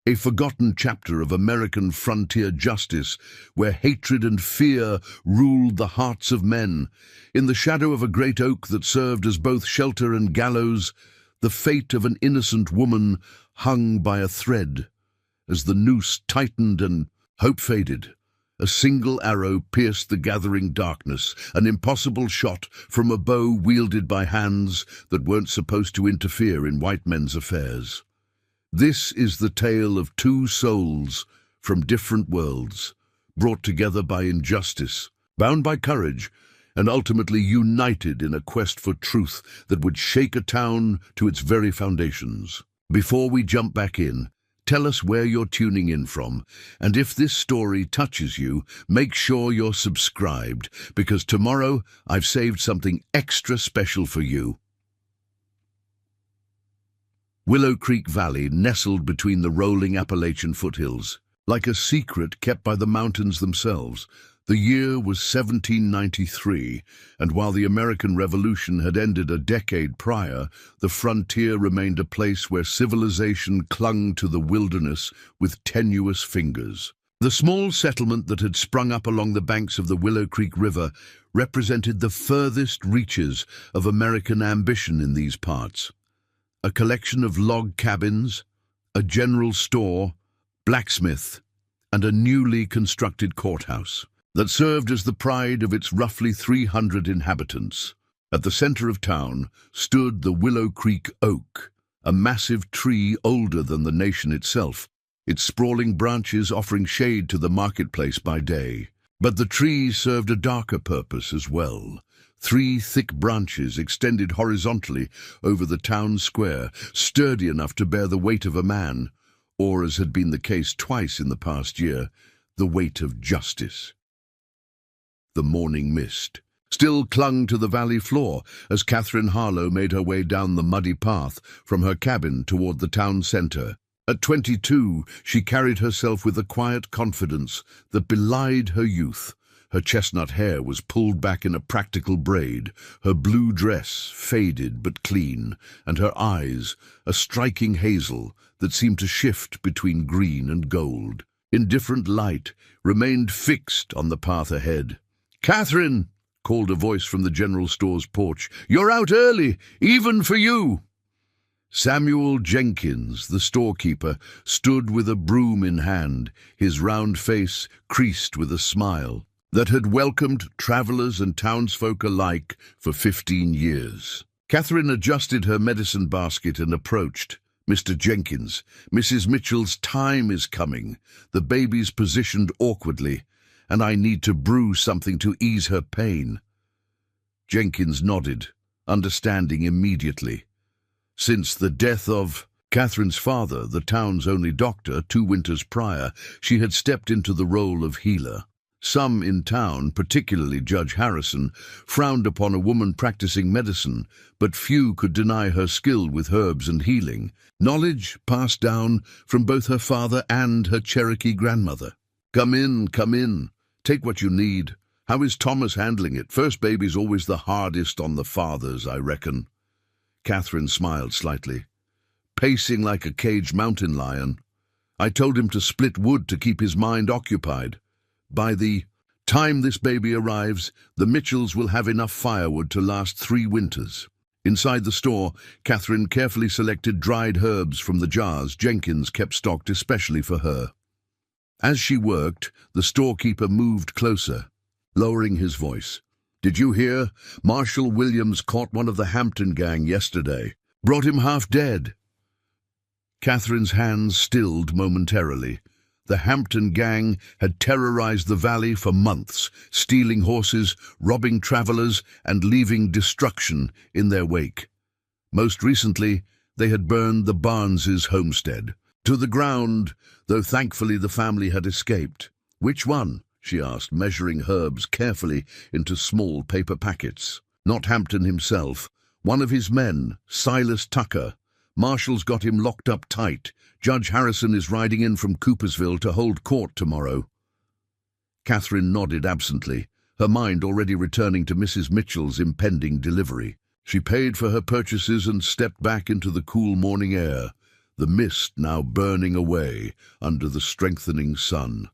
a forgotten chapter of American frontier justice where hatred and fear ruled the hearts of men. In the shadow of a great oak that served as both shelter and gallows, the fate of an innocent woman hung by a thread. As the noose tightened and hope faded, a single arrow pierced the gathering darkness, an impossible shot from a bow wielded by hands that weren't supposed to interfere in white men's affairs. This is the tale of two souls from different worlds, brought together by injustice, bound by courage, and ultimately united in a quest for truth that would shake a town to its very foundations. Before we jump back in, tell us where you're tuning in from, and if this story touches you, make sure you're subscribed, because tomorrow I've saved something extra special for you. Willow Creek Valley nestled between the rolling Appalachian foothills, like a secret kept by the mountains themselves. The year was 1793, and while the American Revolution had ended a decade prior, the frontier remained a place where civilization clung to the wilderness with tenuous fingers. The small settlement that had sprung up along the banks of the Willow Creek River represented the furthest reaches of American ambition in these parts. A collection of log cabins, a general store, blacksmith, and a newly constructed courthouse that served as the pride of its roughly 300 inhabitants. At the center of town stood the Willow Creek Oak, a massive tree older than the nation itself, its sprawling branches offering shade to the marketplace by day. But the tree served a darker purpose as well. 3 thick branches extended horizontally over the town square, sturdy enough to bear the weight of a man, or, as had been the case twice in the past year, the weight of justice. The morning mist still clung to the valley floor as Catherine Harlow made her way down the muddy path from her cabin toward the town center. At 22, she carried herself with a quiet confidence that belied her youth. Her chestnut hair was pulled back in a practical braid, her blue dress faded but clean, and her eyes, a striking hazel that seemed to shift between green and gold, in different light, remained fixed on the path ahead. "Catherine," called a voice from the general store's porch, "you're out early, even for you." Samuel Jenkins, the storekeeper, stood with a broom in hand, his round face creased with a smile that had welcomed travelers and townsfolk alike for 15 years. Catherine adjusted her medicine basket and approached. "Mr. Jenkins, Mrs. Mitchell's time is coming. The baby's positioned awkwardly, and I need to brew something to ease her pain." Jenkins nodded, understanding immediately. Since the death of Catherine's father, the town's only doctor, 2 winters prior, she had stepped into the role of healer. Some in town, particularly Judge Harrison, frowned upon a woman practicing medicine, but few could deny her skill with herbs and healing, knowledge passed down from both her father and her Cherokee grandmother. Come in. Take what you need. How is Thomas handling it? First baby's always the hardest on the fathers, I reckon." Catherine smiled slightly. "Pacing like a caged mountain lion. I told him to split wood to keep his mind occupied. By the time this baby arrives, the Mitchells will have enough firewood to last 3 winters. Inside the store, Catherine carefully selected dried herbs from the jars Jenkins kept stocked especially for her. As she worked, the storekeeper moved closer, lowering his voice. "Did you hear? Marshal Williams caught one of the Hampton gang yesterday. Brought him half dead." Catherine's hands stilled momentarily. The Hampton gang had terrorized the valley for months, stealing horses, robbing travelers, and leaving destruction in their wake. Most recently, they had burned the Barneses' homestead to the ground, though thankfully the family had escaped. "Which one?" she asked, measuring herbs carefully into small paper packets. "Not Hampton himself. One of his men, Silas Tucker. Marshall's got him locked up tight. Judge Harrison is riding in from Coopersville to hold court tomorrow." Catherine nodded absently, her mind already returning to Mrs. Mitchell's impending delivery. She paid for her purchases and stepped back into the cool morning air. the mist now burning away under the strengthening sun.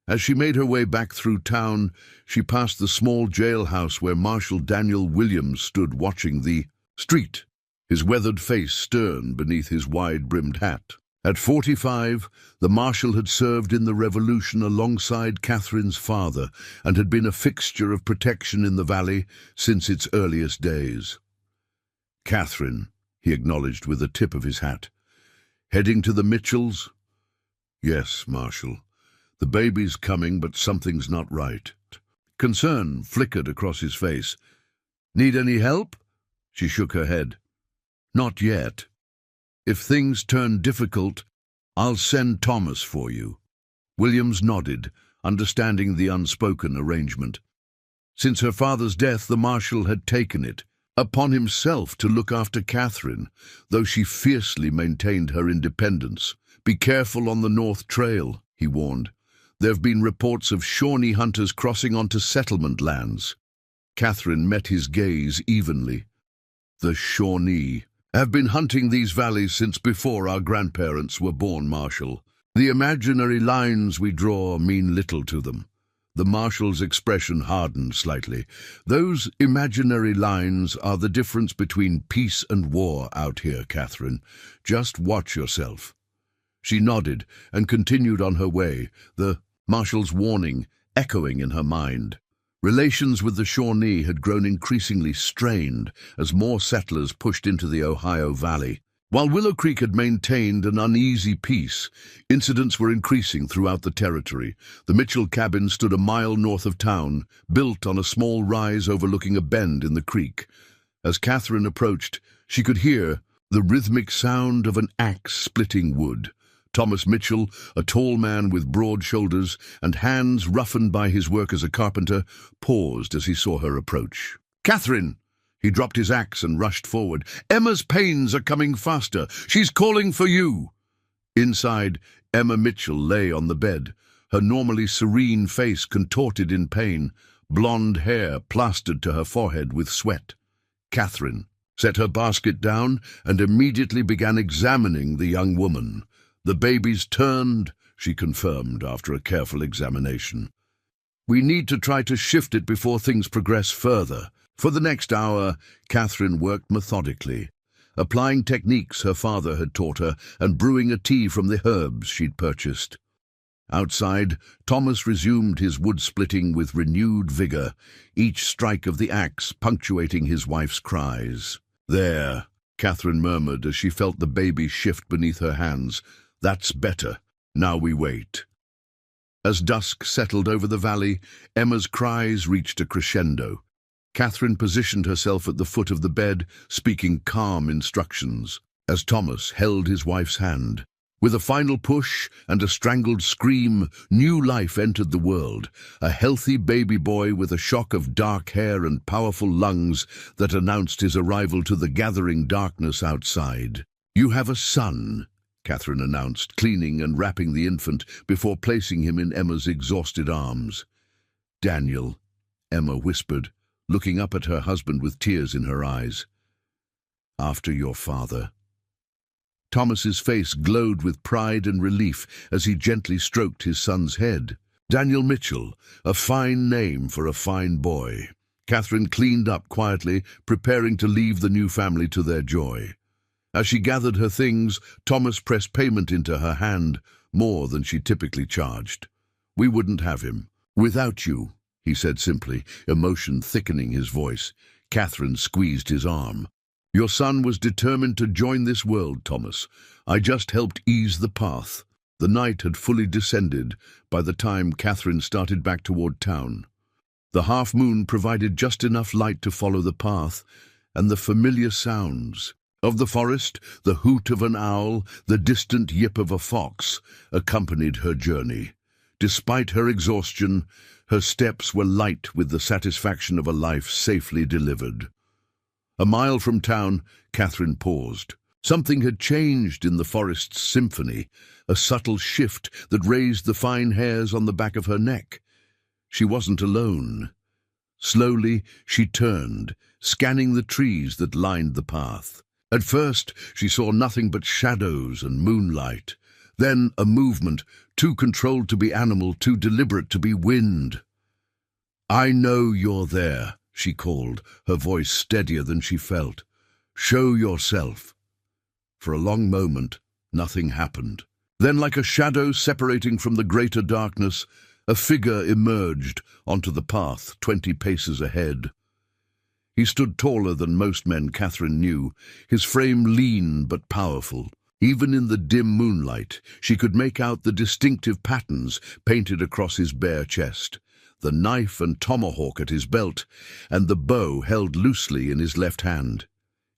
As she made her way back through town, she passed the small jailhouse where Marshal Daniel Williams stood watching the street, his weathered face stern beneath his wide-brimmed hat. At 45, the Marshal had served in the Revolution alongside Catherine's father and had been a fixture of protection in the valley since its earliest days. "Catherine," he acknowledged with a tip of his hat. "Heading to the Mitchells?" "Yes, Marshal. The baby's coming, but something's not right." Concern flickered across his face. "Need any help?" She shook her head. "Not yet. If things turn difficult, I'll send Thomas for you." Williams nodded, understanding the unspoken arrangement. Since her father's death, the Marshal had taken it upon himself to look after Catherine, though she fiercely maintained her independence. "Be careful on the North Trail," he warned. "There have been reports of Shawnee hunters crossing onto settlement lands." Catherine met his gaze evenly. "The Shawnee have been hunting these valleys since before our grandparents were born, Marshal. The imaginary lines we draw mean little to them." The Marshal's expression hardened slightly. "Those imaginary lines are the difference between peace and war out here, Catherine. Just watch yourself." She nodded and continued on her way, the Marshal's warning echoing in her mind. Relations with the Shawnee had grown increasingly strained as more settlers pushed into the Ohio Valley. While Willow Creek had maintained an uneasy peace, incidents were increasing throughout the territory. The Mitchell cabin stood a mile north of town, built on a small rise overlooking a bend in the creek. As Catherine approached, she could hear the rhythmic sound of an axe splitting wood. Thomas Mitchell, a tall man with broad shoulders and hands roughened by his work as a carpenter, paused as he saw her approach. "Catherine!" He dropped his axe and rushed forward. "Emma's pains are coming faster. She's calling for you." Inside, Emma Mitchell lay on the bed, her normally serene face contorted in pain, blonde hair plastered to her forehead with sweat. Catherine set her basket down and immediately began examining the young woman. "The baby's turned," she confirmed after a careful examination. "We need to try to shift it before things progress further." For the next hour, Catherine worked methodically, applying techniques her father had taught her and brewing a tea from the herbs she'd purchased. Outside, Thomas resumed his wood-splitting with renewed vigor, each strike of the axe punctuating his wife's cries. "There," Catherine murmured as she felt the baby shift beneath her hands. "That's better. Now we wait." As dusk settled over the valley, Emma's cries reached a crescendo. Catherine positioned herself at the foot of the bed, speaking calm instructions, as Thomas held his wife's hand. With a final push and a strangled scream, new life entered the world, a healthy baby boy with a shock of dark hair and powerful lungs that announced his arrival to the gathering darkness outside. "You have a son," Catherine announced, cleaning and wrapping the infant before placing him in Emma's exhausted arms. "Daniel," Emma whispered, looking up at her husband with tears in her eyes. "After your father." Thomas's face glowed with pride and relief as he gently stroked his son's head. Daniel Mitchell, a fine name for a fine boy. Catherine cleaned up quietly, preparing to leave the new family to their joy. As she gathered her things, Thomas pressed payment into her hand, more than she typically charged. "We wouldn't have him without you," he said simply, emotion thickening his voice. Catherine squeezed his arm. "Your son was determined to join this world, Thomas. I just helped ease the path." The night had fully descended by the time Catherine started back toward town. The half-moon provided just enough light to follow the path, and the familiar sounds of the forest, the hoot of an owl, the distant yip of a fox, accompanied her journey. Despite her exhaustion, her steps were light with the satisfaction of a life safely delivered. A mile from town, Catherine paused. Something had changed in the forest's symphony, a subtle shift that raised the fine hairs on the back of her neck. She wasn't alone. Slowly, she turned, scanning the trees that lined the path. At first, she saw nothing but shadows and moonlight. Then a movement, too controlled to be animal, too deliberate to be wind. "I know you're there," she called, her voice steadier than she felt. "Show yourself." For a long moment, nothing happened. Then, like a shadow separating from the greater darkness, a figure emerged onto the path 20 paces ahead. He stood taller than most men Catherine knew, his frame lean but powerful. Even in the dim moonlight, she could make out the distinctive patterns painted across his bare chest, the knife and tomahawk at his belt, and the bow held loosely in his left hand.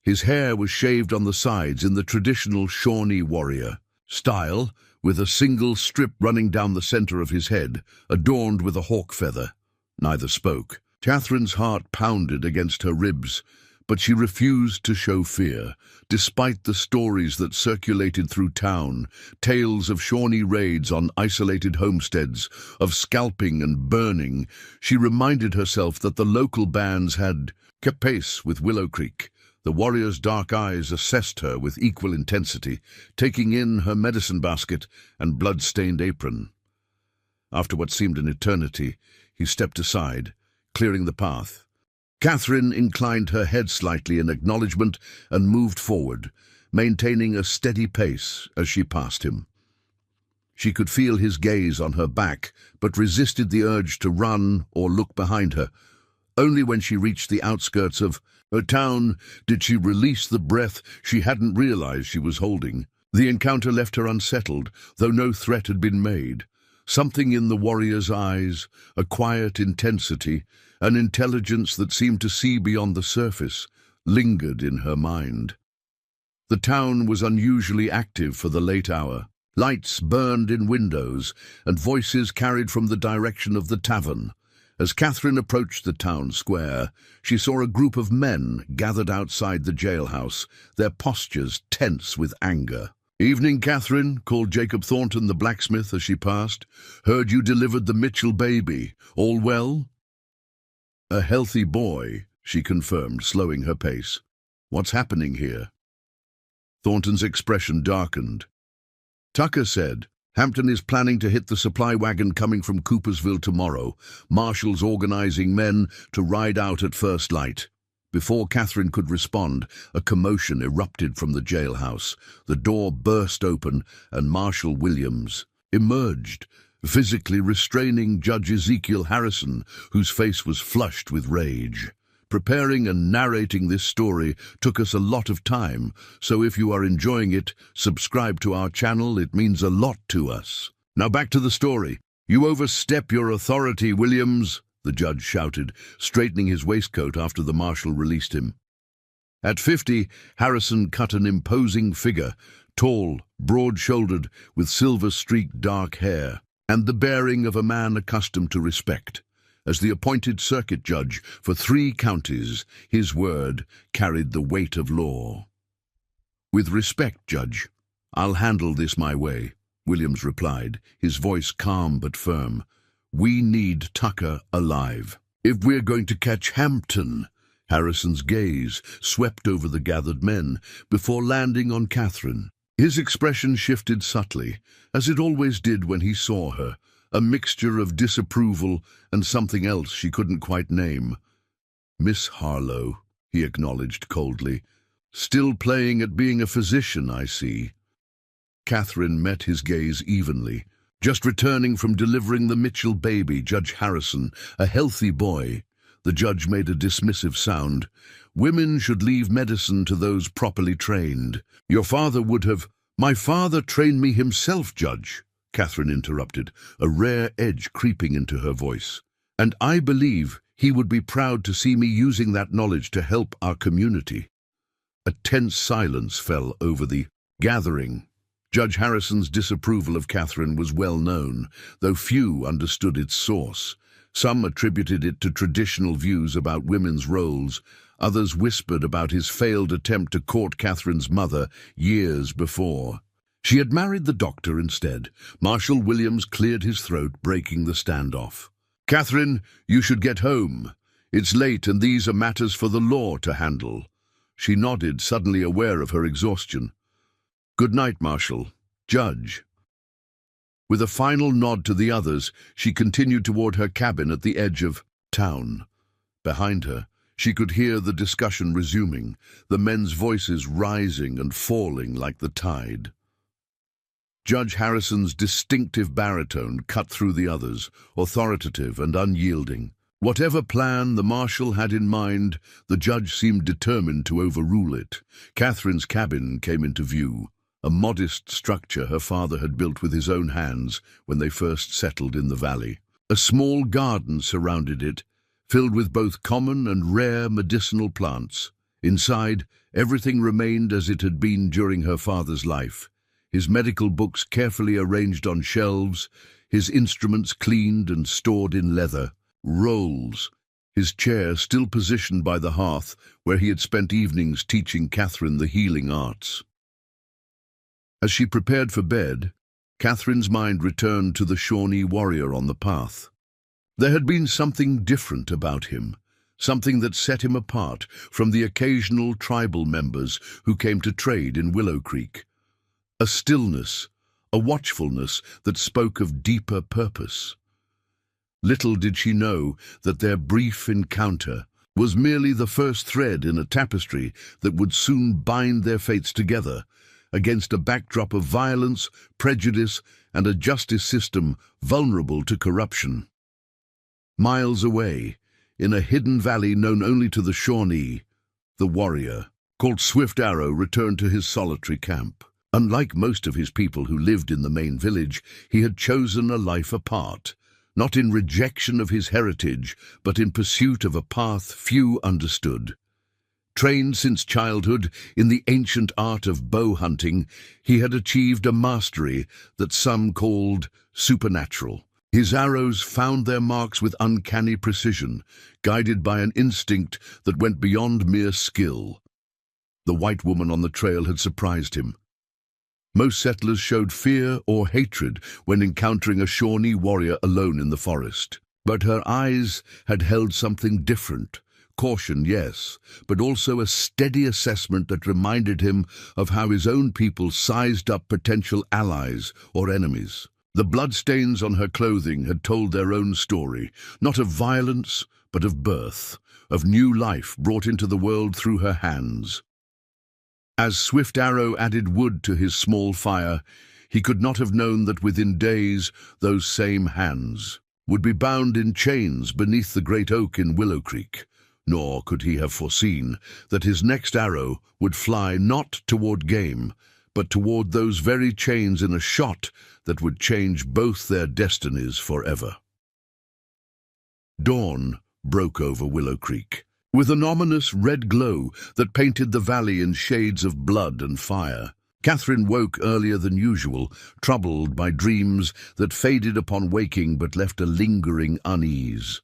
His hair was shaved on the sides in the traditional Shawnee warrior style, with a single strip running down the center of his head, adorned with a hawk feather. Neither spoke. Catherine's heart pounded against her ribs, but she refused to show fear, despite the stories that circulated through town, tales of Shawnee raids on isolated homesteads, of scalping and burning. She reminded herself that the local bands had kept pace with Willow Creek. The warrior's dark eyes assessed her with equal intensity, taking in her medicine basket and blood-stained apron. After what seemed an eternity, he stepped aside, clearing the path. Catherine inclined her head slightly in acknowledgement and moved forward, maintaining a steady pace as she passed him. She could feel his gaze on her back, but resisted the urge to run or look behind her. Only when she reached the outskirts of her town did she release the breath she hadn't realized she was holding. The encounter left her unsettled, though no threat had been made. Something in the warrior's eyes, a quiet intensity, an intelligence that seemed to see beyond the surface, lingered in her mind. The town was unusually active for the late hour. Lights burned in windows, and voices carried from the direction of the tavern. As Catherine approached the town square, she saw a group of men gathered outside the jailhouse, their postures tense with anger. "Evening, Catherine," called Jacob Thornton, the blacksmith, as she passed. "Heard you delivered the Mitchell baby. All well?" "A healthy boy," she confirmed, slowing her pace. "What's happening here?" Thornton's expression darkened. "Tucker said, Hampton is planning to hit the supply wagon coming from Coopersville tomorrow. Marshall's organizing men to ride out at first light." Before Catherine could respond, a commotion erupted from the jailhouse. The door burst open, and Marshal Williams emerged, physically restraining Judge Ezekiel Harrison, whose face was flushed with rage. Preparing and narrating this story took us a lot of time, so if you are enjoying it, subscribe to our channel. It means a lot to us. Now back to the story. "You overstep your authority, Williams," the judge shouted, straightening his waistcoat after the marshal released him. At 50, Harrison cut an imposing figure, tall, broad-shouldered, with silver-streaked dark hair, and the bearing of a man accustomed to respect. As the appointed circuit judge for 3 counties, his word carried the weight of law. "With respect, Judge, I'll handle this my way," Williams replied, his voice calm but firm. "We need Tucker alive. If we're going to catch Hampton." Harrison's gaze swept over the gathered men before landing on Catherine. His expression shifted subtly, as it always did when he saw her, a mixture of disapproval and something else she couldn't quite name. "Miss Harlow," he acknowledged coldly. "Still playing at being a physician, I see." Catherine met his gaze evenly. "Just returning from delivering the Mitchell baby, Judge Harrison, a healthy boy." The judge made a dismissive sound. "Women should leave medicine to those properly trained. Your father would have—" "My father trained me himself, Judge," Catherine interrupted, a rare edge creeping into her voice. "And I believe he would be proud to see me using that knowledge to help our community." A tense silence fell over the gathering. Judge Harrison's disapproval of Catherine was well known, though few understood its source. Some attributed it to traditional views about women's roles. Others whispered about his failed attempt to court Catherine's mother years before. She had married the doctor instead. Marshal Williams cleared his throat, breaking the standoff. "Catherine, you should get home. It's late and these are matters for the law to handle." She nodded, suddenly aware of her exhaustion. "Good night, Marshal. Judge." With a final nod to the others, she continued toward her cabin at the edge of town. Behind her, she could hear the discussion resuming, the men's voices rising and falling like the tide. Judge Harrison's distinctive baritone cut through the others, authoritative and unyielding. Whatever plan the marshal had in mind, the judge seemed determined to overrule it. Catherine's cabin came into view, a modest structure her father had built with his own hands when they first settled in the valley. A small garden surrounded it, filled with both common and rare medicinal plants. Inside, everything remained as it had been during her father's life. His medical books carefully arranged on shelves, his instruments cleaned and stored in leather rolls, his chair still positioned by the hearth where he had spent evenings teaching Catherine the healing arts. As she prepared for bed, Catherine's mind returned to the Shawnee warrior on the path. There had been something different about him, something that set him apart from the occasional tribal members who came to trade in Willow Creek. A stillness, a watchfulness that spoke of deeper purpose. Little did she know that their brief encounter was merely the first thread in a tapestry that would soon bind their fates together against a backdrop of violence, prejudice, and a justice system vulnerable to corruption. Miles away, in a hidden valley known only to the Shawnee, the warrior, called Swift Arrow, returned to his solitary camp. Unlike most of his people who lived in the main village, he had chosen a life apart, not in rejection of his heritage, but in pursuit of a path few understood. Trained since childhood in the ancient art of bow hunting, he had achieved a mastery that some called supernatural. His arrows found their marks with uncanny precision, guided by an instinct that went beyond mere skill. The white woman on the trail had surprised him. Most settlers showed fear or hatred when encountering a Shawnee warrior alone in the forest. But her eyes had held something different. Caution, yes, but also a steady assessment that reminded him of how his own people sized up potential allies or enemies. The bloodstains on her clothing had told their own story, not of violence, but of birth, of new life brought into the world through her hands. As Swift Arrow added wood to his small fire, he could not have known that within days those same hands would be bound in chains beneath the great oak in Willow Creek. Nor could he have foreseen that his next arrow would fly not toward game, but toward those very chains in a shot that would change both their destinies forever. Dawn broke over Willow Creek, with an ominous red glow that painted the valley in shades of blood and fire. Catherine woke earlier than usual, troubled by dreams that faded upon waking but left a lingering unease.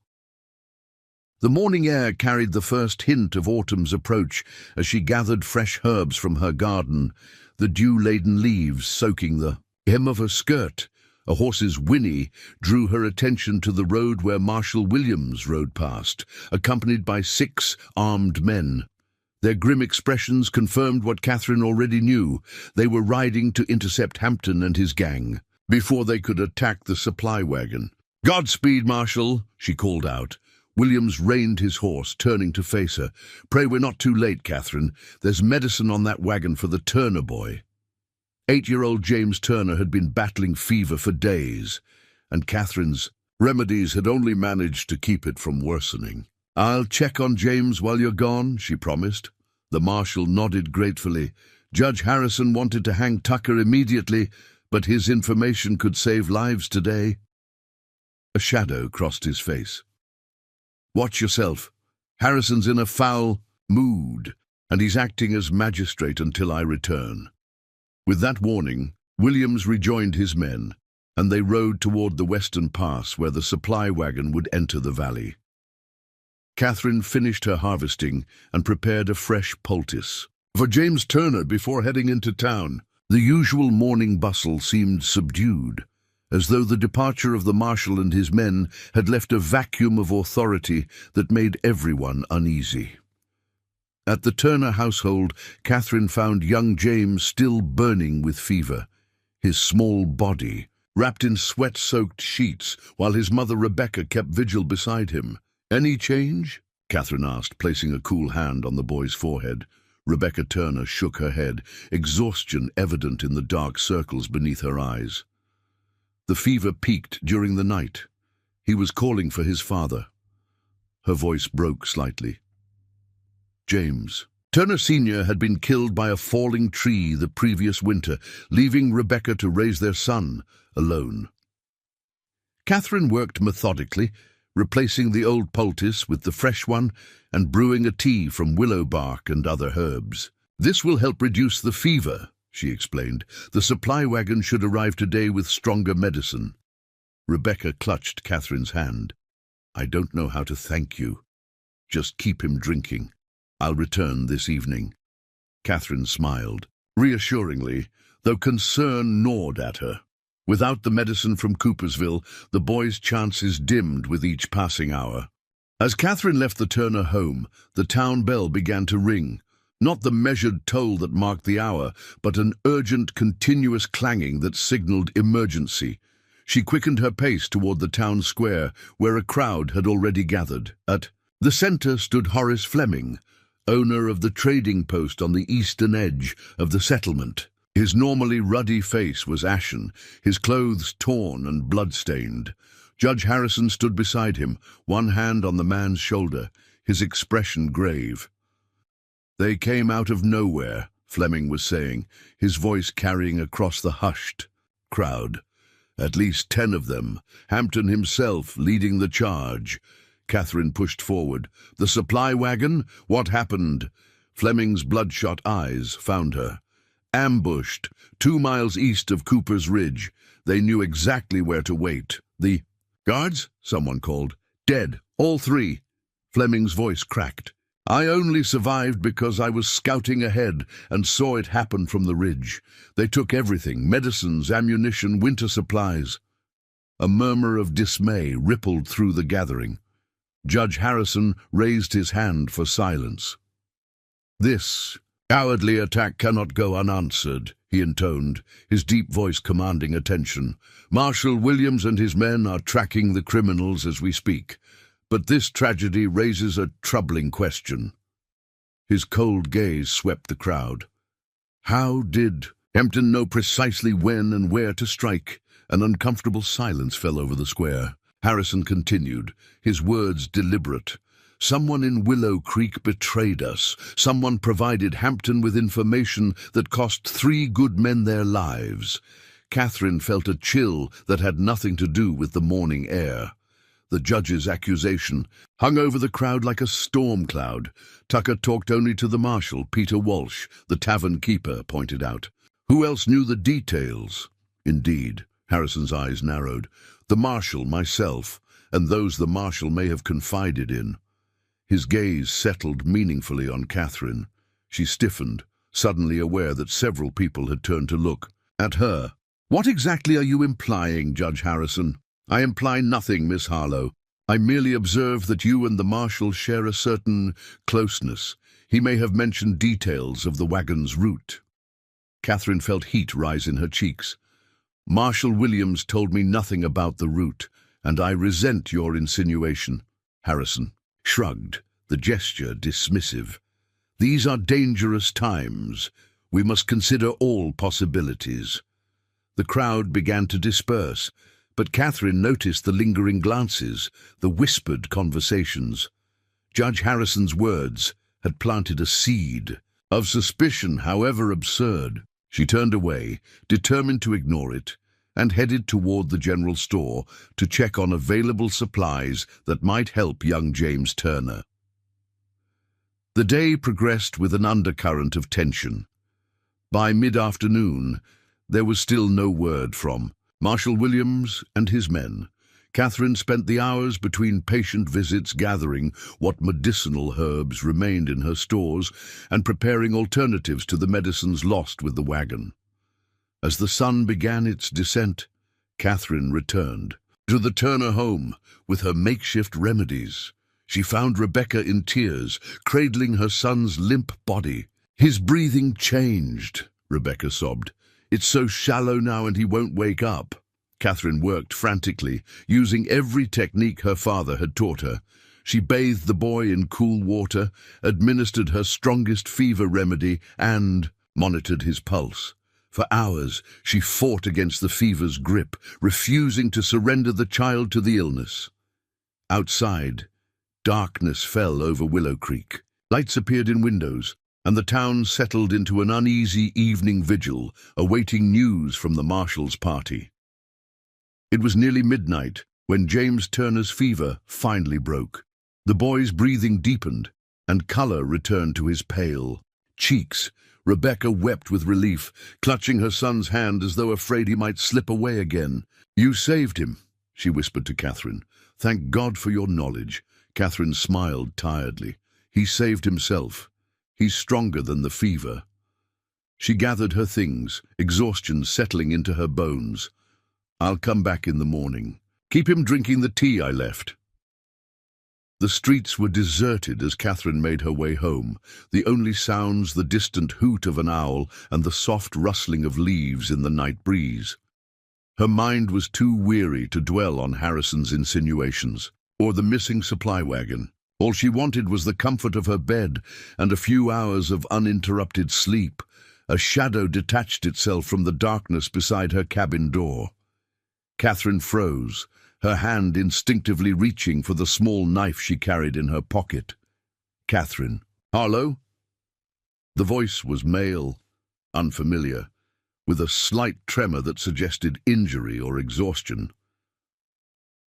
The morning air carried the first hint of autumn's approach as she gathered fresh herbs from her garden, the dew-laden leaves soaking the hem of her skirt. A horse's whinny drew her attention to the road where Marshal Williams rode past, accompanied by 6 armed men. Their grim expressions confirmed what Catherine already knew. They were riding to intercept Hampton and his gang before they could attack the supply wagon. "Godspeed, Marshal," she called out. Williams reined his horse, turning to face her. "Pray we're not too late, Catherine. There's medicine on that wagon for the Turner boy." 8-year-old James Turner had been battling fever for days, and Catherine's remedies had only managed to keep it from worsening. "I'll check on James while you're gone," she promised. The marshal nodded gratefully. Judge Harrison wanted to hang Tucker immediately, but his information could save lives today. A shadow crossed his face. "Watch yourself. Harrison's in a foul mood, and he's acting as magistrate until I return." With that warning, Williams rejoined his men, and they rode toward the western pass where the supply wagon would enter the valley. Catherine finished her harvesting and prepared a fresh poultice for James Turner before heading into town. The usual morning bustle seemed subdued, as though the departure of the marshal and his men had left a vacuum of authority that made everyone uneasy. At the Turner household, Catherine found young James still burning with fever, his small body wrapped in sweat-soaked sheets, while his mother Rebecca kept vigil beside him. "Any change?" Catherine asked, placing a cool hand on the boy's forehead. Rebecca Turner shook her head, exhaustion evident in the dark circles beneath her eyes. The fever peaked during the night. He was calling for his father. Her voice broke slightly. James. Turner Sr. had been killed by a falling tree the previous winter, leaving Rebecca to raise their son alone. Catherine worked methodically, replacing the old poultice with the fresh one and brewing a tea from willow bark and other herbs. "This will help reduce the fever," she explained. "The supply wagon should arrive today with stronger medicine." Rebecca clutched Catherine's hand. "I don't know how to thank you. Just keep him drinking. I'll return this evening." Catherine smiled, reassuringly, though concern gnawed at her. Without the medicine from Coopersville, the boy's chances dimmed with each passing hour. As Catherine left the Turner home, the town bell began to ring, not the measured toll that marked the hour, but an urgent, continuous clanging that signaled emergency. She quickened her pace toward the town square, where a crowd had already gathered. At the center stood Horace Fleming, owner of the trading post on the eastern edge of the settlement. His normally ruddy face was ashen, his clothes torn and blood-stained. Judge Harrison stood beside him, one hand on the man's shoulder, his expression grave. "They came out of nowhere," Fleming was saying, his voice carrying across the hushed crowd. "At least 10 of them, Hampton himself leading the charge." Catherine pushed forward. "The supply wagon? What happened?" Fleming's bloodshot eyes found her. "Ambushed, 2 miles east of Cooper's Ridge. They knew exactly where to wait. The guards?" someone called. "Dead, all 3. Fleming's voice cracked. "I only survived because I was scouting ahead and saw it happen from the ridge. They took everything, medicines, ammunition, winter supplies." A murmur of dismay rippled through the gathering. Judge Harrison raised his hand for silence. "This cowardly attack cannot go unanswered," he intoned, his deep voice commanding attention. "Marshal Williams and his men are tracking the criminals as we speak. But this tragedy raises a troubling question." His cold gaze swept the crowd. How did Hampton know precisely when and where to strike? An uncomfortable silence fell over the square. Harrison continued, his words deliberate. "Someone in Willow Creek betrayed us. Someone provided Hampton with information that cost 3 good men their lives." Catherine felt a chill that had nothing to do with the morning air. The judge's accusation hung over the crowd like a storm cloud. Tucker talked only to the marshal, Peter Walsh, the tavern keeper, pointed out. Who else knew the details? Indeed, Harrison's eyes narrowed. The marshal, myself, and those the marshal may have confided in. His gaze settled meaningfully on Catherine. She stiffened, suddenly aware that several people had turned to look at her. "What exactly are you implying, Judge Harrison?" "I imply nothing, Miss Harlow. I merely observe that you and the marshal share a certain closeness. He may have mentioned details of the wagon's route." Catherine felt heat rise in her cheeks. "Marshal Williams told me nothing about the route, and I resent your insinuation." Harrison shrugged, the gesture dismissive. "These are dangerous times. We must consider all possibilities." The crowd began to disperse, but Catherine noticed the lingering glances, the whispered conversations. Judge Harrison's words had planted a seed of suspicion, however absurd. She turned away, determined to ignore it, and headed toward the general store to check on available supplies that might help young James Turner. The day progressed with an undercurrent of tension. By mid-afternoon, there was still no word from Marshal Williams and his men. Catherine spent the hours between patient visits gathering what medicinal herbs remained in her stores and preparing alternatives to the medicines lost with the wagon. As the sun began its descent, Catherine returned to the Turner home with her makeshift remedies. She found Rebecca in tears, cradling her son's limp body. "His breathing changed," Rebecca sobbed. "It's so shallow now and he won't wake up." Catherine worked frantically, using every technique her father had taught her. She bathed the boy in cool water, administered her strongest fever remedy, and monitored his pulse. For hours, she fought against the fever's grip, refusing to surrender the child to the illness. Outside, darkness fell over Willow Creek. Lights appeared in windows, and the town settled into an uneasy evening vigil, awaiting news from the marshal's party. It was nearly midnight when James Turner's fever finally broke. The boy's breathing deepened, and color returned to his pale cheeks. Rebecca wept with relief, clutching her son's hand as though afraid he might slip away again. "You saved him," she whispered to Catherine. "Thank God for your knowledge." Catherine smiled tiredly. "He saved himself. He's stronger than the fever." She gathered her things, exhaustion settling into her bones. "I'll come back in the morning. Keep him drinking the tea I left." The streets were deserted as Catherine made her way home, the only sounds the distant hoot of an owl and the soft rustling of leaves in the night breeze. Her mind was too weary to dwell on Harrison's insinuations, or the missing supply wagon. All she wanted was the comfort of her bed and a few hours of uninterrupted sleep. A shadow detached itself from the darkness beside her cabin door. Catherine froze, her hand instinctively reaching for the small knife she carried in her pocket. "Catherine." "Harlow?" The voice was male, unfamiliar, with a slight tremor that suggested injury or exhaustion.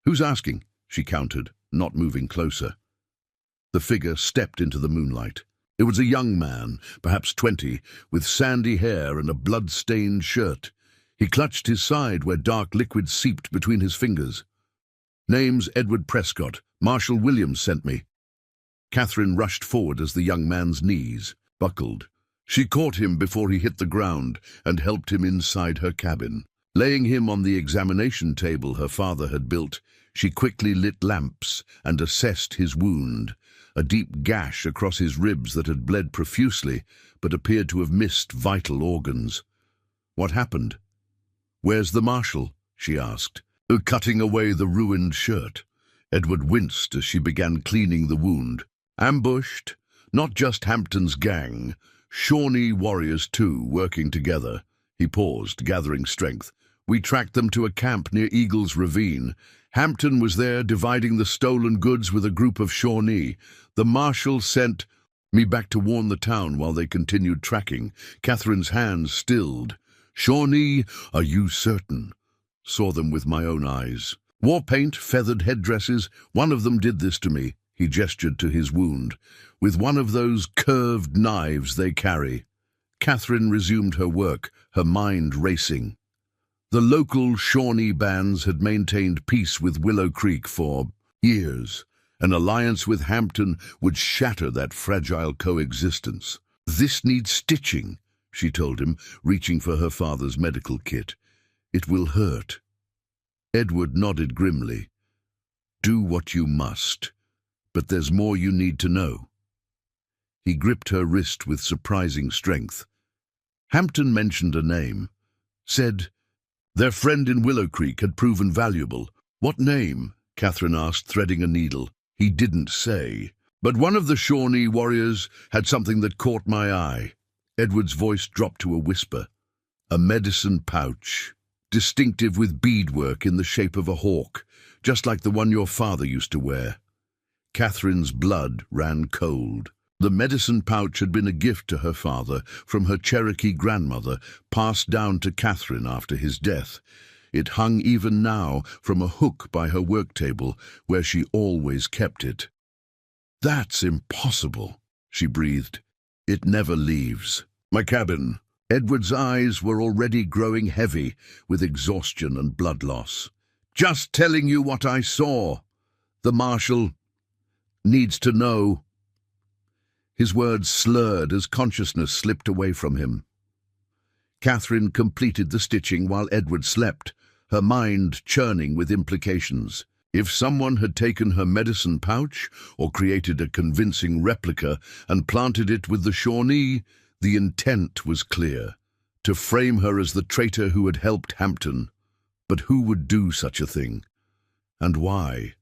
"Who's asking?" she countered, not moving closer. The figure stepped into the moonlight. It was a young man, perhaps 20, with sandy hair and a blood-stained shirt. He clutched his side where dark liquid seeped between his fingers. "Name's Edward Prescott. Marshal Williams sent me." Catherine rushed forward as the young man's knees buckled. She caught him before he hit the ground and helped him inside her cabin. Laying him on the examination table her father had built, she quickly lit lamps and assessed his wound, a deep gash across his ribs that had bled profusely but appeared to have missed vital organs. "What happened?" "Where's the marshal?" she asked, cutting away the ruined shirt. Edward winced as she began cleaning the wound. "Ambushed, not just Hampton's gang, Shawnee warriors too, working together." He paused, gathering strength. "We tracked them to a camp near Eagle's Ravine. Hampton was there dividing the stolen goods with a group of Shawnee. The marshal sent me back to warn the town while they continued tracking." Catherine's hands stilled. "Shawnee, are you certain?" "Saw them with my own eyes. War paint, feathered headdresses. One of them did this to me." He gestured to his wound. "With one of those curved knives they carry." Catherine resumed her work, her mind racing. The local Shawnee bands had maintained peace with Willow Creek for years. An alliance with Hampton would shatter that fragile coexistence. "This needs stitching," she told him, reaching for her father's medical kit. "It will hurt." Edward nodded grimly. "Do what you must, but there's more you need to know." He gripped her wrist with surprising strength. Hampton mentioned a name. Said their friend in Willow Creek had proven valuable. "What name?" Catherine asked, threading a needle. "He didn't say. But one of the Shawnee warriors had something that caught my eye." Edward's voice dropped to a whisper. "A medicine pouch, distinctive with beadwork in the shape of a hawk, just like the one your father used to wear." Catherine's blood ran cold. The medicine pouch had been a gift to her father from her Cherokee grandmother, passed down to Catherine after his death. It hung even now from a hook by her work table, where she always kept it. "That's impossible," she breathed. "It never leaves." "My cabin." Edward's eyes were already growing heavy with exhaustion and blood loss. "Just telling you what I saw. The marshal needs to know." His words slurred as consciousness slipped away from him. Catherine completed the stitching while Edward slept, her mind churning with implications. If someone had taken her medicine pouch or created a convincing replica and planted it with the Shawnee, the intent was clear: to frame her as the traitor who had helped Hampton. But who would do such a thing? And why?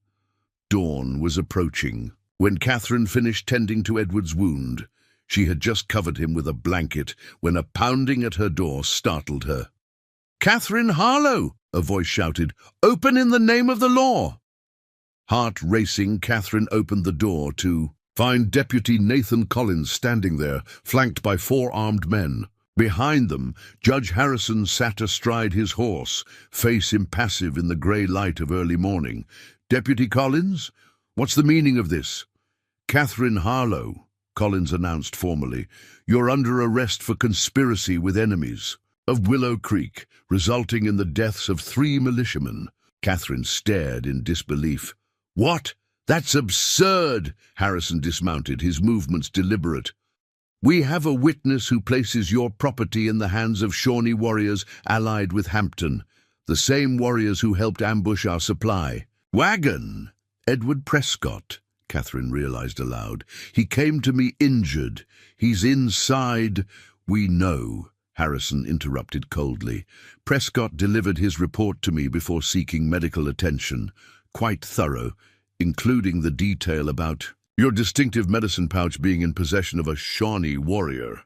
Dawn was approaching. When Catherine finished tending to Edward's wound, she had just covered him with a blanket when a pounding at her door startled her. "Catherine Harlow!" a voice shouted. "Open in the name of the law!" Heart racing, Catherine opened the door to find Deputy Nathan Collins standing there, flanked by 4 armed men. Behind them, Judge Harrison sat astride his horse, face impassive in the grey light of early morning. "Deputy Collins, what's the meaning of this?" "Catherine Harlow," Collins announced formally, "you're under arrest for conspiracy with enemies of Willow Creek, resulting in the deaths of 3 militiamen." Catherine stared in disbelief. "What? That's absurd!" Harrison dismounted, his movements deliberate. "We have a witness who places your property in the hands of Shawnee warriors allied with Hampton, the same warriors who helped ambush our supply wagon." "Edward Prescott," Catherine realized aloud. "He came to me injured. He's inside." "We know," Harrison interrupted coldly. "Prescott delivered his report to me before seeking medical attention. Quite thorough, including the detail about your distinctive medicine pouch being in possession of a Shawnee warrior."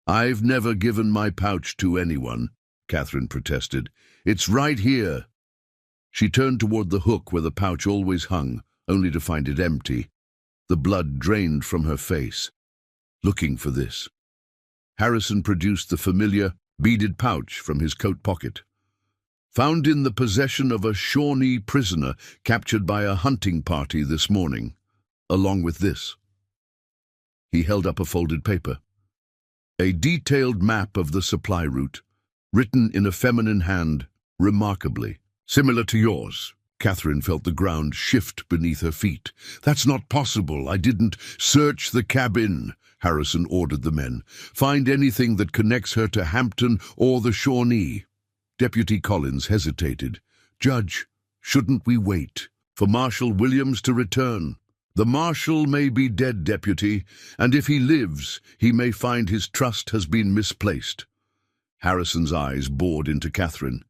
"I've never given my pouch to anyone," Catherine protested. "It's right here." She turned toward the hook where the pouch always hung, only to find it empty. The blood drained from her face. Looking for this, Harrison produced the familiar, beaded pouch from his coat pocket. "Found in the possession of a Shawnee prisoner captured by a hunting party this morning, along with this." He held up a folded paper. A detailed map of the supply route, written in a feminine hand, remarkably similar to yours. Catherine felt the ground shift beneath her feet. "That's not possible. I didn't search the cabin," Harrison ordered the men. "Find anything that connects her to Hampton or the Shawnee." Deputy Collins hesitated. "Judge, shouldn't we wait for Marshal Williams to return?" "The Marshal may be dead, Deputy, and if he lives, he may find his trust has been misplaced." Harrison's eyes bored into Catherine.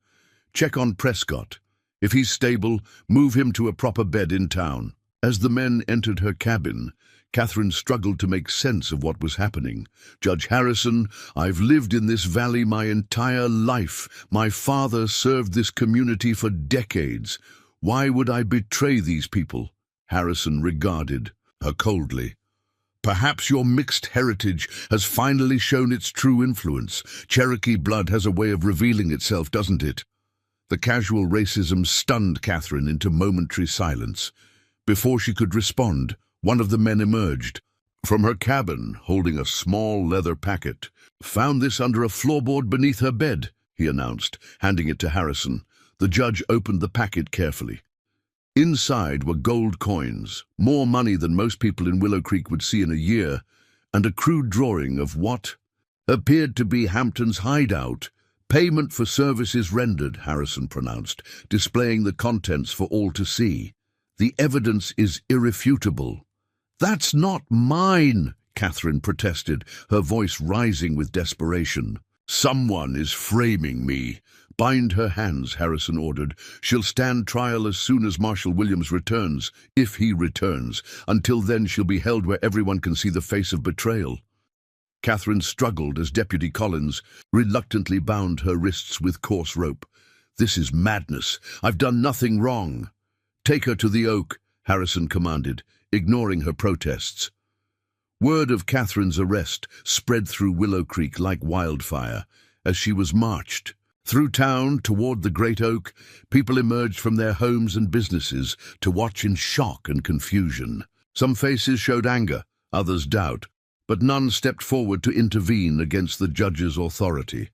"Check on Prescott. If he's stable, move him to a proper bed in town." As the men entered her cabin, Catherine struggled to make sense of what was happening. "Judge Harrison, I've lived in this valley my entire life. My father served this community for decades. Why would I betray these people?" Harrison regarded her coldly. "Perhaps your mixed heritage has finally shown its true influence. Cherokee blood has a way of revealing itself, doesn't it?" The casual racism stunned Catherine into momentary silence. Before she could respond, one of the men emerged from her cabin, holding a small leather packet. "Found this under a floorboard beneath her bed," he announced, handing it to Harrison. The judge opened the packet carefully. Inside were gold coins, more money than most people in Willow Creek would see in a year, and a crude drawing of what appeared to be Hampton's hideout. "Payment for services rendered," Harrison pronounced, displaying the contents for all to see. "The evidence is irrefutable." "That's not mine," Catherine protested, her voice rising with desperation. "Someone is framing me." "Bind her hands," Harrison ordered. "She'll stand trial as soon as Marshal Williams returns, if he returns. Until then, she'll be held where everyone can see the face of betrayal." Catherine struggled as Deputy Collins reluctantly bound her wrists with coarse rope. "This is madness. I've done nothing wrong." "Take her to the Oak," Harrison commanded, ignoring her protests. Word of Catherine's arrest spread through Willow Creek like wildfire. As she was marched through town toward the Great Oak, people emerged from their homes and businesses to watch in shock and confusion. Some faces showed anger, others doubt, but none stepped forward to intervene against the judge's authority.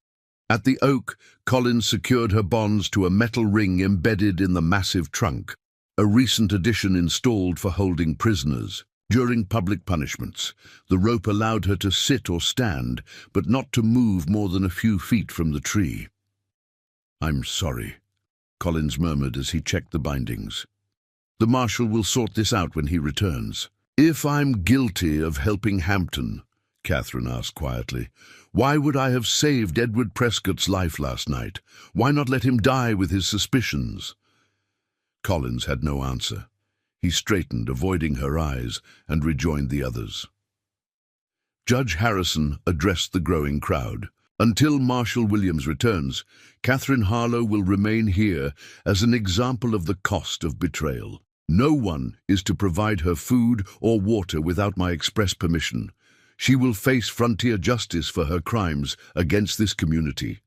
At the Oak, Collins secured her bonds to a metal ring embedded in the massive trunk, a recent addition installed for holding prisoners. During public punishments, the rope allowed her to sit or stand, but not to move more than a few feet from the tree. "I'm sorry," Collins murmured as he checked the bindings. The marshal will sort this out when he returns. If I'm guilty of helping Hampton, Catherine asked quietly, why would I have saved Edward Prescott's life last night? Why not let him die with his suspicions? Collins had no answer. He straightened, avoiding her eyes, and rejoined the others. Judge Harrison addressed the growing crowd. Until Marshal Williams returns, Catherine Harlow will remain here as an example of the cost of betrayal. No one is to provide her food or water without my express permission. She will face frontier justice for her crimes against this community.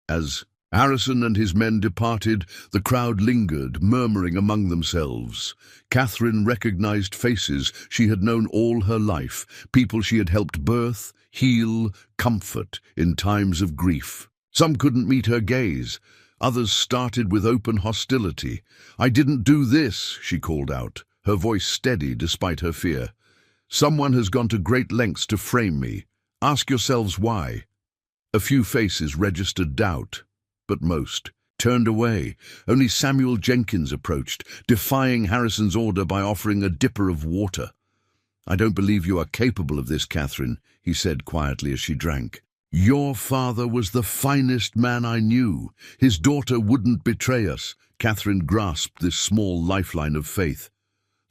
As Harrison and his men departed, the crowd lingered, murmuring among themselves. Catherine recognized faces she had known all her life, people she had helped birth, heal, comfort in times of grief. Some couldn't meet her gaze. Others started with open hostility. "I didn't do this," she called out, her voice steady despite her fear. "Someone has gone to great lengths to frame me. Ask yourselves why." A few faces registered doubt, but most turned away. Only Samuel Jenkins approached, defying Harrison's order by offering a dipper of water. "I don't believe you are capable of this, Catherine," he said quietly as she drank. "Your father was the finest man I knew. His daughter wouldn't betray us." Catherine grasped this small lifeline of faith.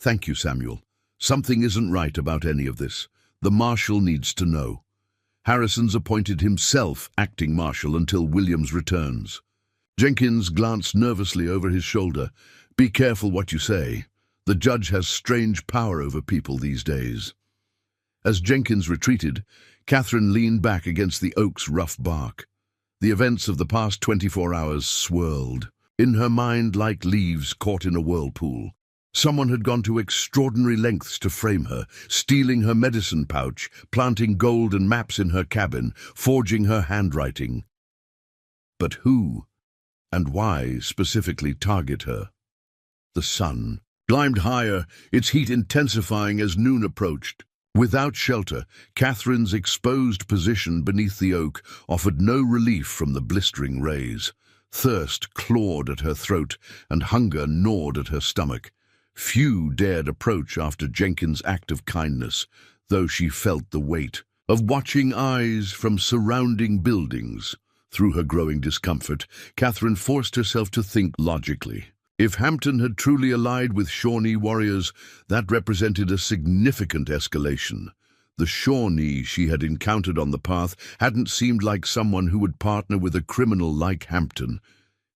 "Thank you, Samuel. Something isn't right about any of this. The marshal needs to know." Harrison's appointed himself acting marshal until Williams returns. Jenkins glanced nervously over his shoulder. "Be careful what you say. The judge has strange power over people these days." As Jenkins retreated, Catherine leaned back against the oak's rough bark. The events of the past 24 hours swirled in her mind like leaves caught in a whirlpool. Someone had gone to extraordinary lengths to frame her, stealing her medicine pouch, planting gold and maps in her cabin, forging her handwriting. But who and why specifically target her? The sun climbed higher, its heat intensifying as noon approached. Without shelter, Catherine's exposed position beneath the oak offered no relief from the blistering rays. Thirst clawed at her throat, and hunger gnawed at her stomach. Few dared approach after Jenkins' act of kindness, though she felt the weight of watching eyes from surrounding buildings. Through her growing discomfort, Catherine forced herself to think logically. If Hampton had truly allied with Shawnee warriors, that represented a significant escalation. The Shawnee she had encountered on the path hadn't seemed like someone who would partner with a criminal like Hampton.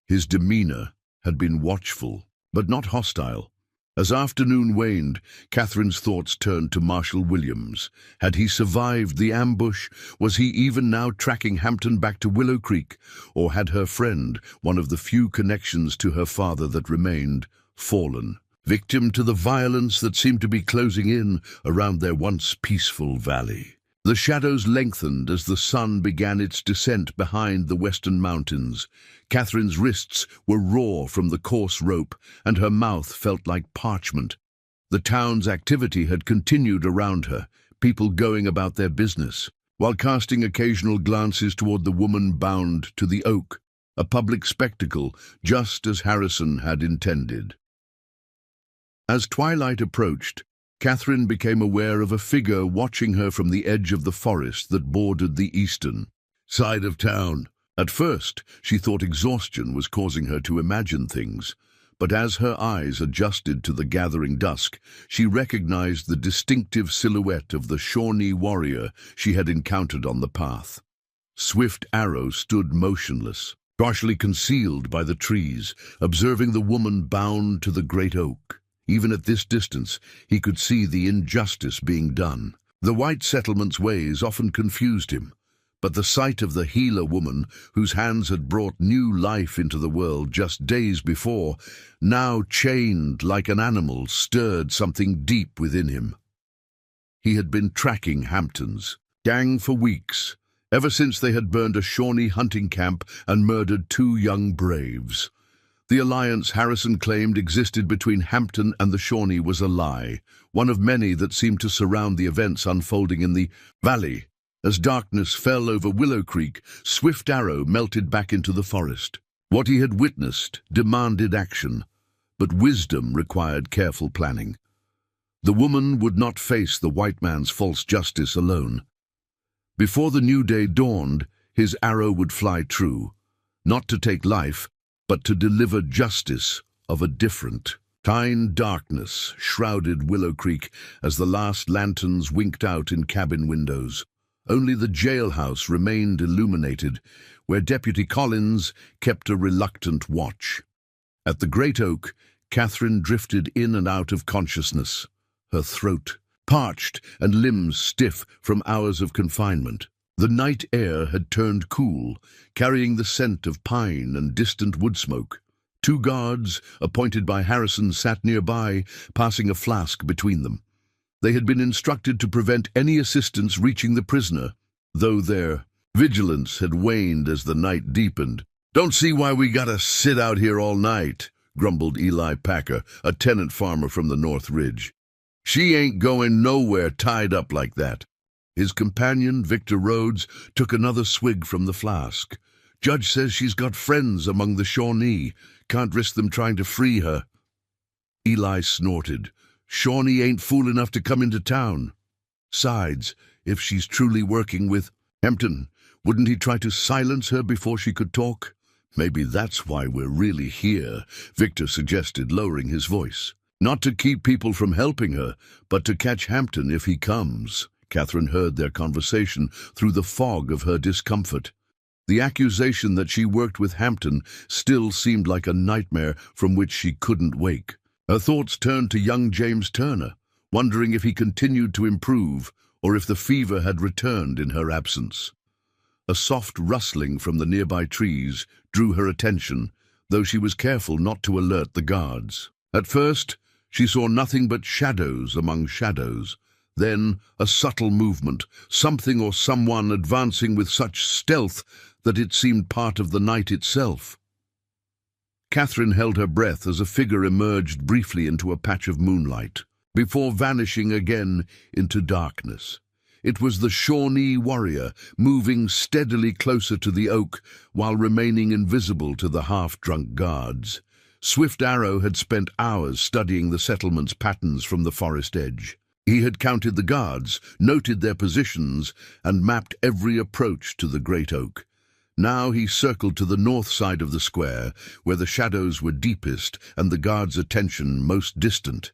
His demeanor had been watchful, but not hostile. As afternoon waned, Catherine's thoughts turned to Marshal Williams. Had he survived the ambush? Was he even now tracking Hampton back to Willow Creek? Or had her friend, one of the few connections to her father that remained, fallen, victim to the violence that seemed to be closing in around their once peaceful valley? The shadows lengthened as the sun began its descent behind the western mountains. Catherine's wrists were raw from the coarse rope, and her mouth felt like parchment. The town's activity had continued around her, people going about their business, while casting occasional glances toward the woman bound to the oak, a public spectacle just as Harrison had intended. As twilight approached, Catherine became aware of a figure watching her from the edge of the forest that bordered the eastern side of town. At first, she thought exhaustion was causing her to imagine things, but as her eyes adjusted to the gathering dusk, she recognized the distinctive silhouette of the Shawnee warrior she had encountered on the path. Swift Arrow stood motionless, partially concealed by the trees, observing the woman bound to the great oak. Even at this distance, he could see the injustice being done. The white settlement's ways often confused him, but the sight of the healer woman, whose hands had brought new life into the world just days before, now chained like an animal, stirred something deep within him. He had been tracking Hampton's gang for weeks, ever since they had burned a Shawnee hunting camp and murdered 2 young braves. The alliance Harrison claimed existed between Hampton and the Shawnee was a lie, one of many that seemed to surround the events unfolding in the valley. As darkness fell over Willow Creek, Swift Arrow melted back into the forest. What he had witnessed demanded action. but wisdom required careful planning. The woman would not face the white man's false justice alone. Before the new day dawned, his arrow would fly true, not to take life, but to deliver justice of a different kind. Darkness shrouded Willow Creek as the last lanterns winked out in cabin windows. Only the jailhouse remained illuminated, where Deputy Collins kept a reluctant watch. At the Great Oak, Catherine drifted in and out of consciousness, her throat parched and limbs stiff from hours of confinement. The night air had turned cool, carrying the scent of pine and distant wood smoke. 2 guards, appointed by Harrison, sat nearby, passing a flask between them. They had been instructed to prevent any assistance reaching the prisoner, though their vigilance had waned as the night deepened. "Don't see why we gotta sit out here all night," grumbled Eli Packer, a tenant farmer from the North Ridge. "She ain't going nowhere tied up like that." His companion, Victor Rhodes, took another swig from the flask. "Judge says she's got friends among the Shawnee. Can't risk them trying to free her." Eli snorted. "Shawnee ain't fool enough to come into town. Sides, if she's truly working with Hampton, wouldn't he try to silence her before she could talk?" "Maybe that's why we're really here," Victor suggested, lowering his voice. "Not to keep people from helping her, but to catch Hampton if he comes." Catherine heard their conversation through the fog of her discomfort. The accusation that she worked with Hampton still seemed like a nightmare from which she couldn't wake. Her thoughts turned to young James Turner, wondering if he continued to improve or if the fever had returned in her absence. A soft rustling from the nearby trees drew her attention, though she was careful not to alert the guards. At first, she saw nothing but shadows among shadows. Then a subtle movement, something or someone advancing with such stealth that it seemed part of the night itself. Catherine held her breath as a figure emerged briefly into a patch of moonlight, before vanishing again into darkness. It was the Shawnee warrior, moving steadily closer to the oak while remaining invisible to the half-drunk guards. Swift Arrow had spent hours studying the settlement's patterns from the forest edge. He had counted the guards, noted their positions, and mapped every approach to the Great Oak. Now he circled to the north side of the square, where the shadows were deepest and the guards' attention most distant.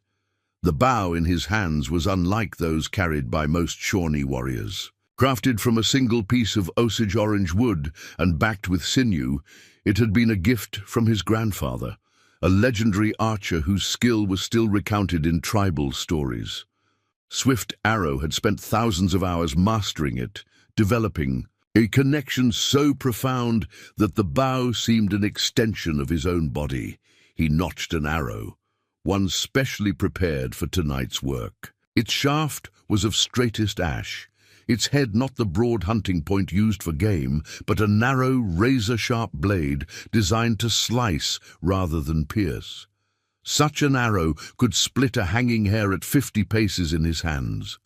The bow in his hands was unlike those carried by most Shawnee warriors. Crafted from a single piece of Osage orange wood and backed with sinew, it had been a gift from his grandfather, a legendary archer whose skill was still recounted in tribal stories. Swift Arrow had spent thousands of hours mastering it, developing a connection so profound that the bow seemed an extension of his own body. He notched an arrow, one specially prepared for tonight's work. Its shaft was of straightest ash, its head not the broad hunting point used for game, but a narrow, razor-sharp blade designed to slice rather than pierce. Such an arrow could split a hanging hair at 50 paces in his hands.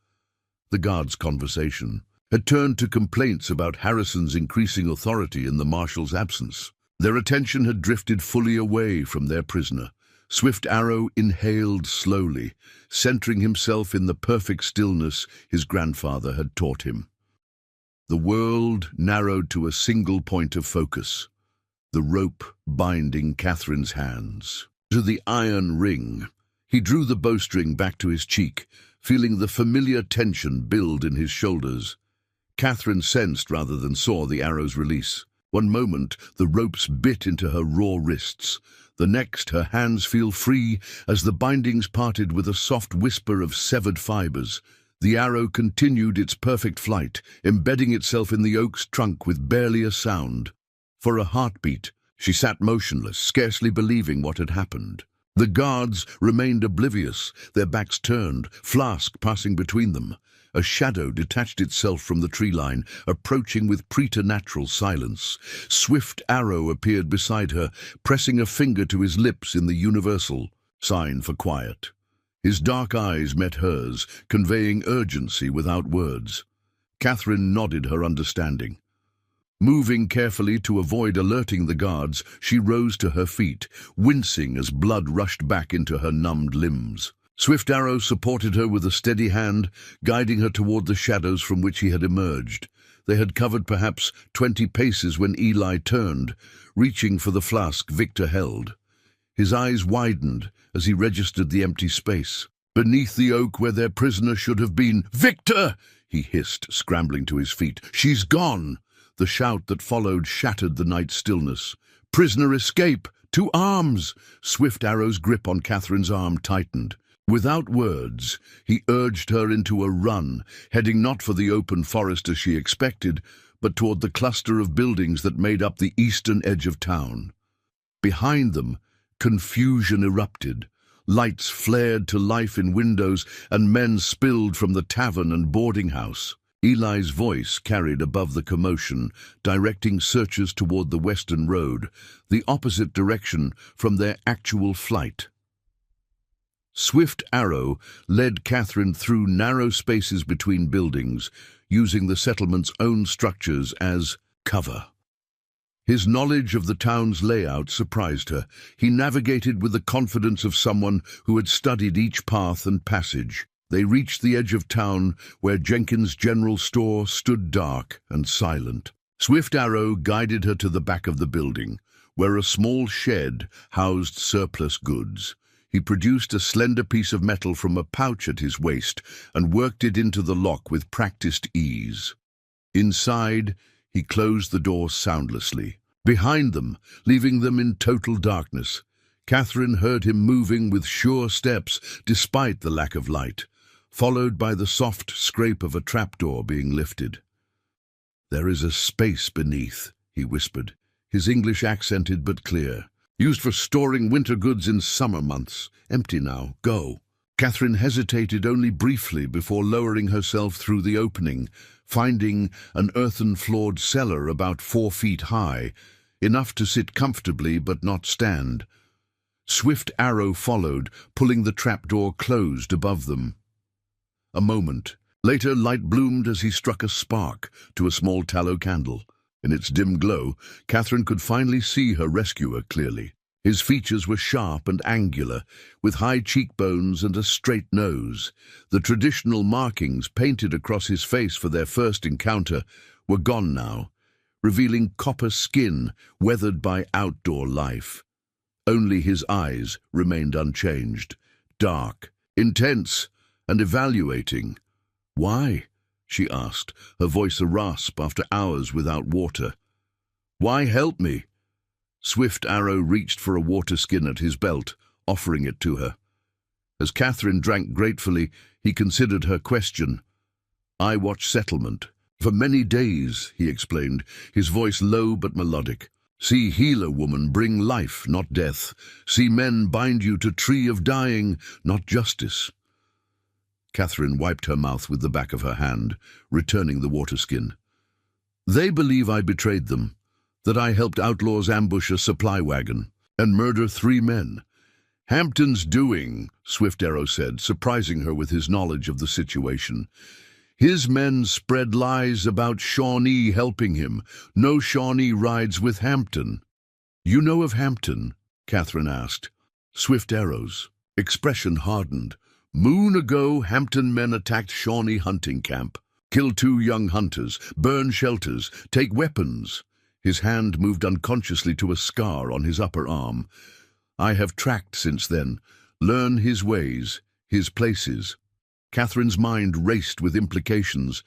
The guards' conversation had turned to complaints about Harrison's increasing authority in the marshal's absence. Their attention had drifted fully away from their prisoner. Swift Arrow inhaled slowly, centering himself in the perfect stillness his grandfather had taught him. The world narrowed to a single point of focus, the rope binding Catherine's hands to the iron ring. He drew the bowstring back to his cheek, feeling the familiar tension build in his shoulders. Catherine sensed rather than saw the arrow's release. One moment, the ropes bit into her raw wrists. The next, her hands feel free as the bindings parted with a soft whisper of severed fibers. The arrow continued its perfect flight, embedding itself in the oak's trunk with barely a sound. For a heartbeat, she sat motionless, scarcely believing what had happened. The guards remained oblivious, their backs turned, flask passing between them. A shadow detached itself from the tree line, approaching with preternatural silence. Swift Arrow appeared beside her, pressing a finger to his lips in the universal sign for quiet. His dark eyes met hers, conveying urgency without words. Catherine nodded her understanding. Moving carefully to avoid alerting the guards, she rose to her feet, wincing as blood rushed back into her numbed limbs. Swift Arrow supported her with a steady hand, guiding her toward the shadows from which he had emerged. They had covered perhaps 20 paces when Eli turned, reaching for the flask Victor held. His eyes widened as he registered the empty space. Beneath the oak where their prisoner should have been. "Victor!" he hissed, scrambling to his feet. "She's gone!" The shout that followed shattered the night's stillness. "Prisoner, escape! To arms!" Swift Arrow's grip on Catherine's arm tightened. Without words, he urged her into a run, heading not for the open forest as she expected, but toward the cluster of buildings that made up the eastern edge of town. Behind them, confusion erupted. Lights flared to life in windows, and men spilled from the tavern and boarding house. Eli's voice carried above the commotion, directing searchers toward the western road, the opposite direction from their actual flight. Swift Arrow led Catherine through narrow spaces between buildings, using the settlement's own structures as cover. His knowledge of the town's layout surprised her. He navigated with the confidence of someone who had studied each path and passage. They reached the edge of town where Jenkins' general store stood dark and silent. Swift Arrow guided her to the back of the building, where a small shed housed surplus goods. He produced a slender piece of metal from a pouch at his waist and worked it into the lock with practiced ease. Inside, he closed the door soundlessly. Behind them, leaving them in total darkness, Catherine heard him moving with sure steps despite the lack of light, followed by the soft scrape of a trapdoor being lifted. "There is a space beneath," he whispered, his English accented but clear. "Used for storing winter goods in summer months. Empty now. Go." Catherine hesitated only briefly before lowering herself through the opening, finding an earthen-floored cellar about 4 feet high, enough to sit comfortably but not stand. Swift Arrow followed, pulling the trapdoor closed above them. A moment later, light bloomed as he struck a spark to a small tallow candle. In its dim glow, Catherine could finally see her rescuer clearly. His features were sharp and angular, with high cheekbones and a straight nose. The traditional markings painted across his face for their first encounter were gone now, revealing copper skin weathered by outdoor life. Only his eyes remained unchanged, dark, intense, and evaluating. "Why?" she asked, her voice a rasp after hours without water. "Why help me?" Swift Arrow reached for a water skin at his belt, offering it to her. As Catherine drank gratefully, he considered her question. "I watch settlement. For many days," he explained, his voice low but melodic. "See healer woman bring life, not death. See men bind you to tree of dying, not justice." Catherine wiped her mouth with the back of her hand, returning the water skin. "They believe I betrayed them, that I helped outlaws ambush a supply wagon and murder 3 men. Hampton's doing," Swift Arrow said, surprising her with his knowledge of the situation. "His men spread lies about Shawnee helping him. No Shawnee rides with Hampton." "You know of Hampton?" Catherine asked. Swift Arrow's expression hardened. "Moon ago, Hampton men attacked Shawnee hunting camp, killed 2 young hunters, burn shelters, take weapons." His hand moved unconsciously to a scar on his upper arm. "I have tracked since then, learn his ways, his places." Catherine's mind raced with implications.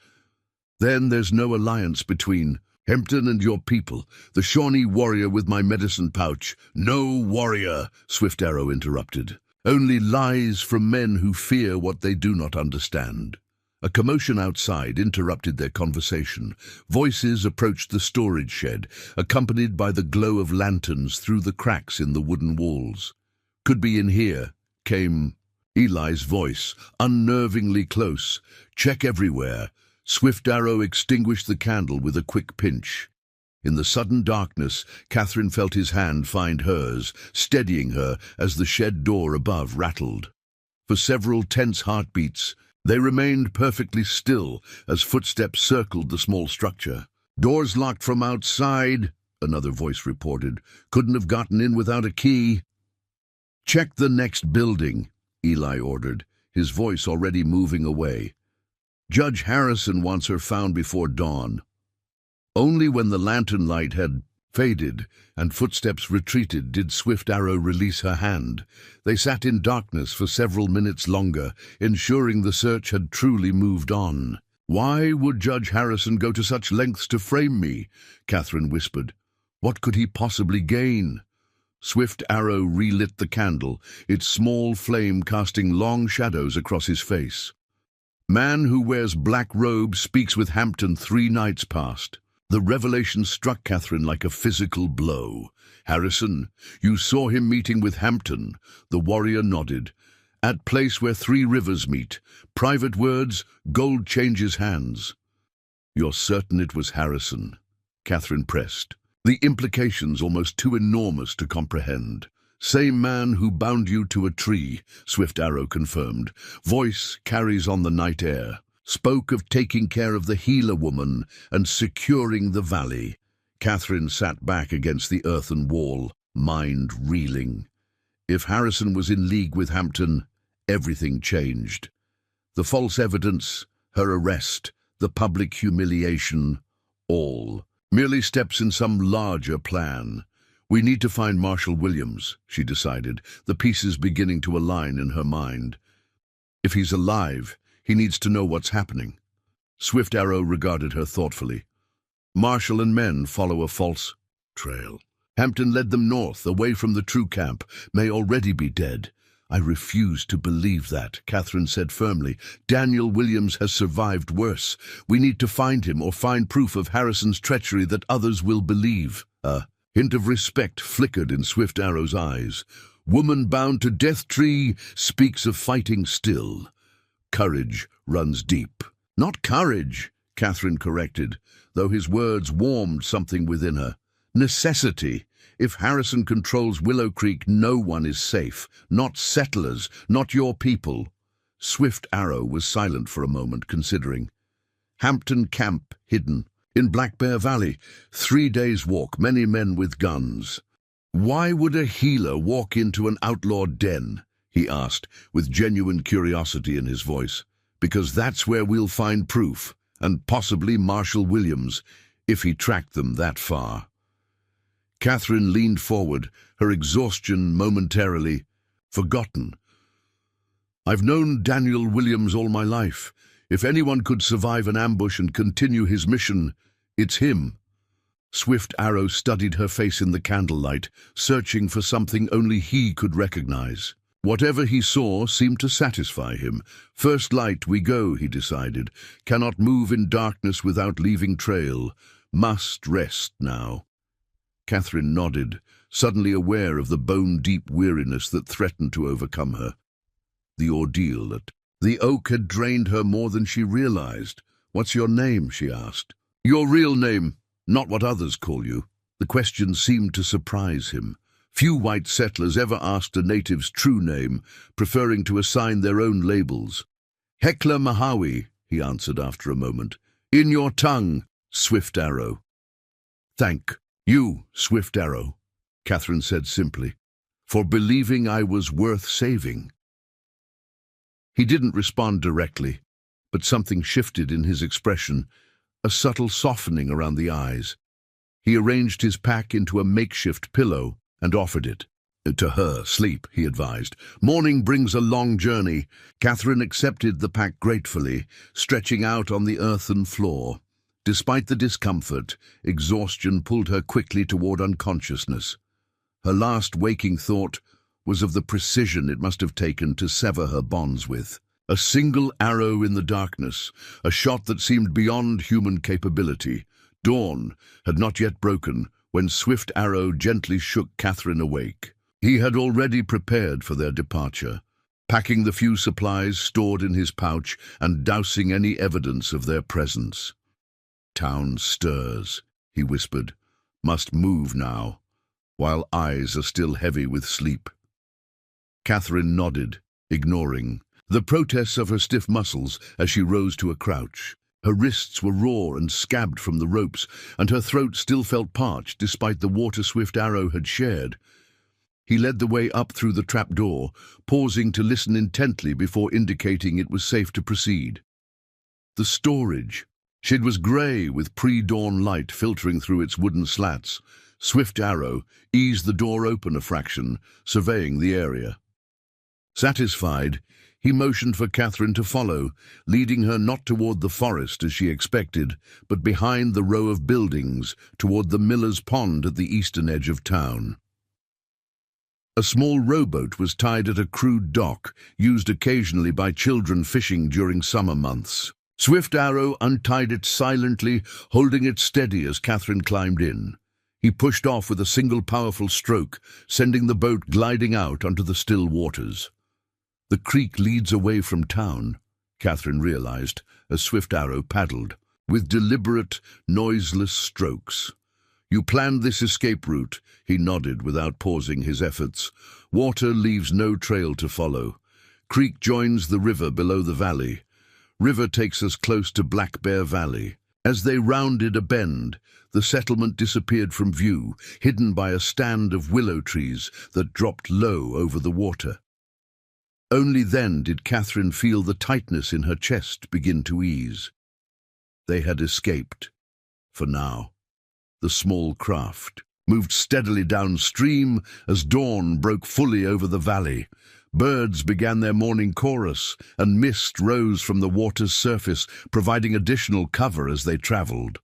"Then there's no alliance between Hampton and your people, the Shawnee warrior with my medicine pouch." "No warrior," Swift Arrow interrupted. "Only lies from men who fear what they do not understand." A commotion outside interrupted their conversation. Voices approached the storage shed, accompanied by the glow of lanterns through the cracks in the wooden walls. "Could be in here," came Eli's voice, unnervingly close. "Check everywhere." Swift Arrow extinguished the candle with a quick pinch. In the sudden darkness, Catherine felt his hand find hers, steadying her as the shed door above rattled. For several tense heartbeats, they remained perfectly still as footsteps circled the small structure. "Doors locked from outside," another voice reported. "Couldn't have gotten in without a key." "Check the next building," Eli ordered, his voice already moving away. "Judge Harrison wants her found before dawn." Only when the lantern light had faded and footsteps retreated did Swift Arrow release her hand. They sat in darkness for several minutes longer, ensuring the search had truly moved on. "Why would Judge Harrison go to such lengths to frame me?" Catherine whispered. "What could he possibly gain?" Swift Arrow relit the candle, its small flame casting long shadows across his face. "Man who wears black robe speaks with Hampton 3 nights past." The revelation struck Catherine like a physical blow. "Harrison, you saw him meeting with Hampton." The warrior nodded. "At place where 3 rivers meet. Private words, gold changes hands." "You're certain it was Harrison?" Catherine pressed, the implications almost too enormous to comprehend. "Same man who bound you to a tree," Swift Arrow confirmed. Voice carries on the night air. "Spoke of taking care of the healer woman and securing the valley." Catherine sat back against the earthen wall, mind reeling. If Harrison was in league with Hampton, everything changed. The false evidence, her arrest, the public humiliation, all merely steps in some larger plan. "We need to find Marshal Williams," she decided, the pieces beginning to align in her mind. "If he's alive, he needs to know what's happening." Swift Arrow regarded her thoughtfully. "Marshal and men follow a false trail. Hampton led them north, away from the true camp, may already be dead." "I refuse to believe that," Catherine said firmly. "Daniel Williams has survived worse. We need to find him or find proof of Harrison's treachery that others will believe." A hint of respect flickered in Swift Arrow's eyes. "Woman bound to death tree speaks of fighting still. Courage runs deep." "Not courage," Catherine corrected, though his words warmed something within her. "Necessity. If Harrison controls Willow Creek, no one is safe. Not settlers, not your people." Swift Arrow was silent for a moment, considering. "Hampton Camp, hidden. In Black Bear Valley. 3 days' walk, many men with guns." "Why would a healer walk into an outlawed den?" he asked, with genuine curiosity in his voice. "Because that's where we'll find proof, and possibly Marshal Williams, if he tracked them that far." Catherine leaned forward, her exhaustion momentarily forgotten. "I've known Daniel Williams all my life. If anyone could survive an ambush and continue his mission, it's him." Swift Arrow studied her face in the candlelight, searching for something only he could recognize. Whatever he saw seemed to satisfy him. "First light we go," he decided. "Cannot move in darkness without leaving trail. Must rest now." Catherine nodded, suddenly aware of the bone-deep weariness that threatened to overcome her. The ordeal at the Oak had drained her more than she realized. "What's your name?" she asked. "Your real name, not what others call you." The question seemed to surprise him. Few white settlers ever asked a native's true name, preferring to assign their own labels. "Hecla Mahawi," he answered after a moment. "In your tongue, Swift Arrow." "Thank you, Swift Arrow," Catherine said simply, "for believing I was worth saving." He didn't respond directly, but something shifted in his expression, a subtle softening around the eyes. He arranged his pack into a makeshift pillow and offered it. "To her, sleep," he advised. "Morning brings a long journey." Catherine accepted the pack gratefully, stretching out on the earthen floor. Despite the discomfort, exhaustion pulled her quickly toward unconsciousness. Her last waking thought was of the precision it must have taken to sever her bonds with. A single arrow in the darkness, a shot that seemed beyond human capability. Dawn had not yet broken when Swift Arrow gently shook Catherine awake. He had already prepared for their departure, packing the few supplies stored in his pouch and dousing any evidence of their presence. "Town stirs," he whispered. "Must move now, while eyes are still heavy with sleep." Catherine nodded, ignoring the protests of her stiff muscles as she rose to a crouch. Her wrists were raw and scabbed from the ropes, and her throat still felt parched despite the water Swift Arrow had shared. He led the way up through the trapdoor, pausing to listen intently before indicating it was safe to proceed. The storage. It was grey with pre-dawn light filtering through its wooden slats. Swift Arrow eased the door open a fraction, surveying the area. Satisfied, he motioned for Catherine to follow, leading her not toward the forest as she expected, but behind the row of buildings, toward the miller's pond at the eastern edge of town. A small rowboat was tied at a crude dock, used occasionally by children fishing during summer months. Swift Arrow untied it silently, holding it steady as Catherine climbed in. He pushed off with a single powerful stroke, sending the boat gliding out onto the still waters. The creek leads away from town, Catherine realized, as Swift Arrow paddled, with deliberate, noiseless strokes. You planned this escape route, he nodded without pausing his efforts. Water leaves no trail to follow. Creek joins the river below the valley. River takes us close to Black Bear Valley. As they rounded a bend, the settlement disappeared from view, hidden by a stand of willow trees that dropped low over the water. Only then did Catherine feel the tightness in her chest begin to ease. They had escaped, for now. The small craft moved steadily downstream as dawn broke fully over the valley. Birds began their morning chorus, and mist rose from the water's surface, providing additional cover as they traveled.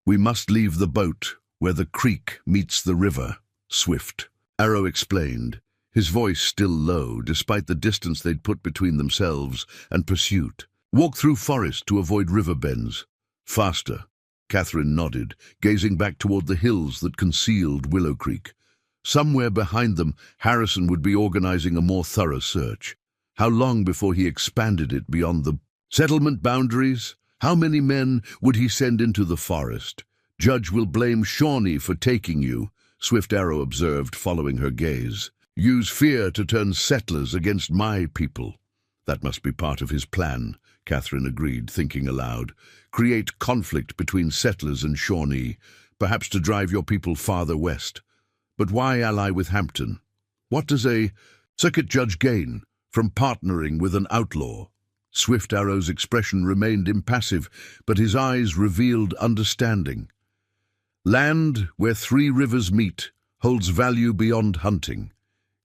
We must leave the boat where the creek meets the river, Swift Arrow explained, his voice still low despite the distance they'd put between themselves and pursuit. Walk through forest to avoid river bends. Faster. Catherine nodded, gazing back toward the hills that concealed Willow Creek. Somewhere behind them, Harrison would be organizing a more thorough search. How long before he expanded it beyond the settlement boundaries? How many men would he send into the forest? Judge will blame Shawnee for taking you, Swift Arrow observed, following her gaze. Use fear to turn settlers against my people. That must be part of his plan, Catherine agreed, thinking aloud. Create conflict between settlers and Shawnee, perhaps to drive your people farther west. But why ally with Hampton? What does a circuit judge gain from partnering with an outlaw? Swift Arrow's expression remained impassive, but his eyes revealed understanding. Land where 3 rivers meet holds value beyond hunting.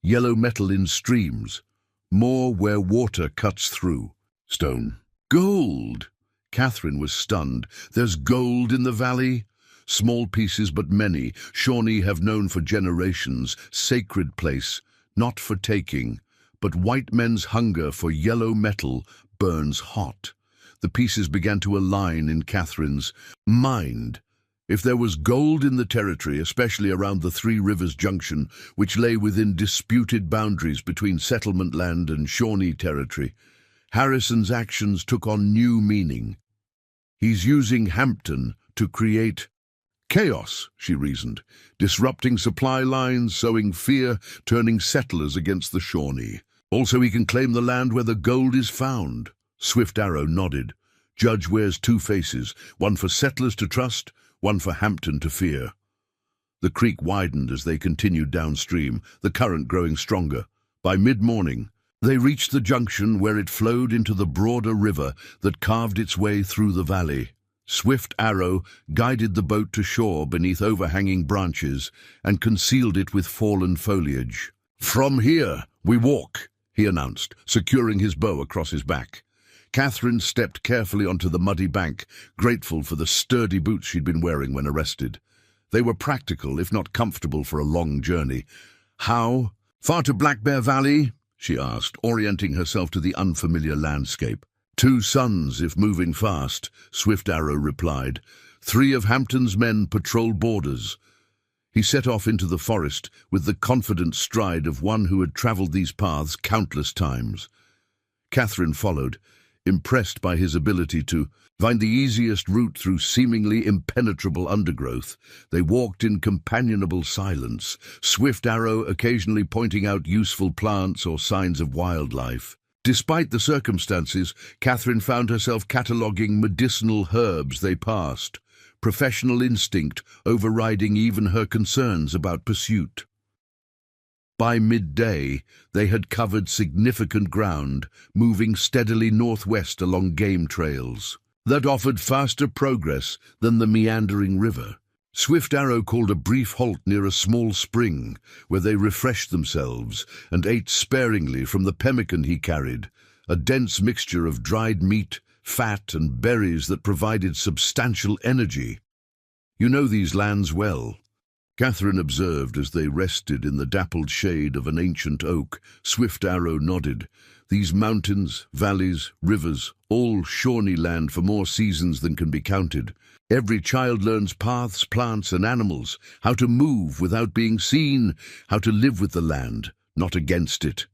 Yellow metal in streams, more where water cuts through. Stone. Gold! Catherine was stunned. There's gold in the valley? Small pieces but many, Shawnee have known for generations. Sacred place, not for taking. But white men's hunger for yellow metal burns hot. The pieces began to align in Catherine's mind. If there was gold in the territory, especially around the 3 Rivers Junction, which lay within disputed boundaries between settlement land and Shawnee territory, Harrison's actions took on new meaning. He's using Hampton to create chaos, she reasoned, disrupting supply lines, sowing fear, turning settlers against the Shawnee. Also, he can claim the land where the gold is found. Swift Arrow nodded. Judge wears 2 faces, one for settlers to trust, one for Hampton to fear. The creek widened as they continued downstream, the current growing stronger. By mid-morning, they reached the junction where it flowed into the broader river that carved its way through the valley. Swift Arrow guided the boat to shore beneath overhanging branches and concealed it with fallen foliage. "From here, we walk," he announced, securing his bow across his back. Catherine stepped carefully onto the muddy bank, grateful for the sturdy boots she'd been wearing when arrested. They were practical, if not comfortable, for a long journey. "How far to Black Bear Valley?" she asked, orienting herself to the unfamiliar landscape. 2 suns, if moving fast," Swift Arrow replied. 3 of Hampton's men patrol borders. He set off into the forest with the confident stride of one who had traveled these paths countless times. Catherine followed, impressed by his ability to find the easiest route through seemingly impenetrable undergrowth. They walked in companionable silence, Swift Arrow occasionally pointing out useful plants or signs of wildlife. Despite the circumstances, Catherine found herself cataloguing medicinal herbs they passed, professional instinct overriding even her concerns about pursuit. By midday, they had covered significant ground, moving steadily northwest along game trails that offered faster progress than the meandering river. Swift Arrow called a brief halt near a small spring, where they refreshed themselves and ate sparingly from the pemmican he carried, a dense mixture of dried meat, fat, and berries that provided substantial energy. "You know these lands well," Catherine observed as they rested in the dappled shade of an ancient oak. Swift Arrow nodded. "These mountains, valleys, rivers, all Shawnee land for more seasons than can be counted. Every child learns paths, plants, and animals, how to move without being seen, how to live with the land, not against it."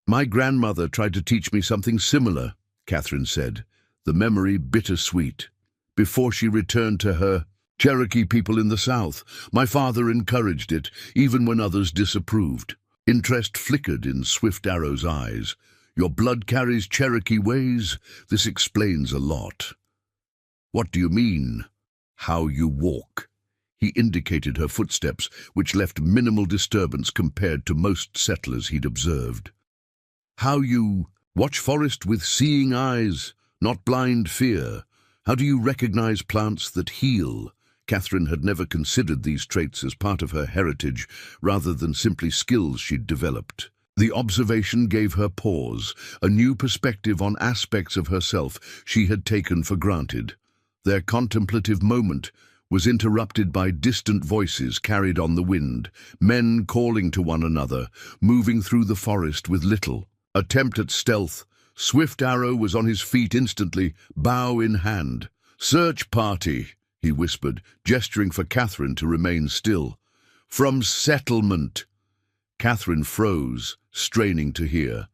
"My grandmother tried to teach me something similar," Catherine said, the memory bittersweet. "Before she returned to her Cherokee people in the South, my father encouraged it, even when others disapproved." Interest flickered in Swift Arrow's eyes. "Your blood carries Cherokee ways? This explains a lot." "What do you mean?" "How you walk." He indicated her footsteps, which left minimal disturbance compared to most settlers he'd observed. "How you watch forest with seeing eyes, not blind fear. How do you recognize plants that heal?" Catherine had never considered these traits as part of her heritage, rather than simply skills she'd developed. The observation gave her pause, a new perspective on aspects of herself she had taken for granted. Their contemplative moment was interrupted by distant voices carried on the wind, men calling to one another, moving through the forest with little attempt at stealth. Swift Arrow was on his feet instantly, bow in hand. "Search party," he whispered, gesturing for Catherine to remain still. "From settlement." Catherine froze, straining to hear.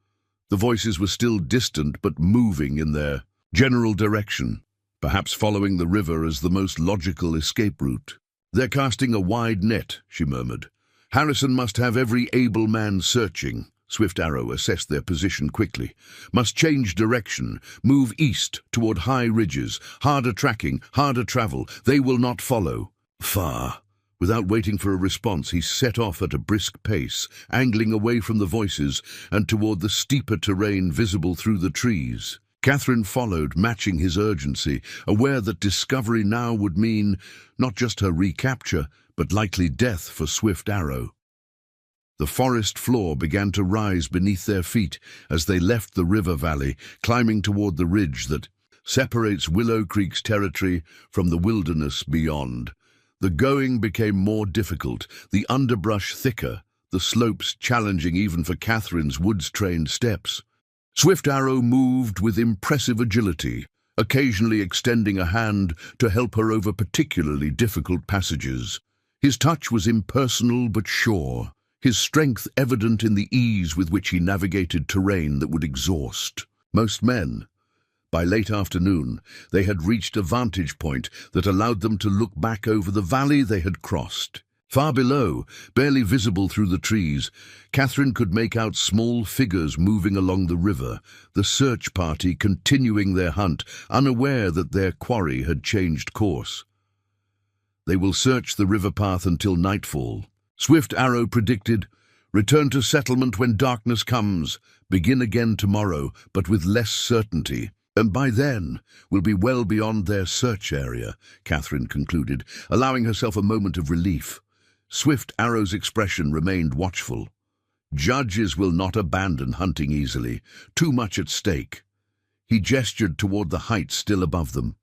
The voices were still distant but moving in their general direction, perhaps following the river as the most logical escape route. "They're casting a wide net," she murmured. "Harrison must have every able man searching." Swift Arrow assessed their position quickly. "Must change direction, move east toward high ridges, harder tracking, harder travel. They will not follow." "Far." Without waiting for a response, he set off at a brisk pace, angling away from the voices and toward the steeper terrain visible through the trees. Catherine followed, matching his urgency, aware that discovery now would mean not just her recapture, but likely death for Swift Arrow. The forest floor began to rise beneath their feet as they left the river valley, climbing toward the ridge that separates Willow Creek's territory from the wilderness beyond. The going became more difficult, the underbrush thicker, the slopes challenging even for Catherine's woods-trained steps. Swift Arrow moved with impressive agility, occasionally extending a hand to help her over particularly difficult passages. His touch was impersonal but sure, his strength evident in the ease with which he navigated terrain that would exhaust most men. By late afternoon, they had reached a vantage point that allowed them to look back over the valley they had crossed. Far below, barely visible through the trees, Catherine could make out small figures moving along the river, the search party continuing their hunt, unaware that their quarry had changed course. "They will search the river path until nightfall," Swift Arrow predicted. "Return to settlement when darkness comes. Begin again tomorrow, but with less certainty. And by then, we'll be well beyond their search area," Catherine concluded, allowing herself a moment of relief. Swift Arrow's expression remained watchful. "Judges will not abandon hunting easily. Too much at stake." He gestured toward the heights still above them.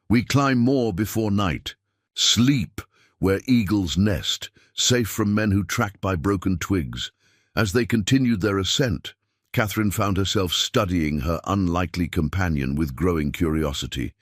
"We climb more before night. Sleep where eagles nest, safe from men who track by broken twigs." As they continued their ascent, Catherine found herself studying her unlikely companion with growing curiosity.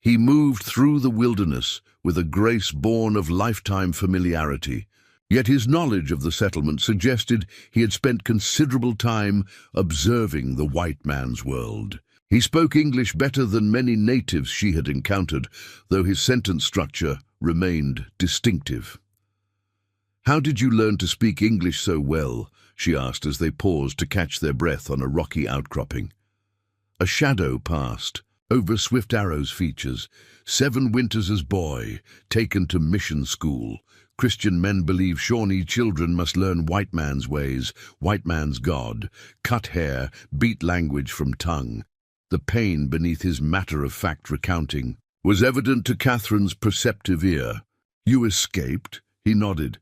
He moved through the wilderness with a grace born of lifetime familiarity, yet his knowledge of the settlement suggested he had spent considerable time observing the white man's world. He spoke English better than many natives she had encountered, though his sentence structure remained distinctive. "How did you learn to speak English so well?" she asked as they paused to catch their breath on a rocky outcropping. A shadow passed over Swift Arrow's features. 7 winters as boy, taken to mission school. Christian men believe Shawnee children must learn white man's ways, white man's God, cut hair, beat language from tongue. The pain beneath his matter-of-fact recounting was evident to Catherine's perceptive ear. "You escaped?" He nodded.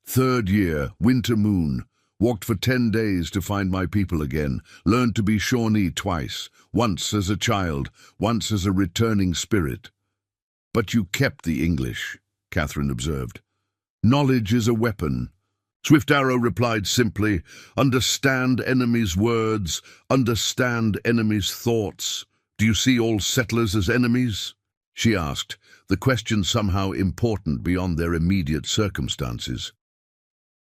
"3rd year, winter moon. Walked for 10 days to find my people again. Learned to be Shawnee twice, once as a child, once as a returning spirit." "But you kept the English," Catherine observed. "Knowledge is a weapon." Swift Arrow replied simply, "Understand enemies' words, understand enemies' thoughts. Do you see all settlers as enemies?" she asked, the question somehow important beyond their immediate circumstances.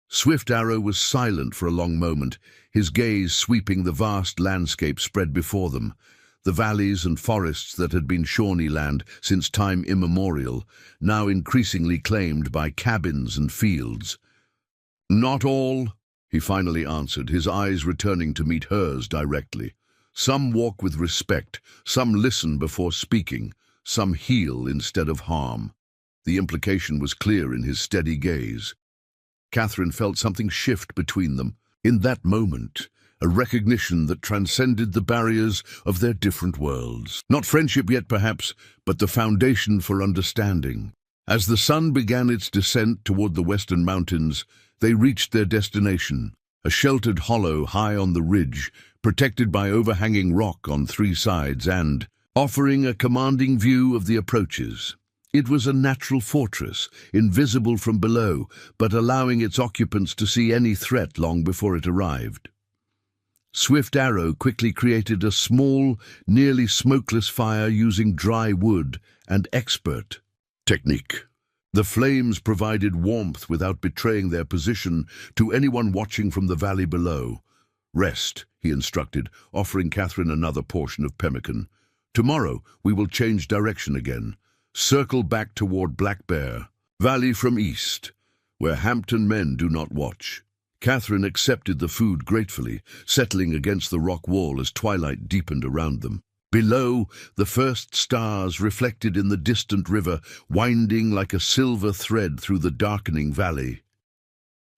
Swift Arrow was silent for a long moment, his gaze sweeping the vast landscape spread before them, the valleys and forests that had been Shawnee land since time immemorial, now increasingly claimed by cabins and fields. "Not all," he finally answered, his eyes returning to meet hers directly. "Some walk with respect, some listen before speaking, some heal instead of harm." The implication was clear in his steady gaze. Catherine felt something shift between them. In that moment, a recognition that transcended the barriers of their different worlds. Not friendship yet, perhaps, but the foundation for understanding. As the sun began its descent toward the western mountains, they reached their destination, a sheltered hollow high on the ridge, protected by overhanging rock on 3 sides and offering a commanding view of the approaches. It was a natural fortress, invisible from below, but allowing its occupants to see any threat long before it arrived. Swift Arrow quickly created a small, nearly smokeless fire using dry wood and expert technique. The flames provided warmth without betraying their position to anyone watching from the valley below. "Rest," he instructed, offering Catherine another portion of pemmican. "Tomorrow we will change direction again. Circle back toward Black Bear, valley from east, where Hampton men do not watch." Catherine accepted the food gratefully, settling against the rock wall as twilight deepened around them. Below, the first stars reflected in the distant river, winding like a silver thread through the darkening valley.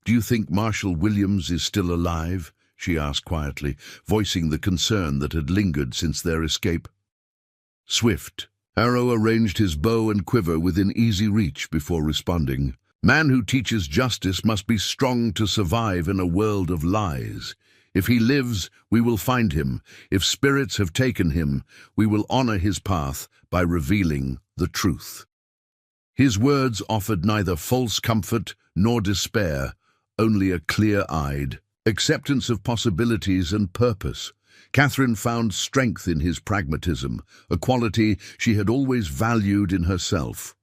"Do you think Marshal Williams is still alive?" she asked quietly, voicing the concern that had lingered since their escape. Swift Arrow arranged his bow and quiver within easy reach before responding. "Man who teaches justice must be strong to survive in a world of lies. If he lives, we will find him. If spirits have taken him, we will honor his path by revealing the truth." His words offered neither false comfort nor despair, only a clear-eyed acceptance of possibilities and purpose. Catherine found strength in his pragmatism, a quality she had always valued in herself.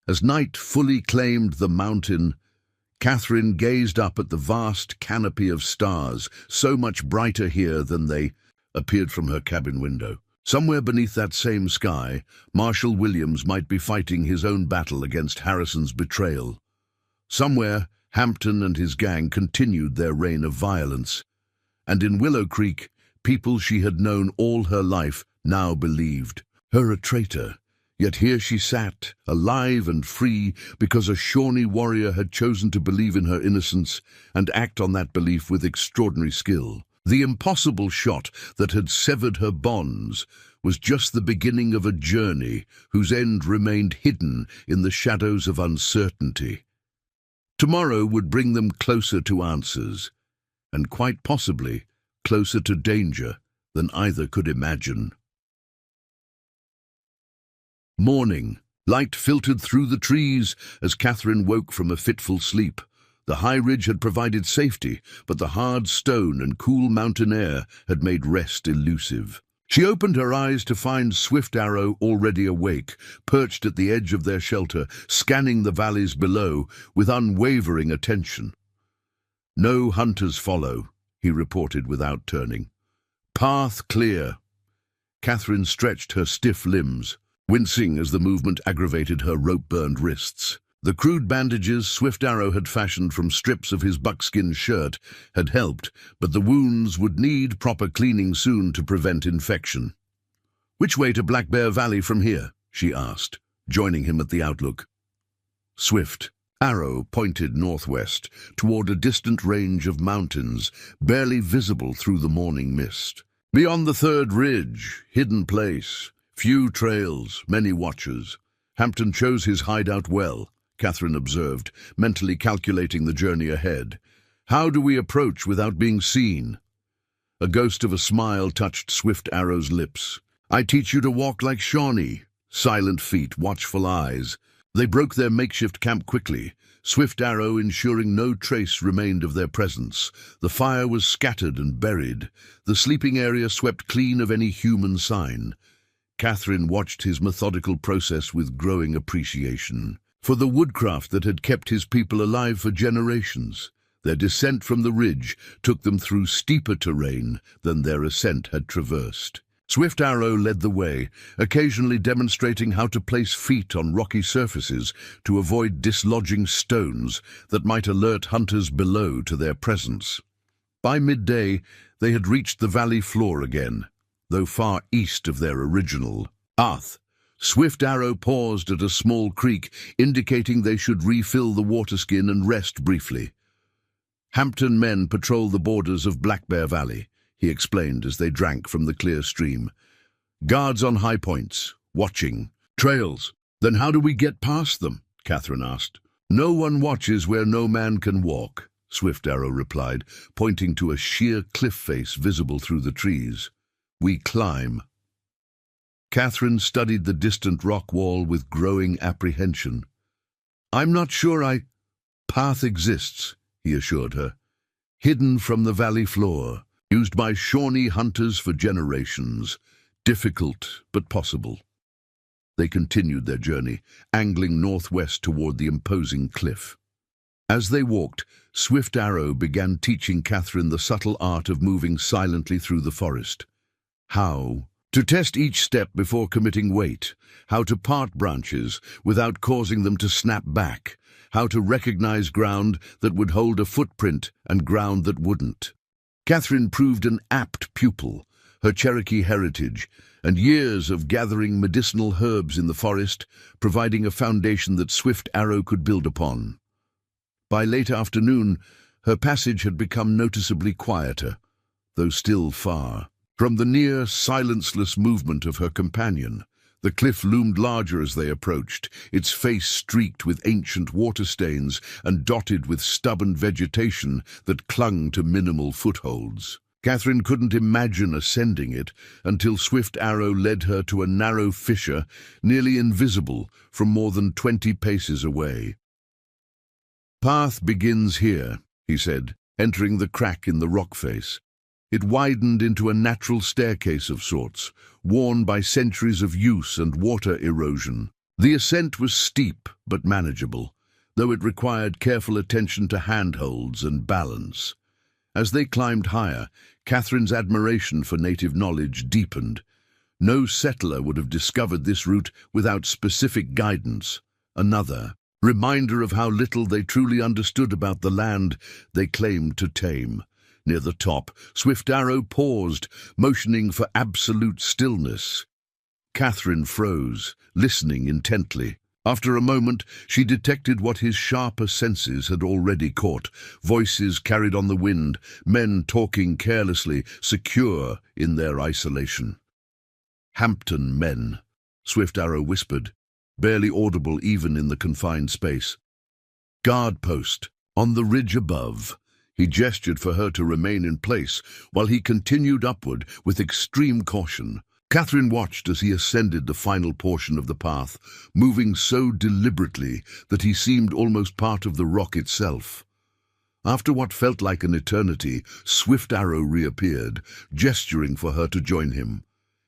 As night fully claimed the mountain, Catherine gazed up at the vast canopy of stars, so much brighter here than they appeared from her cabin window. Somewhere beneath that same sky, Marshal Williams might be fighting his own battle against Harrison's betrayal. Somewhere, Hampton and his gang continued their reign of violence. And in Willow Creek, people she had known all her life now believed her a traitor. Yet here she sat, alive and free, because a Shawnee warrior had chosen to believe in her innocence and act on that belief with extraordinary skill. The impossible shot that had severed her bonds was just the beginning of a journey whose end remained hidden in the shadows of uncertainty. Tomorrow would bring them closer to answers, and quite possibly closer to danger than either could imagine. Morning. Light filtered through the trees as Catherine woke from a fitful sleep. The high ridge had provided safety, but the hard stone and cool mountain air had made rest elusive. She opened her eyes to find Swift Arrow already awake, perched at the edge of their shelter, scanning the valleys below with unwavering attention. "No hunters follow," he reported without turning. "Path clear." Catherine stretched her stiff limbs, wincing as the movement aggravated her rope-burned wrists. The crude bandages Swift Arrow had fashioned from strips of his buckskin shirt had helped, but the wounds would need proper cleaning soon to prevent infection. "Which way to Black Bear Valley from here?" she asked, joining him at the outlook. Swift Arrow pointed northwest, toward a distant range of mountains, barely visible through the morning mist. "Beyond the third ridge, hidden place, few trails, many watchers. Hampton chose his hideout well," Catherine observed, mentally calculating the journey ahead. "How do we approach without being seen?" A ghost of a smile touched Swift Arrow's lips. "I teach you to walk like Shawnee, silent feet, watchful eyes." They broke their makeshift camp quickly, Swift Arrow ensuring no trace remained of their presence. The fire was scattered and buried, the sleeping area swept clean of any human sign. Catherine watched his methodical process with growing appreciation for the woodcraft that had kept his people alive for generations. Their descent from the ridge took them through steeper terrain than their ascent had traversed. Swift Arrow led the way, occasionally demonstrating how to place feet on rocky surfaces to avoid dislodging stones that might alert hunters below to their presence. By midday, they had reached the valley floor again, though far east of their original path. Swift Arrow paused at a small creek, indicating they should refill the waterskin and rest briefly. "Hampton men patrol the borders of Black Bear Valley," he explained as they drank from the clear stream. "Guards on high points, watching. Trails. Then how do we get past them?" Catherine asked. "No one watches where no man can walk," Swift Arrow replied, pointing to a sheer cliff face visible through the trees. "We climb." Catherine studied the distant rock wall with growing apprehension. "I'm not sure path exists," he assured her. "Hidden from the valley floor. Used by Shawnee hunters for generations. Difficult, but possible." They continued their journey, angling northwest toward the imposing cliff. As they walked, Swift Arrow began teaching Catherine the subtle art of moving silently through the forest. How to test each step before committing weight, how to part branches without causing them to snap back, how to recognize ground that would hold a footprint and ground that wouldn't. Catherine proved an apt pupil, her Cherokee heritage, and years of gathering medicinal herbs in the forest, providing a foundation that Swift Arrow could build upon. By late afternoon, her passage had become noticeably quieter, though still far from the near, silenceless movement of her companion. The cliff loomed larger as they approached, its face streaked with ancient water stains and dotted with stubborn vegetation that clung to minimal footholds. Catherine couldn't imagine ascending it until Swift Arrow led her to a narrow fissure, nearly invisible from more than 20 paces away. "Path begins here," he said, entering the crack in the rock face. It widened into a natural staircase of sorts, worn by centuries of use and water erosion. The ascent was steep but manageable, though it required careful attention to handholds and balance. As they climbed higher, Catherine's admiration for native knowledge deepened. No settler would have discovered this route without specific guidance. Another reminder of how little they truly understood about the land they claimed to tame. Near the top, Swift Arrow paused, motioning for absolute stillness. Catherine froze, listening intently. After a moment, she detected what his sharper senses had already caught. Voices carried on the wind, men talking carelessly, secure in their isolation. "Hampton men," Swift Arrow whispered, barely audible even in the confined space. "Guard post, on the ridge above." He gestured for her to remain in place, while he continued upward with extreme caution. Catherine watched as he ascended the final portion of the path, moving so deliberately that he seemed almost part of the rock itself. After what felt like an eternity, Swift Arrow reappeared, gesturing for her to join him.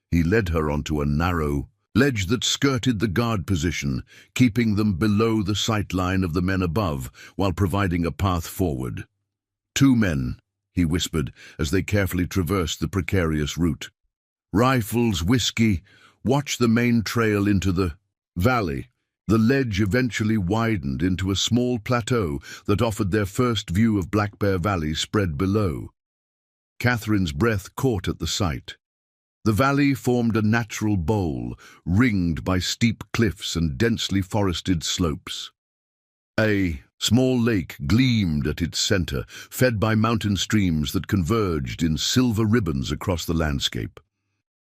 He led her onto a narrow ledge that skirted the guard position, keeping them below the sight line of the men above, while providing a path forward. "2 men," he whispered as they carefully traversed the precarious route. "Rifles, whiskey, watch the main trail into the valley." The ledge eventually widened into a small plateau that offered their first view of Black Bear Valley spread below. Catherine's breath caught at the sight. The valley formed a natural bowl, ringed by steep cliffs and densely forested slopes. A small lake gleamed at its center, fed by mountain streams that converged in silver ribbons across the landscape.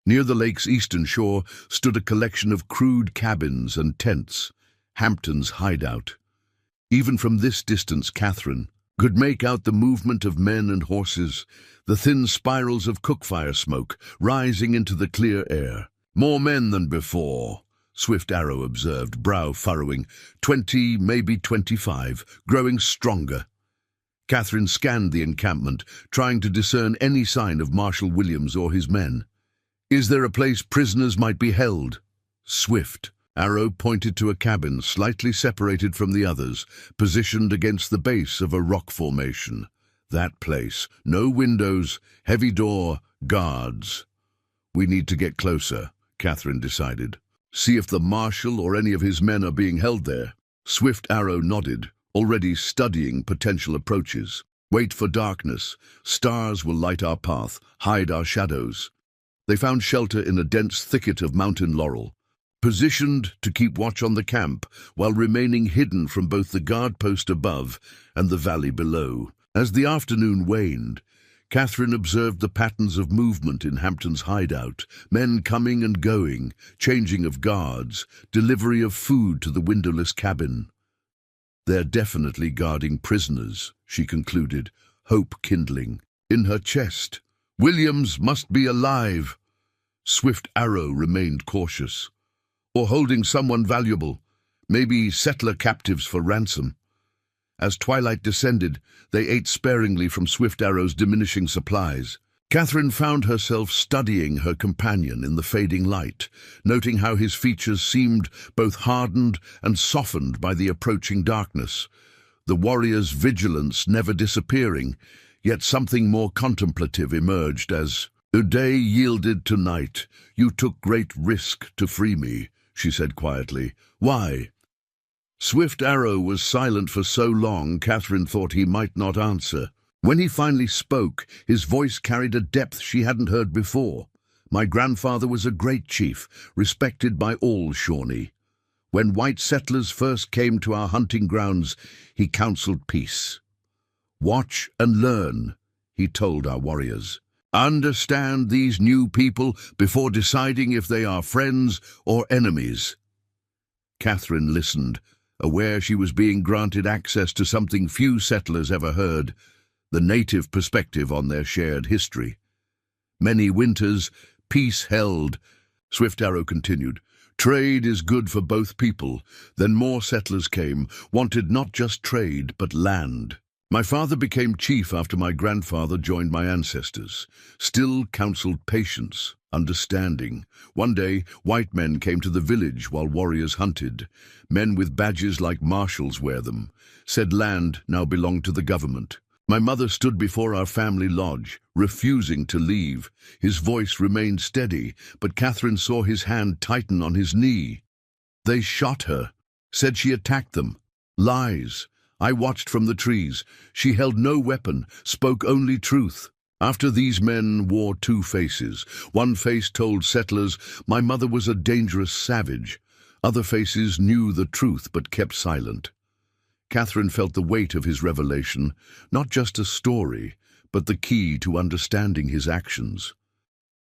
Near the lake's eastern shore stood a collection of crude cabins and tents, Hampton's hideout. Even from this distance, Catherine could make out the movement of men and horses, the thin spirals of cookfire smoke rising into the clear air. "More men than before," Swift Arrow observed, brow furrowing. 20, maybe 25, growing stronger. Catherine scanned the encampment, trying to discern any sign of Marshal Williams or his men. "Is there a place prisoners might be held?" Swift Arrow pointed to a cabin slightly separated from the others, positioned against the base of a rock formation. That place. No windows, heavy door, guards. "We need to get closer," Catherine decided. "See if the Marshal or any of his men are being held there." Swift Arrow nodded, already studying potential approaches. "Wait for darkness. Stars will light our path, hide our shadows." They found shelter in a dense thicket of mountain laurel, positioned to keep watch on the camp while remaining hidden from both the guard post above and the valley below. As the afternoon waned, Catherine observed the patterns of movement in Hampton's hideout, men coming and going, changing of guards, delivery of food to the windowless cabin. "They're definitely guarding prisoners," she concluded, hope kindling in her chest. "Williams must be alive." Swift Arrow remained cautious. "Or holding someone valuable, maybe settler captives for ransom." As twilight descended, they ate sparingly from Swift Arrow's diminishing supplies. Catherine found herself studying her companion in the fading light, noting how his features seemed both hardened and softened by the approaching darkness, the warrior's vigilance never disappearing, yet something more contemplative emerged as, "The day yielded to night. You took great risk to free me," she said quietly. "Why?" Swift Arrow was silent for so long, Catherine thought he might not answer. When he finally spoke, his voice carried a depth she hadn't heard before. "My grandfather was a great chief, respected by all Shawnee. When white settlers first came to our hunting grounds, he counseled peace. 'Watch and learn,' he told our warriors. 'Understand these new people before deciding if they are friends or enemies.'" Catherine listened, aware she was being granted access to something few settlers ever heard, the native perspective on their shared history. "Many winters, peace held," Swift Arrow continued. "Trade is good for both people. Then more settlers came, wanted not just trade, but land. My father became chief after my grandfather joined my ancestors. Still counseled patience, understanding. One day, white men came to the village while warriors hunted. Men with badges like marshals wear them. Said land now belonged to the government. My mother stood before our family lodge, refusing to leave. His voice remained steady, but Catherine saw his hand tighten on his knee. They shot her, said she attacked them. Lies. I watched from the trees. She held no weapon, spoke only truth. After these men wore two faces. One face told settlers, my mother was a dangerous savage. Other faces knew the truth but kept silent. Catherine felt the weight of his revelation, not just a story, but the key to understanding his actions.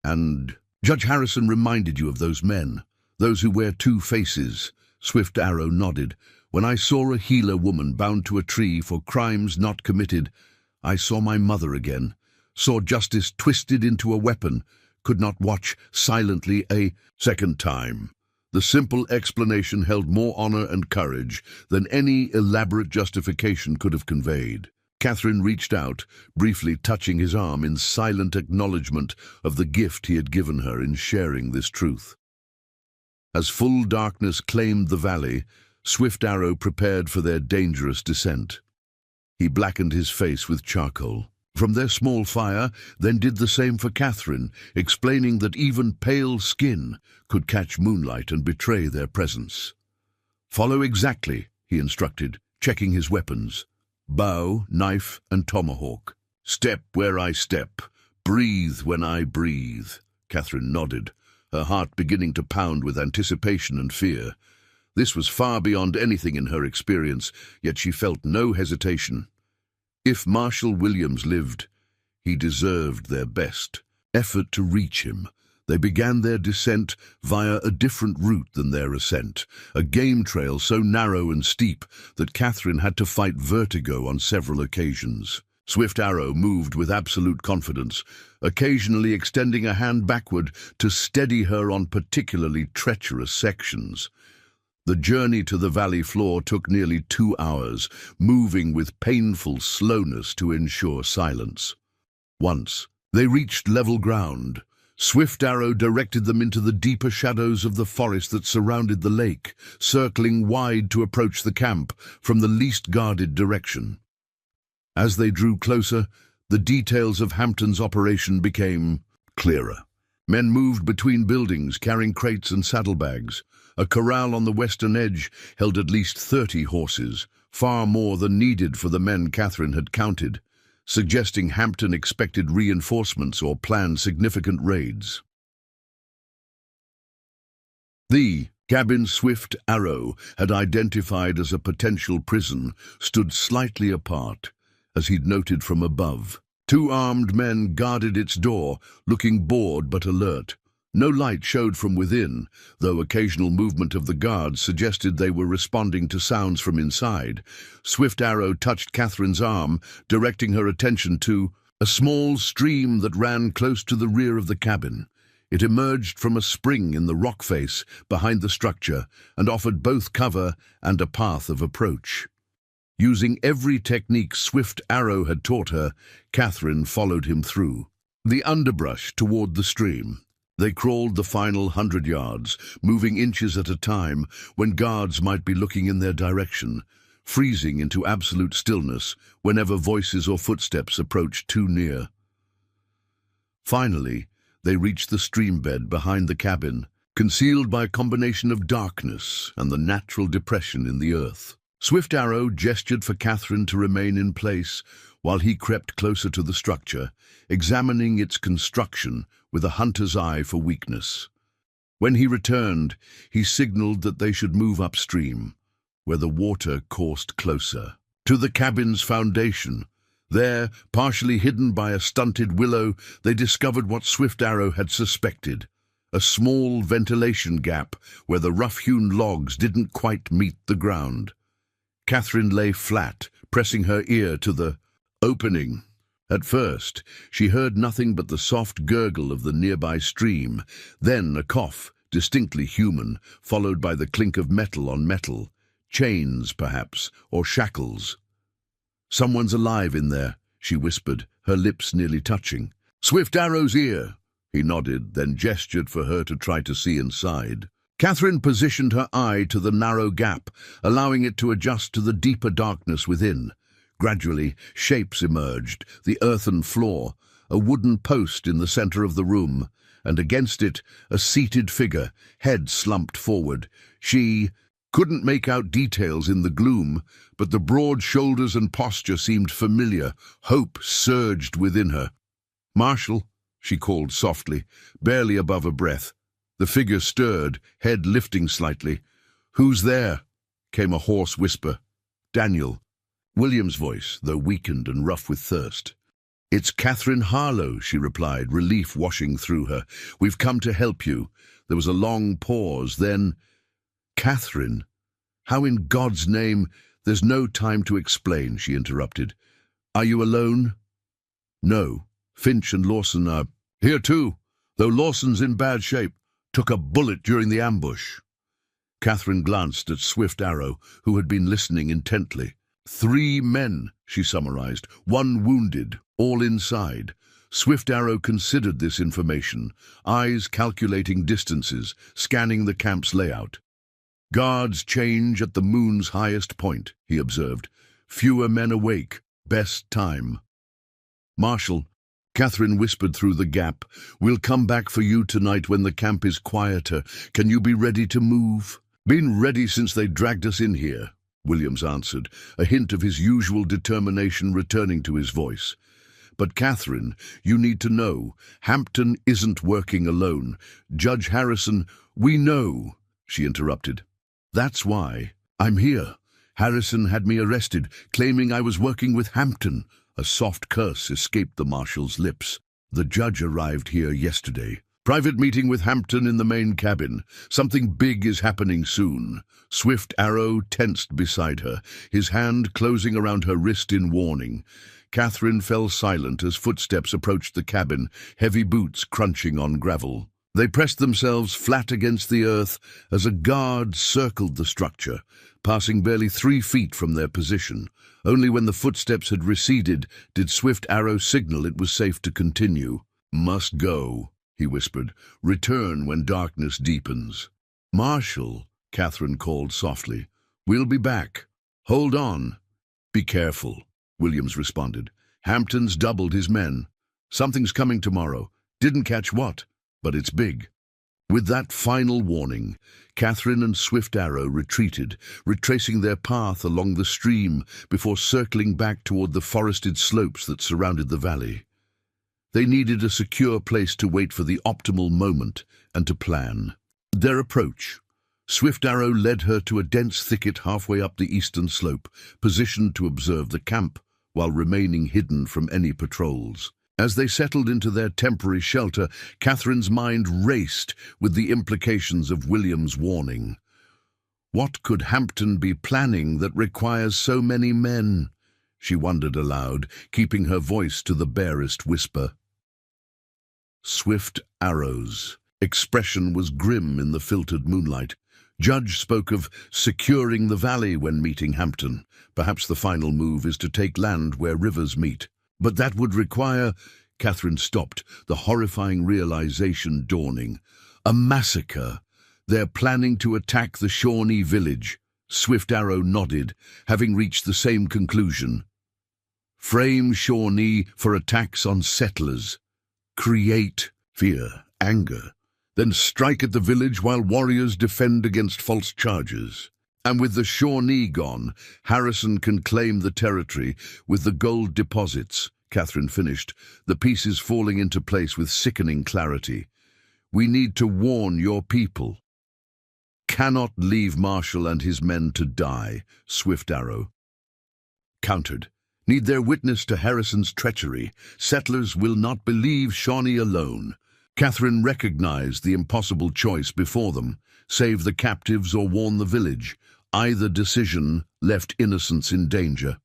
"And Judge Harrison reminded you of those men, those who wear two faces?" Swift Arrow nodded. "When I saw a healer woman bound to a tree for crimes not committed, I saw my mother again, saw justice twisted into a weapon, could not watch silently a second time." The simple explanation held more honor and courage than any elaborate justification could have conveyed. Catherine reached out, briefly touching his arm in silent acknowledgement of the gift he had given her in sharing this truth. As full darkness claimed the valley, Swift Arrow prepared for their dangerous descent. He blackened his face with charcoal. From their small fire, then did the same for Catherine, explaining that even pale skin could catch moonlight and betray their presence. "Follow exactly," he instructed, checking his weapons. "Bow, knife, and tomahawk. Step where I step. Breathe when I breathe." Catherine nodded, her heart beginning to pound with anticipation and fear. This was far beyond anything in her experience, yet she felt no hesitation. If Marshal Williams lived, he deserved their best effort to reach him. They began their descent via a different route than their ascent, a game trail so narrow and steep that Catherine had to fight vertigo on several occasions. Swift Arrow moved with absolute confidence, occasionally extending a hand backward to steady her on particularly treacherous sections. The journey to the valley floor took nearly 2 hours, moving with painful slowness to ensure silence. Once they reached level ground, Swift Arrow directed them into the deeper shadows of the forest that surrounded the lake, circling wide to approach the camp from the least guarded direction. As they drew closer, the details of Hampton's operation became clearer. Men moved between buildings, carrying crates and saddlebags. A corral on the western edge held at least 30 horses, far more than needed for the men Catherine had counted, suggesting Hampton expected reinforcements or planned significant raids. The cabin Swift Arrow had identified as a potential prison stood slightly apart, as he'd noted from above. 2 armed men guarded its door, looking bored but alert. No light showed from within, though occasional movement of the guards suggested they were responding to sounds from inside. Swift Arrow touched Catherine's arm, directing her attention to a small stream that ran close to the rear of the cabin. It emerged from a spring in the rock face behind the structure and offered both cover and a path of approach. Using every technique Swift Arrow had taught her, Catherine followed him through the underbrush toward the stream. They crawled the final 100 yards, moving inches at a time when guards might be looking in their direction, freezing into absolute stillness whenever voices or footsteps approached too near. Finally, they reached the stream bed behind the cabin, concealed by a combination of darkness and the natural depression in the earth. Swift Arrow gestured for Catherine to remain in place while he crept closer to the structure, examining its construction with a hunter's eye for weakness. When he returned, he signaled that they should move upstream, where the water coursed closer to the cabin's foundation. There, partially hidden by a stunted willow, they discovered what Swift Arrow had suspected, a small ventilation gap where the rough-hewn logs didn't quite meet the ground. Catherine lay flat, pressing her ear to the opening. At first, she heard nothing but the soft gurgle of the nearby stream, then a cough, distinctly human, followed by the clink of metal on metal. Chains, perhaps, or shackles. "Someone's alive in there," she whispered, her lips nearly touching. "Swift Arrow's ear." He nodded, then gestured for her to try to see inside. Catherine positioned her eye to the narrow gap, allowing it to adjust to the deeper darkness within. Gradually, shapes emerged, the earthen floor, a wooden post in the center of the room, and against it, a seated figure, head slumped forward. She couldn't make out details in the gloom, but the broad shoulders and posture seemed familiar. Hope surged within her. "Marshal," she called softly, barely above her breath. The figure stirred, head lifting slightly. "Who's there?" came a hoarse whisper. "Daniel." William's voice, though weakened and rough with thirst. "It's Catherine Harlow," she replied, relief washing through her. "We've come to help you." There was a long pause, then, "Catherine? How in God's name—" "There's no time to explain," she interrupted. "Are you alone?" "No. Finch and Lawson are here too, though Lawson's in bad shape. Took a bullet during the ambush." Catherine glanced at Swift Arrow, who had been listening intently. 3 men, she summarized, 1 wounded, all inside. Swift Arrow considered this information, eyes calculating distances, scanning the camp's layout. "Guards change at the moon's highest point," he observed. "Fewer men awake. Best time." "Marshal," Catherine whispered through the gap, "we'll come back for you tonight when the camp is quieter. Can you be ready to move?" Been ready since they dragged us in here, Williams answered, a hint of his usual determination returning to his voice. But Catherine, you need to know, Hampton isn't working alone. Judge Harrison, we know, she interrupted. That's why I'm here. Harrison had me arrested, claiming I was working with Hampton. A soft curse escaped the marshal's lips. The judge arrived here yesterday. Private meeting with Hampton in the main cabin. Something big is happening soon. Swift Arrow tensed beside her, his hand closing around her wrist in warning. Catherine fell silent as footsteps approached the cabin, heavy boots crunching on gravel. They pressed themselves flat against the earth as a guard circled the structure, passing barely 3 feet from their position. Only when the footsteps had receded did Swift Arrow signal it was safe to continue. Must go, he whispered. Return when darkness deepens. Marshal, Catherine called softly. We'll be back. Hold on. Be careful, Williams responded. Hampton's doubled his men. Something's coming tomorrow. Didn't catch what, but it's big. With that final warning, Catherine and Swift Arrow retreated, retracing their path along the stream before circling back toward the forested slopes that surrounded the valley. They needed a secure place to wait for the optimal moment and to plan. Their approach. Swift Arrow led her to a dense thicket halfway up the eastern slope, positioned to observe the camp while remaining hidden from any patrols. As they settled into their temporary shelter, Catherine's mind raced with the implications of William's warning. What could Hampton be planning that requires so many men? She wondered aloud, keeping her voice to the barest whisper. Swift Arrows. Expression was grim in the filtered moonlight. Judge spoke of securing the valley when meeting Hampton. Perhaps the final move is to take land where rivers meet. But that would require... Catherine stopped, the horrifying realization dawning. A massacre. They're planning to attack the Shawnee village. Swift Arrow nodded, having reached the same conclusion. Frame Shawnee for attacks on settlers. Create fear, anger. Then strike at the village while warriors defend against false charges. And with the Shawnee gone, Harrison can claim the territory with the gold deposits. Catherine finished, the pieces falling into place with sickening clarity. We need to warn your people. Cannot leave Marshall and his men to die, Swift Arrow countered. Need their witness to Harrison's treachery. Settlers will not believe Shawnee alone. Catherine recognized the impossible choice before them, save the captives or warn the village. Either decision left innocents in danger.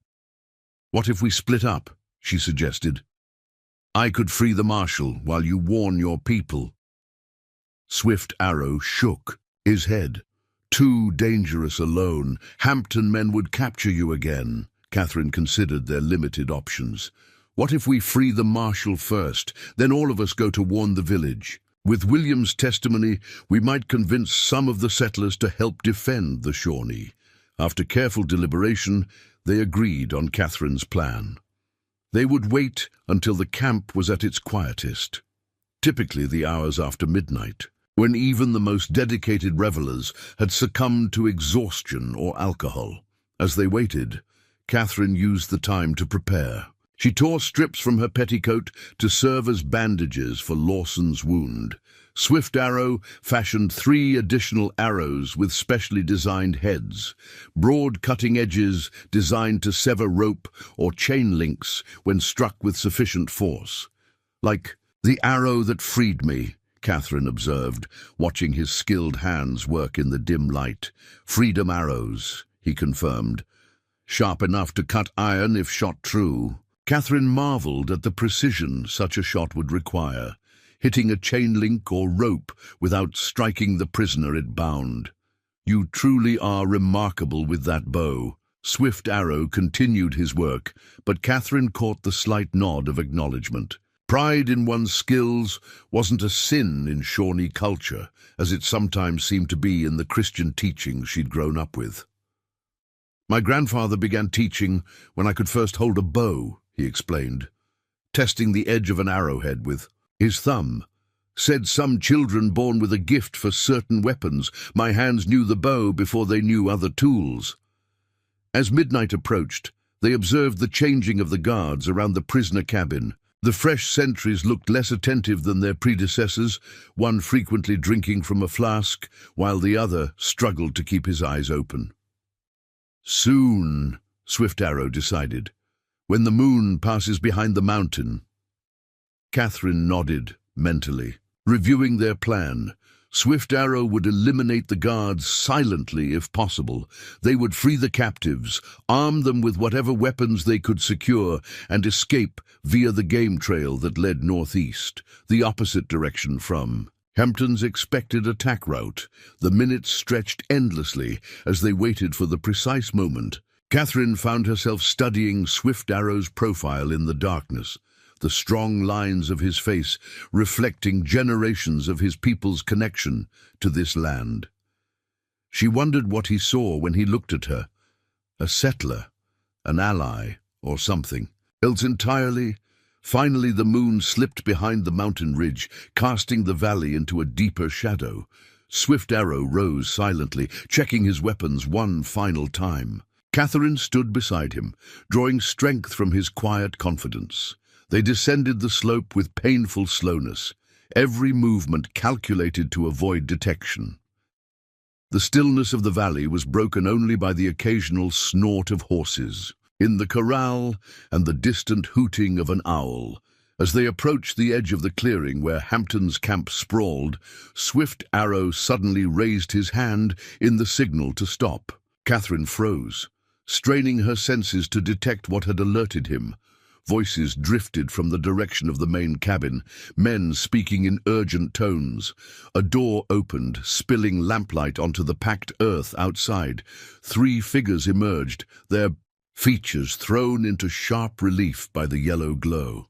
What if we split up? She suggested. I could free the marshal while you warn your people. Swift Arrow shook his head. Too dangerous alone. Hampton men would capture you again. Catherine considered their limited options. What if we free the marshal first, then all of us go to warn the village? With William's testimony, we might convince some of the settlers to help defend the Shawnee. After careful deliberation, they agreed on Catherine's plan. They would wait until the camp was at its quietest, typically the hours after midnight, when even the most dedicated revelers had succumbed to exhaustion or alcohol. As they waited, Catherine used the time to prepare. She tore strips from her petticoat to serve as bandages for Lawson's wound. Swift Arrow fashioned 3 additional arrows with specially designed heads, broad cutting edges designed to sever rope or chain links when struck with sufficient force. Like the arrow that freed me, Catherine observed, watching his skilled hands work in the dim light. Freedom arrows, he confirmed. Sharp enough to cut iron if shot true. Catherine marveled at the precision such a shot would require, hitting a chain link or rope without striking the prisoner it bound. You truly are remarkable with that bow. Swift Arrow continued his work, but Catherine caught the slight nod of acknowledgement. Pride in one's skills wasn't a sin in Shawnee culture, as it sometimes seemed to be in the Christian teachings she'd grown up with. My grandfather began teaching when I could first hold a bow, he explained, testing the edge of an arrowhead with his thumb. Said some children born with a gift for certain weapons. My hands knew the bow before they knew other tools. As midnight approached, they observed the changing of the guards around the prisoner cabin. The fresh sentries looked less attentive than their predecessors, one frequently drinking from a flask, while the other struggled to keep his eyes open. Soon, Swift Arrow decided, when the moon passes behind the mountain. Catherine nodded mentally. Reviewing their plan, Swift Arrow would eliminate the guards silently if possible. They would free the captives, arm them with whatever weapons they could secure, and escape via the game trail that led northeast, the opposite direction from Hampton's expected attack route. The minutes stretched endlessly as they waited for the precise moment. Catherine found herself studying Swift Arrow's profile in the darkness, the strong lines of his face reflecting generations of his people's connection to this land. She wondered what he saw when he looked at her. A settler, an ally, or something else entirely. Finally, the moon slipped behind the mountain ridge, casting the valley into a deeper shadow. Swift Arrow rose silently, checking his weapons one final time. Catherine stood beside him, drawing strength from his quiet confidence. They descended the slope with painful slowness, every movement calculated to avoid detection. The stillness of the valley was broken only by the occasional snort of horses in the corral and the distant hooting of an owl. As they approached the edge of the clearing where Hampton's camp sprawled, Swift Arrow suddenly raised his hand in the signal to stop. Catherine froze, straining her senses to detect what had alerted him. Voices drifted from the direction of the main cabin, men speaking in urgent tones. A door opened, spilling lamplight onto the packed earth outside. 3 figures emerged, their features thrown into sharp relief by the yellow glow.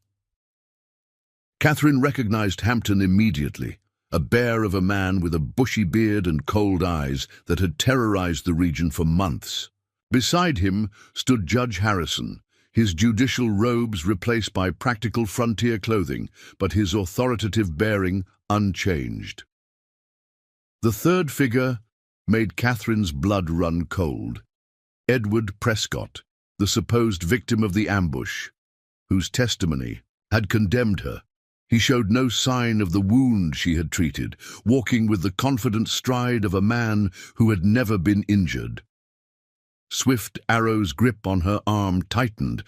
Catherine recognized Hampton immediately, a bear of a man with a bushy beard and cold eyes that had terrorized the region for months. Beside him stood Judge Harrison, his judicial robes replaced by practical frontier clothing, but his authoritative bearing unchanged. The third figure made Catherine's blood run cold. Edward Prescott, the supposed victim of the ambush, whose testimony had condemned her. He showed no sign of the wound she had treated, walking with the confident stride of a man who had never been injured. Swift Arrow's grip on her arm tightened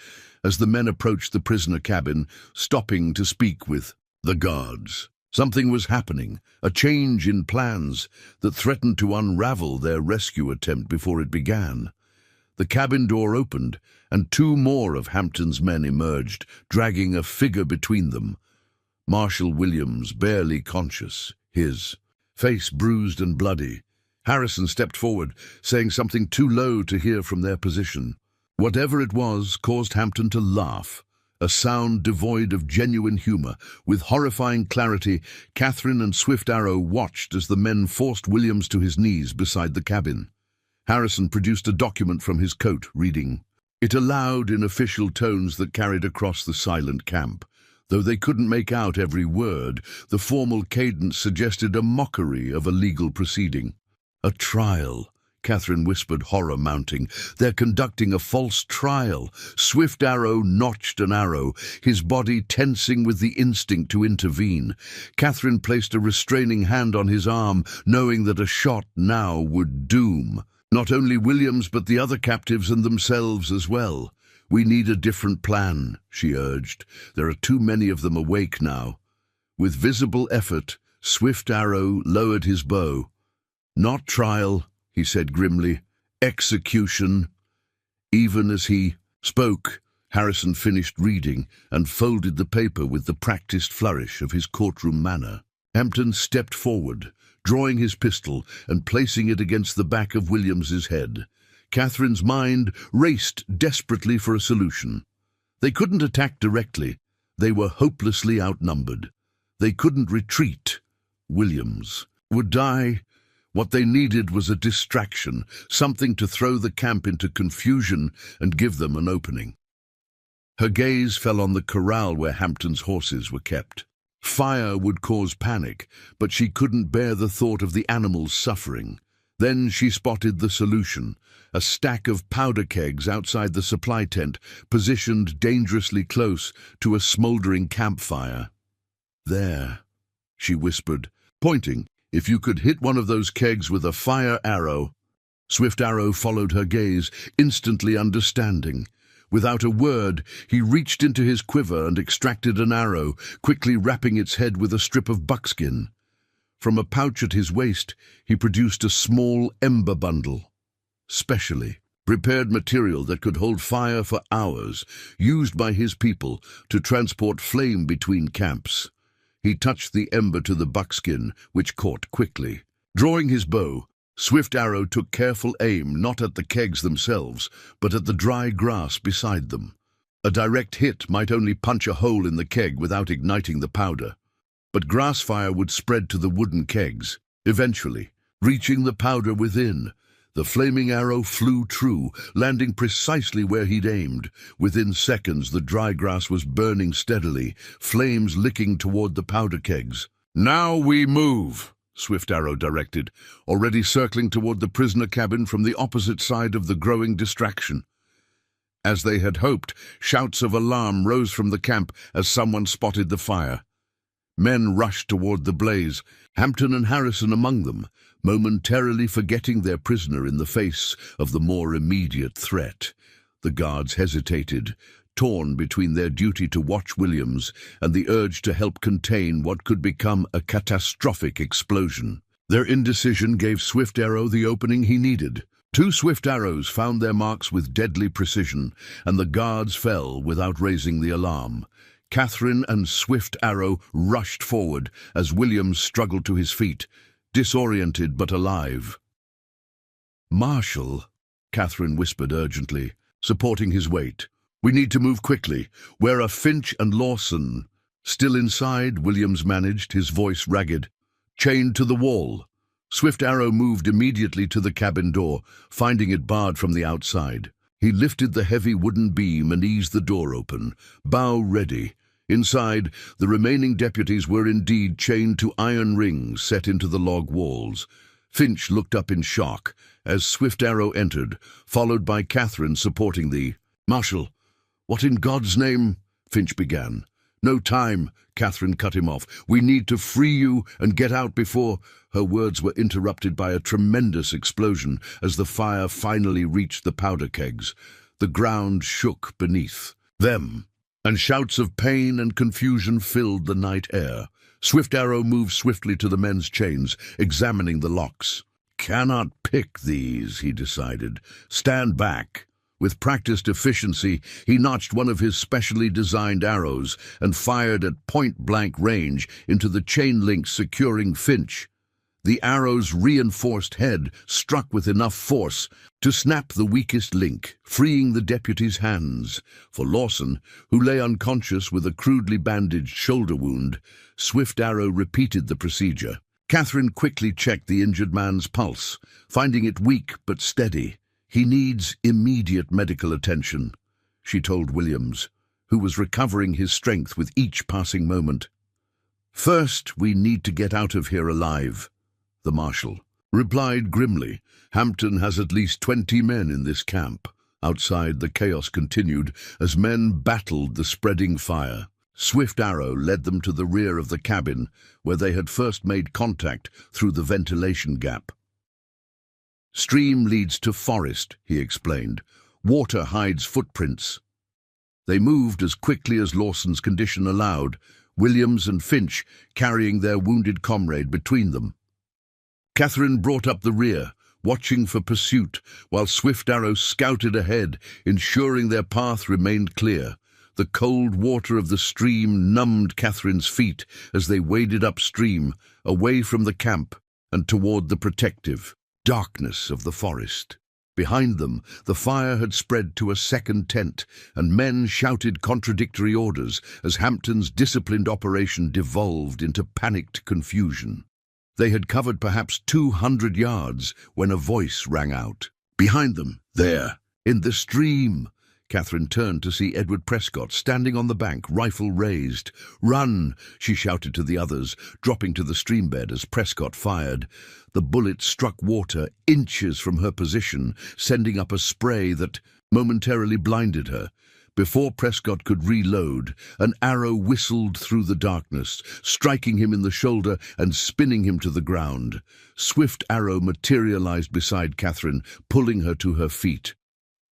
as the men approached the prisoner cabin, stopping to speak with the guards. Something was happening, a change in plans that threatened to unravel their rescue attempt before it began. The cabin door opened, and 2 more of Hampton's men emerged, dragging a figure between them. Marshal Williams, barely conscious, his face bruised and bloody. Harrison stepped forward, saying something too low to hear from their position. Whatever it was caused Hampton to laugh, a sound devoid of genuine humor. With horrifying clarity, Catherine and Swift Arrow watched as the men forced Williams to his knees beside the cabin. Harrison produced a document from his coat, reading it aloud in official tones that carried across the silent camp. Though they couldn't make out every word, the formal cadence suggested a mockery of a legal proceeding. A trial, Catherine whispered, horror mounting. They're conducting a false trial. Swift Arrow notched an arrow, his body tensing with the instinct to intervene. Catherine placed a restraining hand on his arm, knowing that a shot now would doom not only Williams but the other captives and themselves as well. We need a different plan, she urged. There are too many of them awake now. With visible effort, Swift Arrow lowered his bow. Not trial, he said grimly. Execution. Even as he spoke, Harrison finished reading and folded the paper with the practiced flourish of his courtroom manner. Hampton stepped forward, drawing his pistol and placing it against the back of Williams's head. Catherine's mind raced desperately for a solution. They couldn't attack directly. They were hopelessly outnumbered. They couldn't retreat. Williams would die. What they needed was a distraction, something to throw the camp into confusion and give them an opening. Her gaze fell on the corral where Hampton's horses were kept. Fire would cause panic, but she couldn't bear the thought of the animals suffering. Then she spotted the solution, a stack of powder kegs outside the supply tent, positioned dangerously close to a smoldering campfire. "There," she whispered, pointing. "If you could hit one of those kegs with a fire arrow." Swift Arrow followed her gaze, instantly understanding. Without a word, he reached into his quiver and extracted an arrow, quickly wrapping its head with a strip of buckskin. From a pouch at his waist, he produced a small ember bundle. Specially prepared material that could hold fire for hours, used by his people to transport flame between camps. He touched the ember to the buckskin, which caught quickly. Drawing his bow, Swift Arrow took careful aim not at the kegs themselves, but at the dry grass beside them. A direct hit might only punch a hole in the keg without igniting the powder, but grass fire would spread to the wooden kegs. Eventually, reaching the powder within, the flaming arrow flew true, landing precisely where he'd aimed. Within seconds, the dry grass was burning steadily, flames licking toward the powder kegs. "Now we move," Swift Arrow directed, already circling toward the prisoner cabin from the opposite side of the growing distraction. As they had hoped, shouts of alarm rose from the camp as someone spotted the fire. Men rushed toward the blaze, Hampton and Harrison among them, momentarily forgetting their prisoner in the face of the more immediate threat. The guards hesitated, torn between their duty to watch Williams and the urge to help contain what could become a catastrophic explosion. Their indecision gave Swift Arrow the opening he needed. 2 swift arrows found their marks with deadly precision, and the guards fell without raising the alarm. Catherine and Swift Arrow rushed forward as Williams struggled to his feet, disoriented but alive. "Marshal," Catherine whispered urgently, supporting his weight. "We need to move quickly. Where are Finch and Lawson?" "Still inside," Williams managed, his voice ragged. "Chained to the wall." Swift Arrow moved immediately to the cabin door, finding it barred from the outside. He lifted the heavy wooden beam and eased the door open, bow ready. Inside, the remaining deputies were indeed chained to iron rings set into the log walls. Finch looked up in shock as Swift Arrow entered, followed by Catherine supporting the "Marshal, what in God's name?" Finch began. "No time," Catherine cut him off. "We need to free you and get out before—" Her words were interrupted by a tremendous explosion as the fire finally reached the powder kegs. The ground shook beneath them, and shouts of pain and confusion filled the night air. Swift Arrow moved swiftly to the men's chains, examining the locks. "Cannot pick these," he decided. "Stand back." With practiced efficiency, he notched one of his specially designed arrows and fired at point-blank range into the chain link securing Finch. The arrow's reinforced head struck with enough force to snap the weakest link, freeing the deputy's hands. For Lawson, who lay unconscious with a crudely bandaged shoulder wound, Swift Arrow repeated the procedure. Catherine quickly checked the injured man's pulse, finding it weak but steady. "He needs immediate medical attention," she told Williams, who was recovering his strength with each passing moment. "First, we need to get out of here alive," the marshal replied grimly. "Hampton has at least 20 men in this camp." Outside, the chaos continued as men battled the spreading fire. Swift Arrow led them to the rear of the cabin, where they had first made contact through the ventilation gap. "Stream leads to forest," he explained. "Water hides footprints." They moved as quickly as Lawson's condition allowed, Williams and Finch carrying their wounded comrade between them. Catherine brought up the rear, watching for pursuit, while Swift Arrow scouted ahead, ensuring their path remained clear. The cold water of the stream numbed Catherine's feet as they waded upstream, away from the camp and toward the protective darkness of the forest. Behind them, the fire had spread to a second tent, and men shouted contradictory orders as Hampton's disciplined operation devolved into panicked confusion. They had covered perhaps 200 yards when a voice rang out. "Behind them, there, in the stream!" Catherine turned to see Edward Prescott standing on the bank, rifle raised. "Run!" she shouted to the others, dropping to the streambed as Prescott fired. The bullet struck water inches from her position, sending up a spray that momentarily blinded her. Before Prescott could reload, an arrow whistled through the darkness, striking him in the shoulder and spinning him to the ground. Swift Arrow materialized beside Catherine, pulling her to her feet.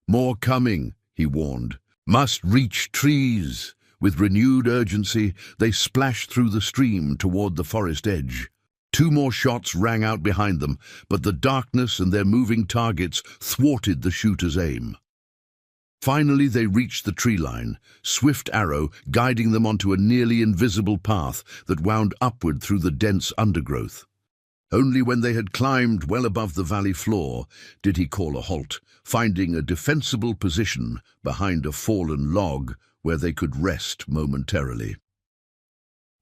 "More coming," he warned. "Must reach trees." With renewed urgency, they splashed through the stream toward the forest edge. 2 more shots rang out behind them, but the darkness and their moving targets thwarted the shooters' aim. Finally, they reached the tree line, Swift Arrow guiding them onto a nearly invisible path that wound upward through the dense undergrowth. Only when they had climbed well above the valley floor did he call a halt, finding a defensible position behind a fallen log where they could rest momentarily.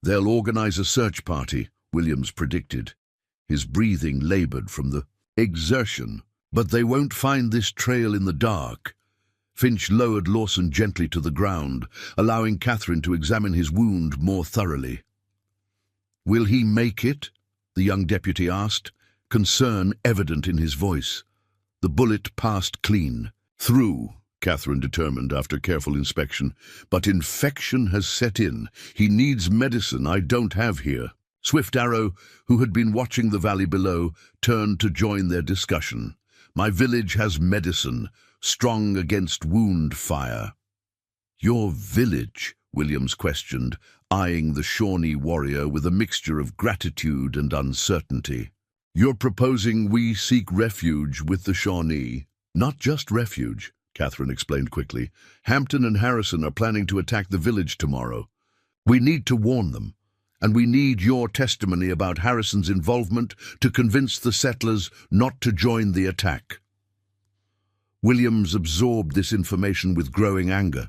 "They'll organize a search party," Williams predicted. His breathing labored from the exertion. "But they won't find this trail in the dark." Finch lowered Lawson gently to the ground, allowing Catherine to examine his wound more thoroughly. "Will he make it?" the young deputy asked, concern evident in his voice. The bullet passed clean. "Through," Catherine determined after careful inspection. "But infection has set in. He needs medicine I don't have here." Swift Arrow, who had been watching the valley below, turned to join their discussion. "My village has medicine, strong against wound fire." "Your village?" Williams questioned, eyeing the Shawnee warrior with a mixture of gratitude and uncertainty. "You're proposing we seek refuge with the Shawnee?" "Not just refuge," Catherine explained quickly. "Hampton and Harrison are planning to attack the village tomorrow. We need to warn them, and we need your testimony about Harrison's involvement to convince the settlers not to join the attack." Williams absorbed this information with growing anger.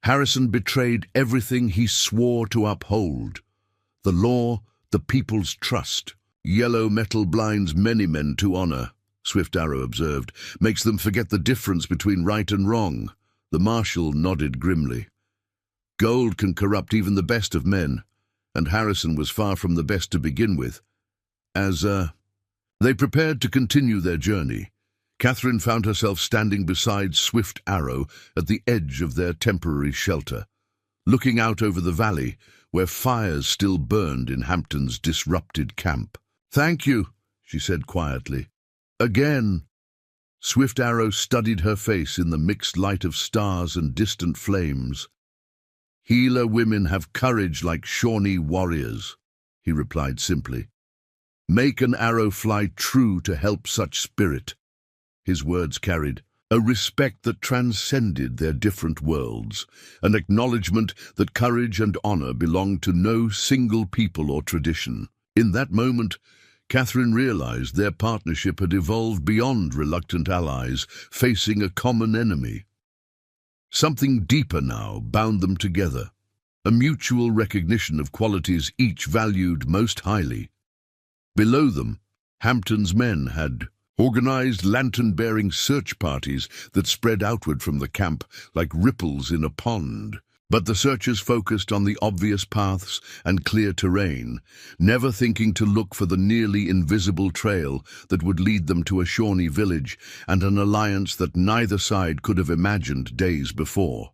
Harrison betrayed everything he swore to uphold: the law, the people's trust. "Yellow metal blinds many men to honor," Swift Arrow observed, "makes them forget the difference between right and wrong." The marshal nodded grimly. "Gold can corrupt even the best of men, and Harrison was far from the best to begin with." They prepared to continue their journey. Catherine found herself standing beside Swift Arrow at the edge of their temporary shelter, looking out over the valley where fires still burned in Hampton's disrupted camp. "Thank you," she said quietly. "Again." Swift Arrow studied her face in the mixed light of stars and distant flames. "Healer women have courage like Shawnee warriors," he replied simply. "Make an arrow fly true to help such spirit." His words carried a respect that transcended their different worlds, an acknowledgement that courage and honor belonged to no single people or tradition. In that moment, Catherine realized their partnership had evolved beyond reluctant allies facing a common enemy. Something deeper now bound them together, a mutual recognition of qualities each valued most highly. Below them, Hampton's men had organized lantern-bearing search parties that spread outward from the camp like ripples in a pond. But the searchers focused on the obvious paths and clear terrain, never thinking to look for the nearly invisible trail that would lead them to a Shawnee village and an alliance that neither side could have imagined days before.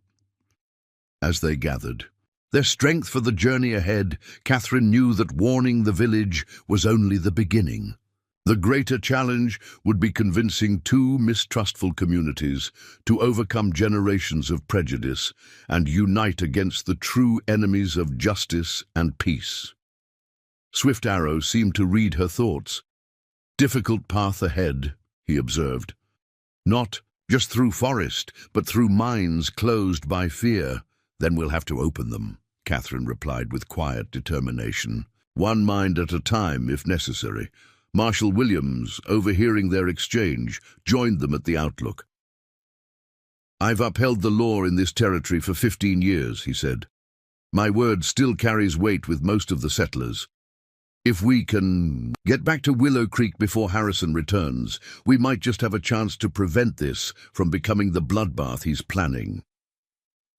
As they gathered their strength for the journey ahead, Catherine knew that warning the village was only the beginning. The greater challenge would be convincing 2 mistrustful communities to overcome generations of prejudice and unite against the true enemies of justice and peace. Swift Arrow seemed to read her thoughts. "Difficult path ahead," he observed. "Not just through forest, but through minds closed by fear." "Then we'll have to open them," Catherine replied with quiet determination. "One mind at a time, if necessary." Marshal Williams, overhearing their exchange, joined them at the outlook. "I've upheld the law in this territory for 15 years, he said. "My word still carries weight with most of the settlers. If we can get back to Willow Creek before Harrison returns, we might just have a chance to prevent this from becoming the bloodbath he's planning.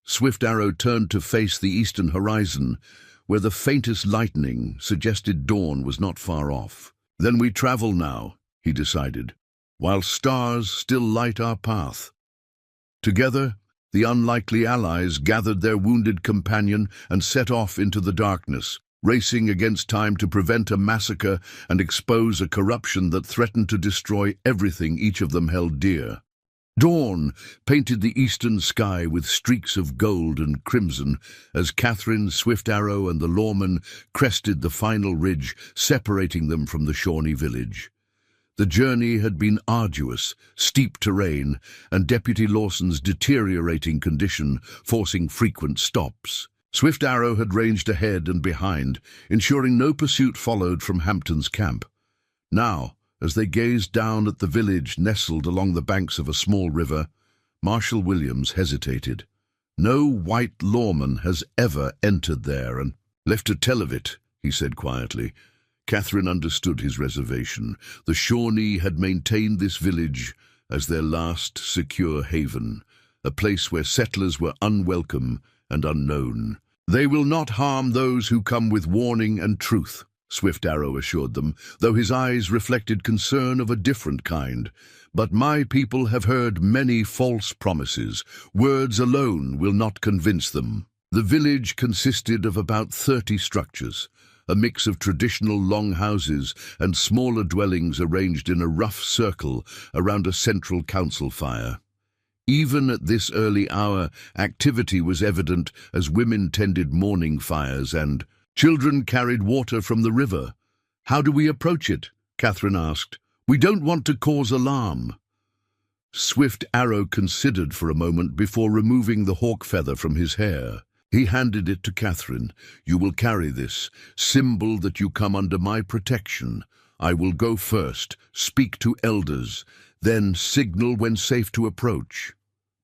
Swift Arrow turned to face the eastern horizon, where the faintest lightning suggested dawn was not far off. Then we travel now, he decided, while stars still light our path. Together, the unlikely allies gathered their wounded companion and set off into the darkness, racing against time to prevent a massacre and expose a corruption that threatened to destroy everything each of them held dear. Dawn painted the eastern sky with streaks of gold and crimson as Catherine, Swift Arrow, and the lawman crested the final ridge, separating them from the Shawnee village. The journey had been arduous, steep terrain, and Deputy Lawson's deteriorating condition forcing frequent stops. Swift Arrow had ranged ahead and behind, ensuring no pursuit followed from Hampton's camp. Now, as they gazed down at the village nestled along the banks of a small river, Marshal Williams hesitated. No white lawman has ever entered there and left a tell of it, he said quietly. Catherine understood his reservation. The Shawnee had maintained this village as their last secure haven, a place where settlers were unwelcome and unknown. They will not harm those who come with warning and truth, Swift Arrow assured them, though his eyes reflected concern of a different kind. But my people have heard many false promises. Words alone will not convince them. The village consisted of about 30 structures, a mix of traditional long houses and smaller dwellings arranged in a rough circle around a central council fire. Even at this early hour, activity was evident as women tended morning fires and children carried water from the river. How do we approach it? Catherine asked. We don't want to cause alarm. Swift Arrow considered for a moment before removing the hawk feather from his hair. He handed it to Catherine. You will carry this, symbol that you come under my protection. I will go first, speak to elders, then signal when safe to approach.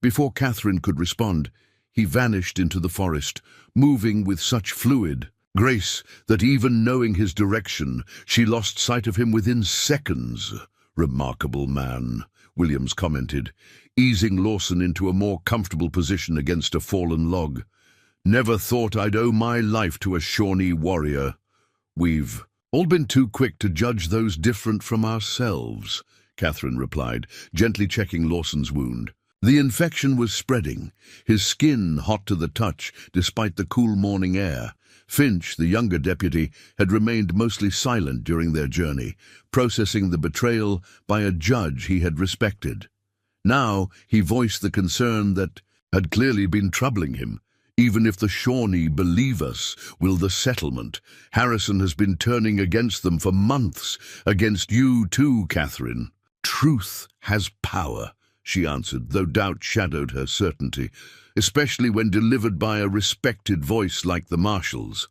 Before Catherine could respond, he vanished into the forest, moving with such fluid grace that even knowing his direction, she lost sight of him within seconds. Remarkable man, Williams commented, easing Lawson into a more comfortable position against a fallen log. Never thought I'd owe my life to a Shawnee warrior. We've all been too quick to judge those different from ourselves, Catherine replied, gently checking Lawson's wound. The infection was spreading, his skin hot to the touch despite the cool morning air. Finch, the younger deputy, had remained mostly silent during their journey, processing the betrayal by a judge he had respected. Now he voiced the concern that had clearly been troubling him. Even if the Shawnee believe us, will the settlement? Harrison has been turning against them for months. Against you too, Catherine. Truth has power, she answered, though doubt shadowed her certainty, especially when delivered by a respected voice like the Marshal's.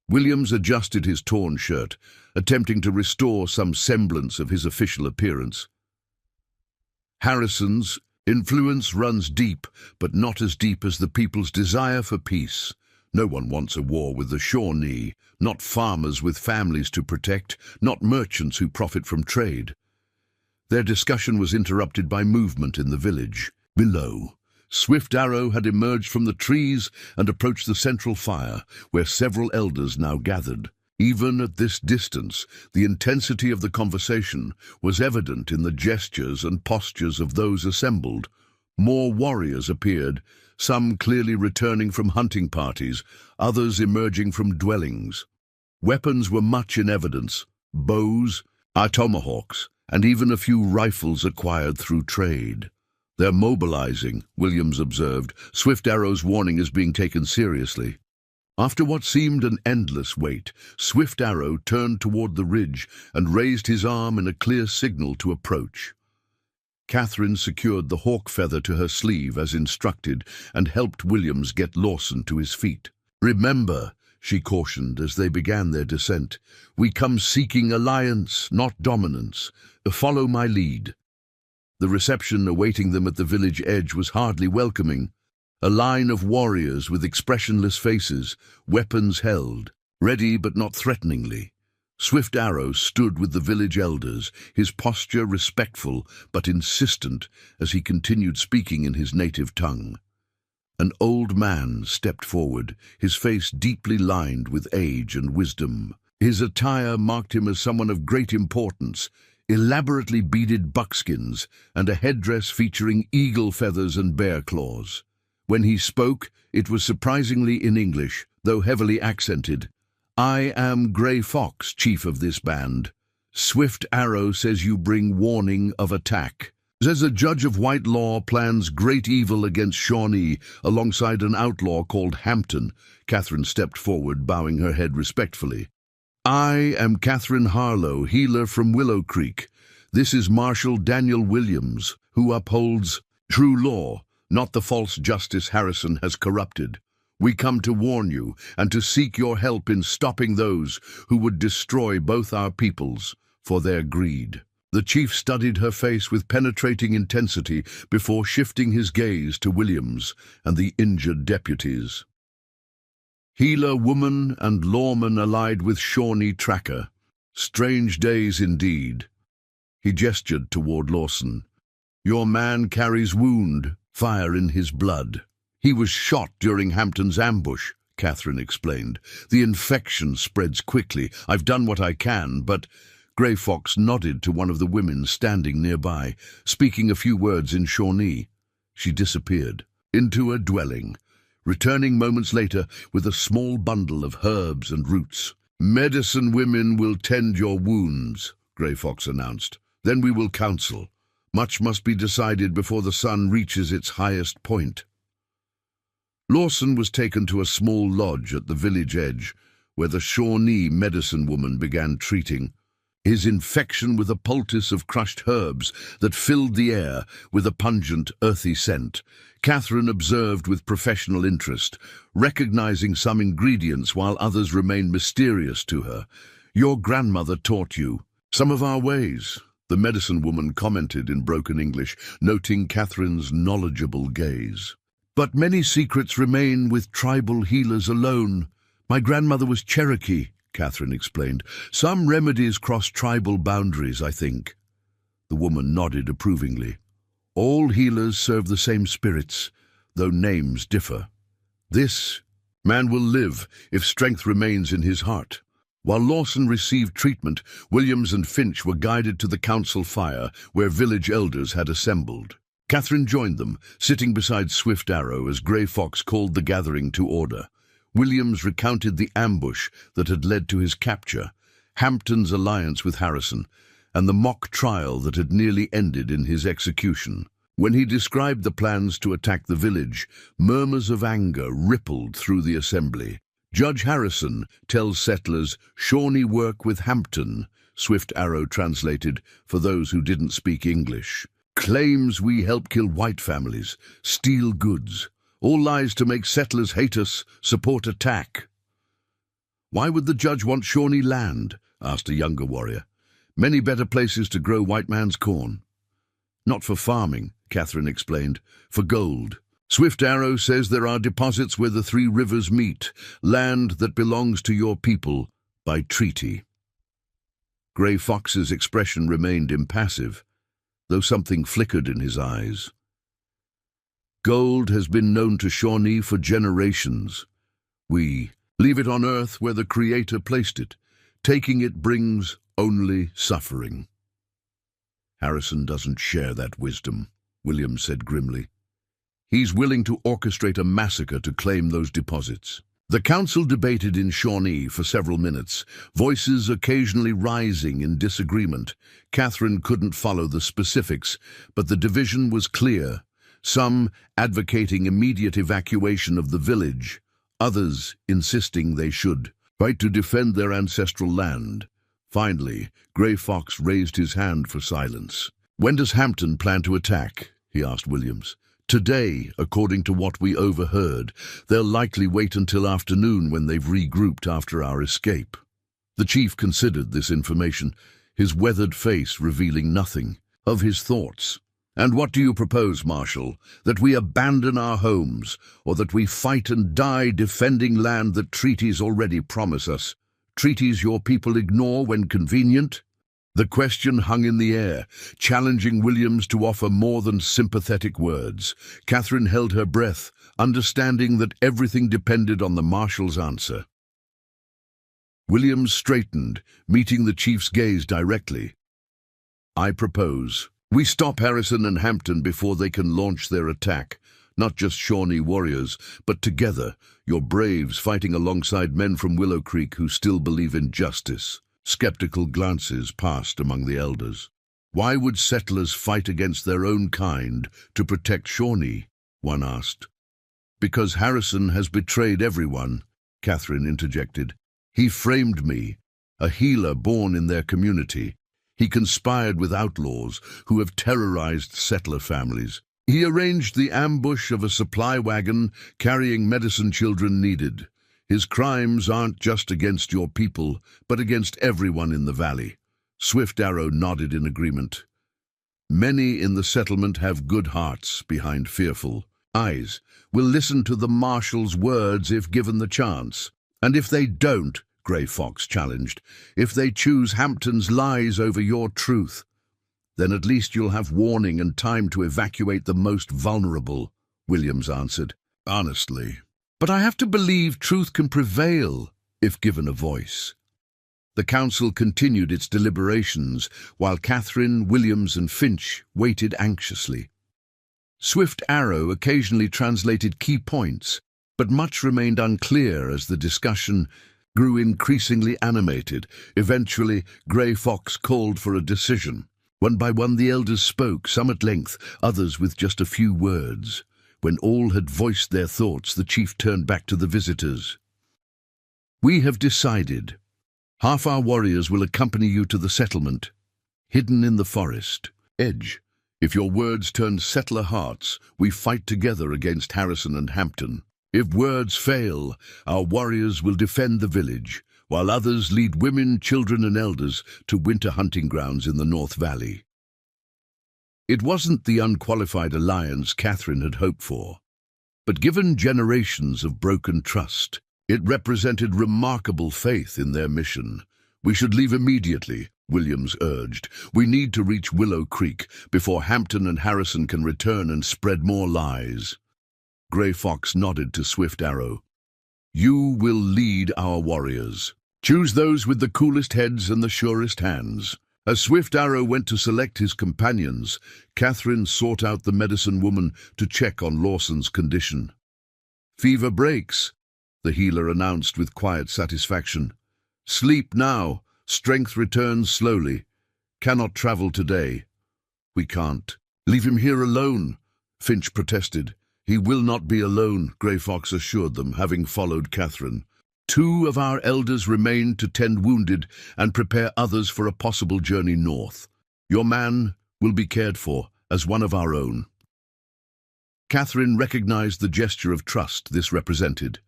Williams adjusted his torn shirt, attempting to restore some semblance of his official appearance. Harrison's influence runs deep, but not as deep as the people's desire for peace. No one wants a war with the Shawnee, not farmers with families to protect, not merchants who profit from trade. Their discussion was interrupted by movement in the village. Below, Swift Arrow had emerged from the trees and approached the central fire, where several elders now gathered. Even at this distance, the intensity of the conversation was evident in the gestures and postures of those assembled. More warriors appeared, some clearly returning from hunting parties, others emerging from dwellings. Weapons were much in evidence: bows, tomahawks, and even a few rifles acquired through trade. They're mobilizing, Williams observed. Swift Arrow's warning is being taken seriously. After what seemed an endless wait, Swift Arrow turned toward the ridge and raised his arm in a clear signal to approach. Catherine secured the hawk feather to her sleeve as instructed and helped Williams get Lawson to his feet. Remember, she cautioned as they began their descent, we come seeking alliance, not dominance. Follow my lead. The reception awaiting them at the village edge was hardly welcoming. A line of warriors with expressionless faces, weapons held. Ready but not threateningly, Swift Arrow stood with the village elders, his posture respectful but insistent as he continued speaking in his native tongue. An old man stepped forward, his face deeply lined with age and wisdom. His attire marked him as someone of great importance, elaborately beaded buckskins and a headdress featuring eagle feathers and bear claws. When he spoke, it was surprisingly in English, though heavily accented. "I am Grey Fox, chief of this band. Swift Arrow says you bring warning of attack. Says a judge of white law plans great evil against Shawnee alongside an outlaw called Hampton." Catherine stepped forward, bowing her head respectfully. "I am Catherine Harlow, healer from Willow Creek. This is Marshal Daniel Williams, who upholds true law, not the false justice Harrison has corrupted. We come to warn you and to seek your help in stopping those who would destroy both our peoples for their greed." The chief studied her face with penetrating intensity before shifting his gaze to Williams and the injured deputies. Healer woman and lawman allied with Shawnee tracker. Strange days indeed. He gestured toward Lawson. "Your man carries wound, fire in his blood." "He was shot during Hampton's ambush," Catherine explained. "The infection spreads quickly. I've done what I can, but—" Grey Fox nodded to one of the women standing nearby, speaking a few words in Shawnee. She disappeared into a dwelling, returning moments later with a small bundle of herbs and roots. "Medicine women will tend your wounds," Grey Fox announced. "Then we will counsel. Much must be decided before the sun reaches its highest point." Lawson was taken to a small lodge at the village edge, where the Shawnee medicine woman began treating. His infection with a poultice of crushed herbs that filled the air with a pungent, earthy scent. Catherine observed with professional interest, recognizing some ingredients while others remained mysterious to her. "Your grandmother taught you some of our ways," the medicine woman commented in broken English, noting Catherine's knowledgeable gaze. "But many secrets remain with tribal healers alone. My grandmother was Cherokee," Catherine explained. "Some remedies cross tribal boundaries, I think." The woman nodded approvingly. "All healers serve the same spirits, though names differ. This man will live if strength remains in his heart." While Lawson received treatment, Williams and Finch were guided to the council fire, where village elders had assembled. Catherine joined them, sitting beside Swift Arrow as Grey Fox called the gathering to order. Williams recounted the ambush that had led to his capture, Hampton's alliance with Harrison, and the mock trial that had nearly ended in his execution. When he described the plans to attack the village, murmurs of anger rippled through the assembly. "Judge Harrison tells settlers Shawnee work with Hampton," Swift Arrow translated for those who didn't speak English. "Claims we help kill white families, steal goods. All lies to make settlers hate us, support attack." "Why would the judge want Shawnee land?" asked a younger warrior. "Many better places to grow white man's corn." "Not for farming," Catherine explained. "For gold. Swift Arrow says there are deposits where the three rivers meet, land that belongs to your people by treaty." Grey Fox's expression remained impassive, though something flickered in his eyes. "Gold has been known to Shawnee for generations. We leave it on earth where the Creator placed it. Taking it brings only suffering." "Harrison doesn't share that wisdom," Williams said grimly. "He's willing to orchestrate a massacre to claim those deposits." The council debated in Shawnee for several minutes, voices occasionally rising in disagreement. Catherine couldn't follow the specifics, but the division was clear. Some advocating immediate evacuation of the village, others insisting they should fight to defend their ancestral land. Finally, Grey Fox raised his hand for silence. "When does Hampton plan to attack?" he asked Williams. "Today, according to what we overheard. They'll likely wait until afternoon when they've regrouped after our escape." The chief considered this information, his weathered face revealing nothing of his thoughts. "And what do you propose, Marshal? That we abandon our homes, or that we fight and die defending land that treaties already promise us? Treaties your people ignore when convenient?" The question hung in the air, challenging Williams to offer more than sympathetic words. Catherine held her breath, understanding that everything depended on the Marshal's answer. Williams straightened, meeting the chief's gaze directly. "I propose we stop Harrison and Hampton before they can launch their attack. Not just Shawnee warriors, but together, your braves fighting alongside men from Willow Creek who still believe in justice." Skeptical glances passed among the elders. "Why would settlers fight against their own kind to protect Shawnee?" one asked. "Because Harrison has betrayed everyone," Catherine interjected. "He framed me, a healer born in their community. He conspired with outlaws who have terrorized settler families. He arranged the ambush of a supply wagon carrying medicine children needed. His crimes aren't just against your people, but against everyone in the valley." Swift Arrow nodded in agreement. "Many in the settlement have good hearts behind fearful eyes. Will listen to the Marshal's words if given the chance. And if they don't," Grey Fox challenged, "if they choose Hampton's lies over your truth, then at least you'll have warning and time to evacuate the most vulnerable," Williams answered. "Honestly. But I have to believe truth can prevail if given a voice." The council continued its deliberations while Catherine, Williams, and Finch waited anxiously. Swift Arrow occasionally translated key points, but much remained unclear as the discussion grew increasingly animated. Eventually, Grey Fox called for a decision. One by one the elders spoke, some at length, others with just a few words. When all had voiced their thoughts, the chief turned back to the visitors. "We have decided. Half our warriors will accompany you to the settlement, hidden in the forest edge. If your words turn settler hearts, we fight together against Harrison and Hampton. If words fail, our warriors will defend the village, while others lead women, children, and elders to winter hunting grounds in the North Valley." It wasn't the unqualified alliance Catherine had hoped for, but given generations of broken trust, it represented remarkable faith in their mission. "We should leave immediately," Williams urged. "We need to reach Willow Creek before Hampton and Harrison can return and spread more lies." Grey Fox nodded to Swift Arrow. "You will lead our warriors. Choose those with the coolest heads and the surest hands." As Swift Arrow went to select his companions, Catherine sought out the medicine woman to check on Lawson's condition. "Fever breaks," the healer announced with quiet satisfaction. "Sleep now. Strength returns slowly. Cannot travel today." "We can't. Leave him here alone," Finch protested. "He will not be alone," Grey Fox assured them, having followed Catherine. "2 of our elders remain to tend wounded and prepare others for a possible journey north. Your man will be cared for as one of our own." Catherine recognized the gesture of trust this represented,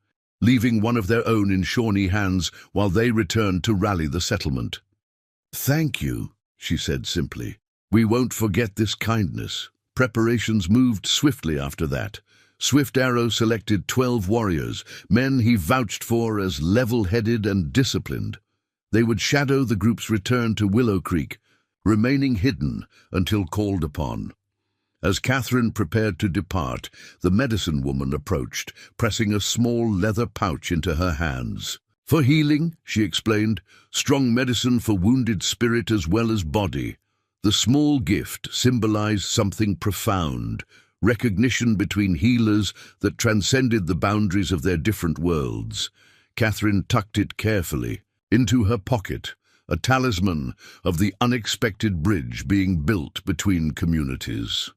leaving one of their own in Shawnee hands while they returned to rally the settlement. "Thank you," she said simply. "We won't forget this kindness." Preparations moved swiftly after that. Swift Arrow selected 12 warriors, men he vouched for as level-headed and disciplined. They would shadow the group's return to Willow Creek, remaining hidden until called upon. As Catherine prepared to depart, the medicine woman approached, pressing a small leather pouch into her hands. "For healing," she explained, "strong medicine for wounded spirit as well as body." The small gift symbolized something profound, recognition between healers that transcended the boundaries of their different worlds. Catherine tucked it carefully into her pocket, a talisman of the unexpected bridge being built between communities.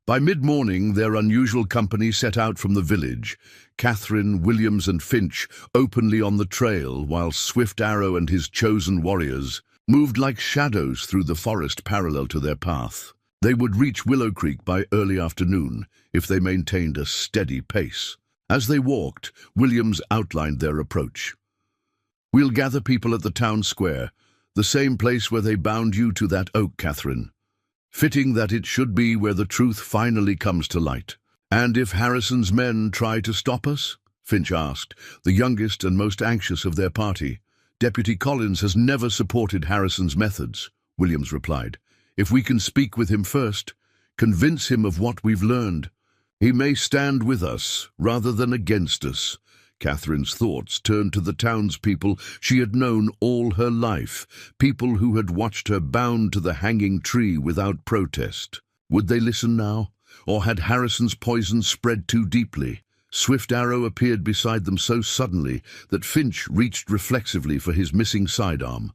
By mid-morning, their unusual company set out from the village, Catherine, Williams, and Finch openly on the trail, while Swift Arrow and his chosen warriors moved like shadows through the forest parallel to their path. They would reach Willow Creek by early afternoon if they maintained a steady pace. As they walked, Williams outlined their approach. "We'll gather people at the town square, the same place where they bound you to that oak, Catherine. Fitting that it should be where the truth finally comes to light. "And if Harrison's men try to stop us?" Finch asked, the youngest and most anxious of their party. "Deputy Collins has never supported Harrison's methods," Williams replied. "If we can speak with him first, convince him of what we've learned, he may stand with us rather than against us." Catherine's thoughts turned to the townspeople she had known all her life, people who had watched her bound to the hanging tree without protest. Would they listen now? Or had Harrison's poison spread too deeply? Swift Arrow appeared beside them so suddenly that Finch reached reflexively for his missing sidearm.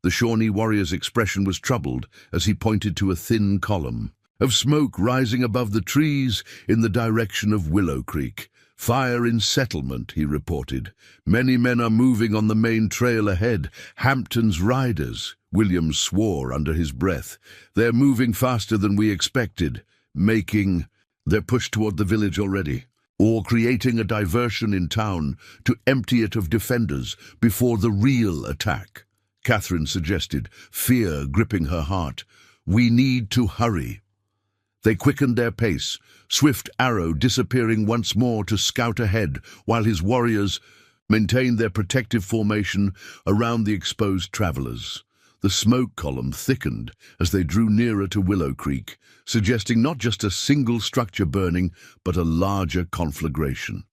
The Shawnee warrior's expression was troubled as he pointed to a thin column of smoke rising above the trees in the direction of Willow Creek. "Fire in settlement," he reported. "Many men are moving on the main trail ahead. Hampton's riders." Williams swore under his breath. "They're moving faster than we expected. They're pushed toward the village already, or creating a diversion in town to empty it of defenders before the real attack," Catherine suggested, fear gripping her heart. "We need to hurry." They quickened their pace, Swift Arrow disappearing once more to scout ahead, while his warriors maintained their protective formation around the exposed travelers. The smoke column thickened as they drew nearer to Willow Creek, suggesting not just a single structure burning, but a larger conflagration.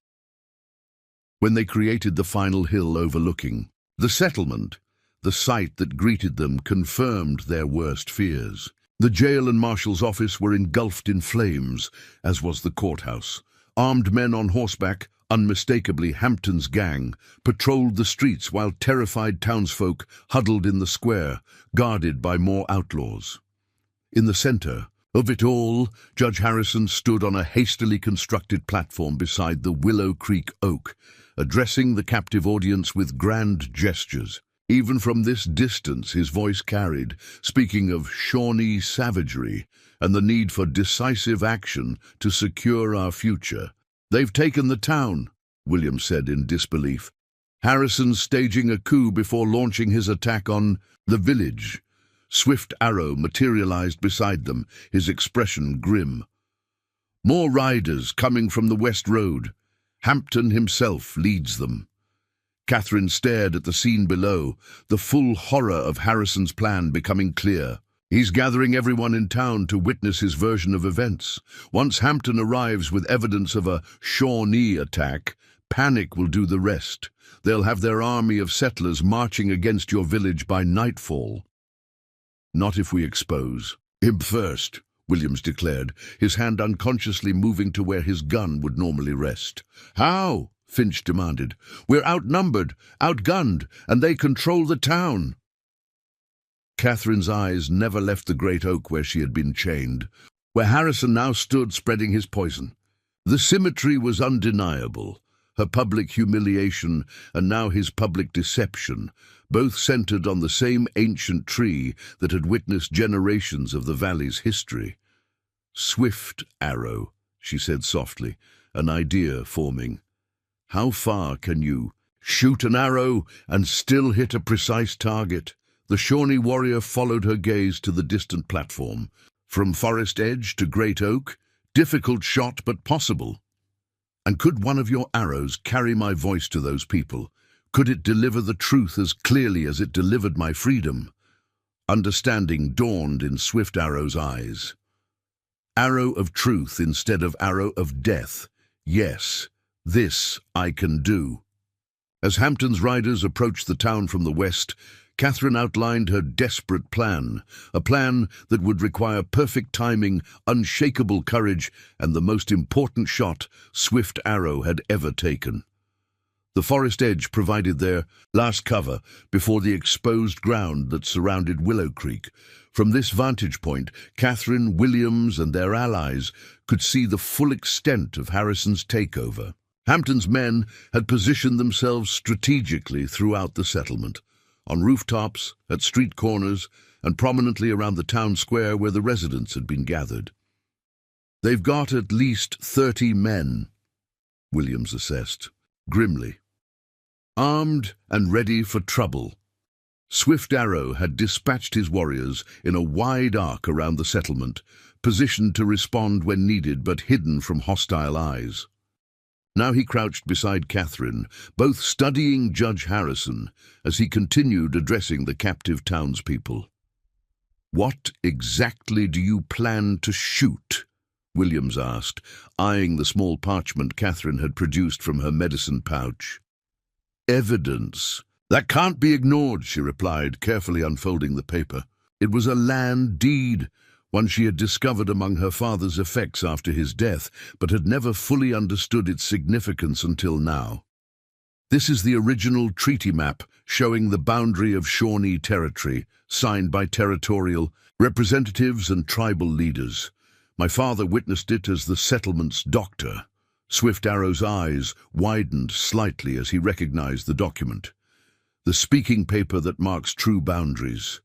When they created the final hill overlooking the settlement, the sight that greeted them confirmed their worst fears. The jail and marshal's office were engulfed in flames, as was the courthouse. Armed men on horseback, unmistakably Hampton's gang, patrolled the streets while terrified townsfolk huddled in the square, guarded by more outlaws. In the center of it all, Judge Harrison stood on a hastily constructed platform beside the Willow Creek oak, addressing the captive audience with grand gestures. Even from this distance his voice carried, speaking of Shawnee savagery and the need for decisive action to secure our future. "They've taken the town," Williams said in disbelief. "Harrison's staging a coup before launching his attack on the village." Swift Arrow materialized beside them, his expression grim. "More riders coming from the West Road. Hampton himself leads them." Catherine stared at the scene below, the full horror of Harrison's plan becoming clear. He's gathering everyone in town to witness his version of events. Once Hampton arrives with evidence of a Shawnee attack, panic will do the rest. They'll have their army of settlers marching against your village by nightfall. "Not if we expose him first," Williams declared, his hand unconsciously moving to where his gun would normally rest. "How?" Finch demanded. "We're outnumbered, outgunned, and they control the town." Catherine's eyes never left the great oak where she had been chained, where Harrison now stood spreading his poison. The symmetry was undeniable. Her public humiliation and now his public deception, both centered on the same ancient tree that had witnessed generations of the valley's history. "Swift Arrow," she said softly, an idea forming. "How far can you shoot an arrow and still hit a precise target?" The Shawnee warrior followed her gaze to the distant platform. "From Forest Edge to Great Oak, difficult shot but possible. And could one of your arrows carry my voice to those people? Could it deliver the truth as clearly as it delivered my freedom?" Understanding dawned in Swift Arrow's eyes. "Arrow of truth instead of arrow of death. Yes. This I can do." As Hampton's riders approached the town from the west, Catherine outlined her desperate plan, a plan that would require perfect timing, unshakable courage, and the most important shot Swift Arrow had ever taken. The forest edge provided their last cover before the exposed ground that surrounded Willow Creek. From this vantage point, Catherine, Williams, and their allies could see the full extent of Harrison's takeover. Hampton's men had positioned themselves strategically throughout the settlement, on rooftops, at street corners, and prominently around the town square where the residents had been gathered. "They've got at least 30 men," Williams assessed, grimly. "Armed and ready for trouble." Swift Arrow had dispatched his warriors in a wide arc around the settlement, positioned to respond when needed but hidden from hostile eyes. Now he crouched beside Catherine, both studying Judge Harrison as he continued addressing the captive townspeople. "What exactly do you plan to shoot?" Williams asked, eyeing the small parchment Catherine had produced from her medicine pouch. "Evidence. That can't be ignored," she replied, carefully unfolding the paper. It was a land deed, one she had discovered among her father's effects after his death, but had never fully understood its significance until now. "This is the original treaty map showing the boundary of Shawnee territory, signed by territorial representatives and tribal leaders. My father witnessed it as the settlement's doctor." Swift Arrow's eyes widened slightly as he recognized the document. The speaking paper that marks true boundaries.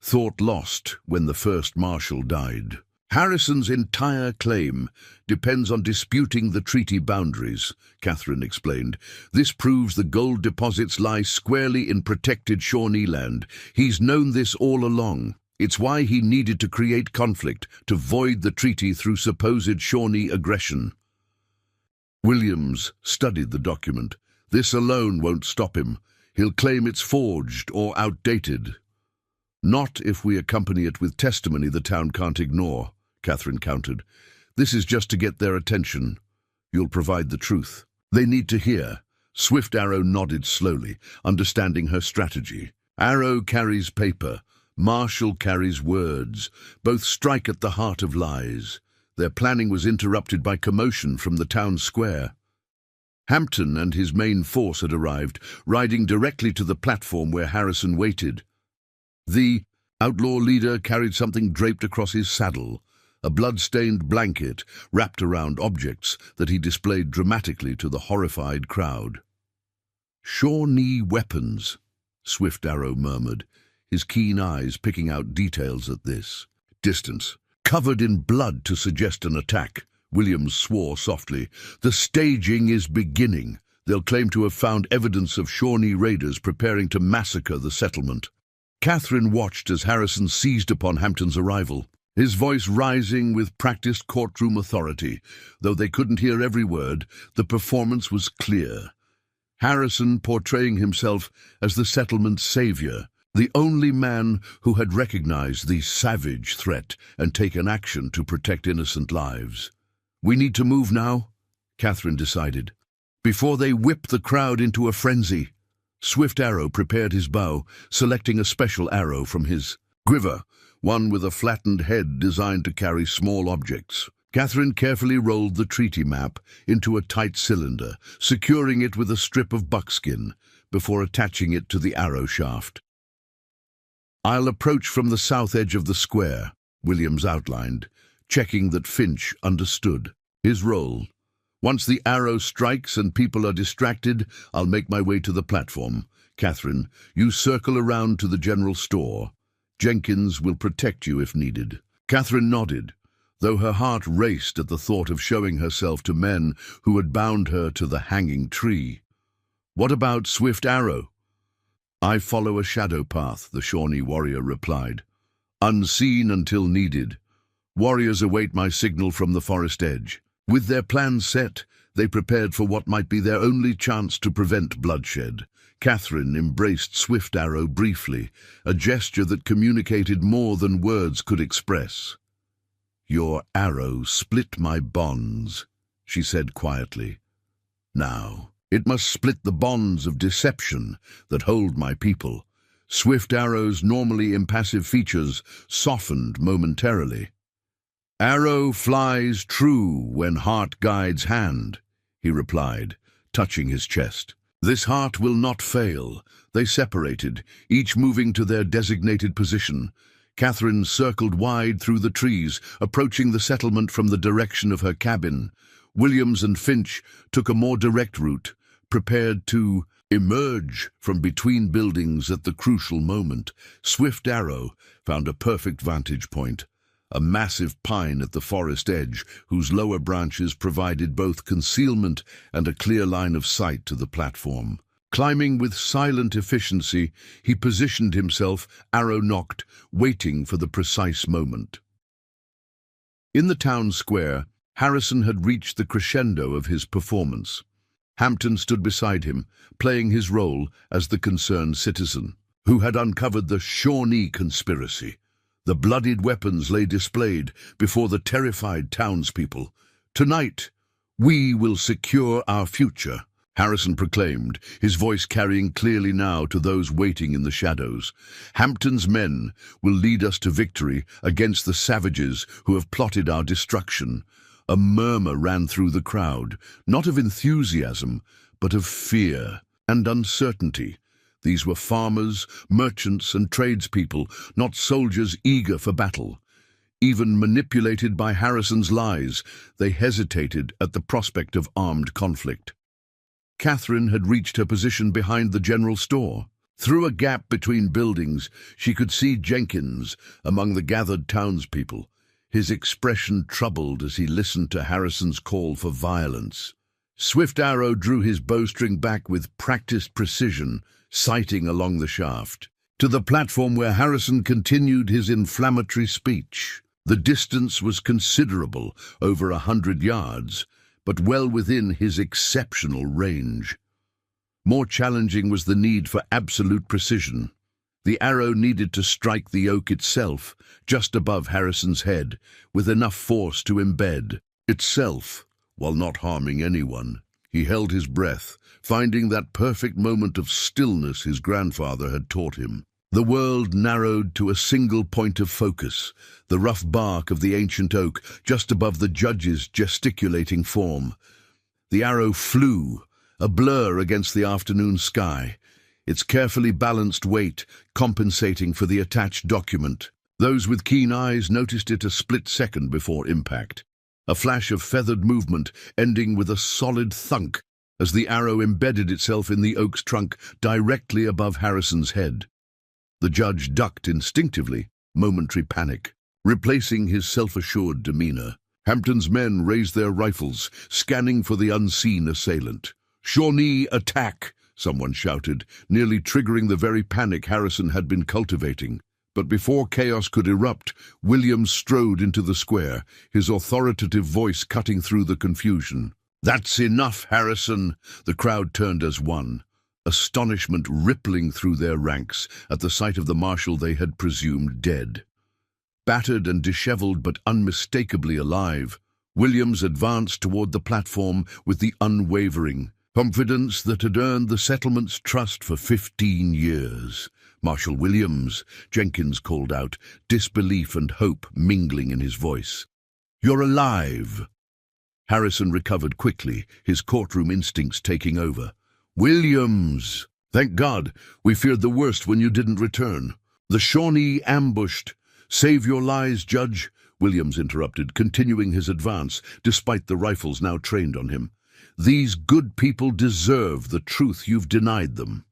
Thought lost when the first marshal died. "Harrison's entire claim depends on disputing the treaty boundaries," Catherine explained. "This proves the gold deposits lie squarely in protected Shawnee land. He's known this all along. It's why he needed to create conflict, to void the treaty through supposed Shawnee aggression." Williams studied the document. "This alone won't stop him. He'll claim it's forged or outdated." "Not if we accompany it with testimony the town can't ignore," Catherine countered. "This is just to get their attention. You'll provide the truth. They need to hear." Swift Arrow nodded slowly, understanding her strategy. "Arrow carries paper. Marshall carries words. Both strike at the heart of lies." Their planning was interrupted by commotion from the town square. Hampton and his main force had arrived, riding directly to the platform where Harrison waited. The outlaw leader carried something draped across his saddle, a blood-stained blanket wrapped around objects that he displayed dramatically to the horrified crowd. "Shawnee weapons," Swift Arrow murmured, his keen eyes picking out details at this distance. "Covered in blood to suggest an attack," Williams swore softly. "The staging is beginning. They'll claim to have found evidence of Shawnee raiders preparing to massacre the settlement." Catherine watched as Harrison seized upon Hampton's arrival, his voice rising with practiced courtroom authority. Though they couldn't hear every word, the performance was clear. Harrison portraying himself as the settlement's savior, the only man who had recognized the savage threat and taken action to protect innocent lives. "We need to move now," Catherine decided, "before they whip the crowd into a frenzy." Swift Arrow prepared his bow, selecting a special arrow from his quiver, one with a flattened head designed to carry small objects. Catherine carefully rolled the treaty map into a tight cylinder, securing it with a strip of buckskin before attaching it to the arrow shaft. "I'll approach from the south edge of the square," Williams outlined, checking that Finch understood his role. "Once the arrow strikes and people are distracted, I'll make my way to the platform. Catherine, you circle around to the general store. Jenkins will protect you if needed." Catherine nodded, though her heart raced at the thought of showing herself to men who had bound her to the hanging tree. "What about Swift Arrow?" "I follow a shadow path," the Shawnee warrior replied. "Unseen until needed. Warriors await my signal from the forest edge." With their plans set, they prepared for what might be their only chance to prevent bloodshed. Catherine embraced Swift Arrow briefly, a gesture that communicated more than words could express. "Your arrow split my bonds," she said quietly. "Now, it must split the bonds of deception that hold my people." Swift Arrow's normally impassive features softened momentarily. "Arrow flies true when heart guides hand," he replied, touching his chest. "This heart will not fail." They separated, each moving to their designated position. Catherine circled wide through the trees, approaching the settlement from the direction of her cabin. Williams and Finch took a more direct route, prepared to emerge from between buildings at the crucial moment. Swift Arrow found a perfect vantage point, a massive pine at the forest edge whose lower branches provided both concealment and a clear line of sight to the platform. Climbing with silent efficiency, he positioned himself, arrow-nocked, waiting for the precise moment. In the town square, Harrison had reached the crescendo of his performance. Hampton stood beside him, playing his role as the concerned citizen, who had uncovered the Shawnee conspiracy. The bloodied weapons lay displayed before the terrified townspeople. "Tonight, we will secure our future," Harrison proclaimed, his voice carrying clearly now to those waiting in the shadows. "Hampton's men will lead us to victory against the savages who have plotted our destruction." A murmur ran through the crowd, not of enthusiasm, but of fear and uncertainty. These were farmers, merchants, and tradespeople, not soldiers eager for battle. Even manipulated by Harrison's lies, they hesitated at the prospect of armed conflict. Catherine had reached her position behind the general store. Through a gap between buildings, she could see Jenkins among the gathered townspeople, his expression troubled as he listened to Harrison's call for violence. Swift Arrow drew his bowstring back with practiced precision, sighting along the shaft, to the platform where Harrison continued his inflammatory speech. The distance was considerable, over 100 yards, but well within his exceptional range. More challenging was the need for absolute precision. The arrow needed to strike the oak itself, just above Harrison's head, with enough force to embed itself, while not harming anyone. He held his breath, finding that perfect moment of stillness his grandfather had taught him. The world narrowed to a single point of focus, the rough bark of the ancient oak just above the judge's gesticulating form. The arrow flew, a blur against the afternoon sky, its carefully balanced weight compensating for the attached document. Those with keen eyes noticed it a split second before impact. A flash of feathered movement ending with a solid thunk as the arrow embedded itself in the oak's trunk directly above Harrison's head. The judge ducked instinctively, momentary panic, replacing his self-assured demeanor. Hampton's men raised their rifles, scanning for the unseen assailant. "Shawnee, attack!" someone shouted, nearly triggering the very panic Harrison had been cultivating. But before chaos could erupt, Williams strode into the square, his authoritative voice cutting through the confusion. "That's enough, Harrison!" The crowd turned as one, astonishment rippling through their ranks at the sight of the marshal they had presumed dead. Battered and disheveled but unmistakably alive, Williams advanced toward the platform with the unwavering confidence that had earned the settlement's trust for 15 years. "Marshal Williams," Jenkins called out, disbelief and hope mingling in his voice. "You're alive!" Harrison recovered quickly, his courtroom instincts taking over. "Williams! Thank God! We feared the worst when you didn't return. The Shawnee ambushed." "Save your lies, Judge," Williams interrupted, continuing his advance, despite the rifles now trained on him. "These good people deserve the truth you've denied them."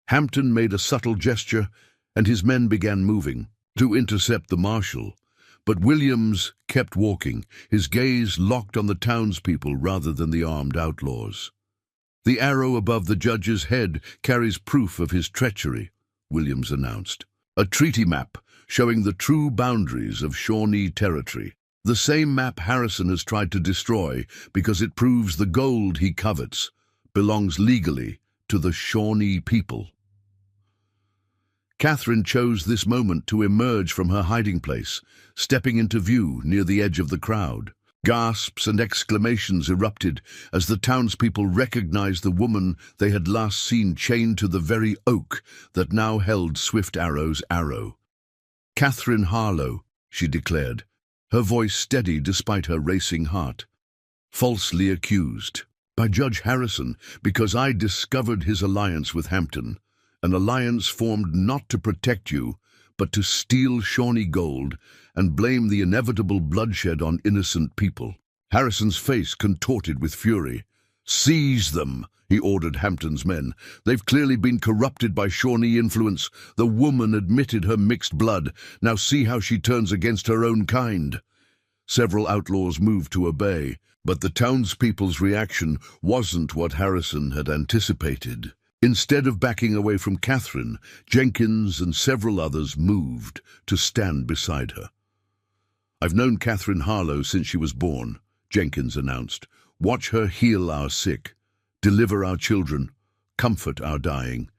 Hampton made a subtle gesture, and his men began moving to intercept the marshal. But Williams kept walking, his gaze locked on the townspeople rather than the armed outlaws. "The arrow above the judge's head carries proof of his treachery," Williams announced. "A treaty map showing the true boundaries of Shawnee territory. The same map Harrison has tried to destroy because it proves the gold he covets belongs legally to the Shawnee people." Catherine chose this moment to emerge from her hiding place, stepping into view near the edge of the crowd. Gasps and exclamations erupted as the townspeople recognized the woman they had last seen chained to the very oak that now held Swift Arrow's arrow. "Catherine Harlow," she declared, her voice steady despite her racing heart. "Falsely accused by Judge Harrison because I discovered his alliance with Hampton, an alliance formed not to protect you, but to steal Shawnee gold and blame the inevitable bloodshed on innocent people." Harrison's face contorted with fury. "Seize them," he ordered Hampton's men. "They've clearly been corrupted by Shawnee influence. The woman admitted her mixed blood. Now see how she turns against her own kind." Several outlaws moved to obey, But the townspeople's reaction wasn't what Harrison had anticipated. Instead of backing away from Catherine, Jenkins and several others moved to stand beside her. "I've known Catherine Harlow since she was born," Jenkins announced. "Watch her heal our sick, deliver our children, comfort our dying.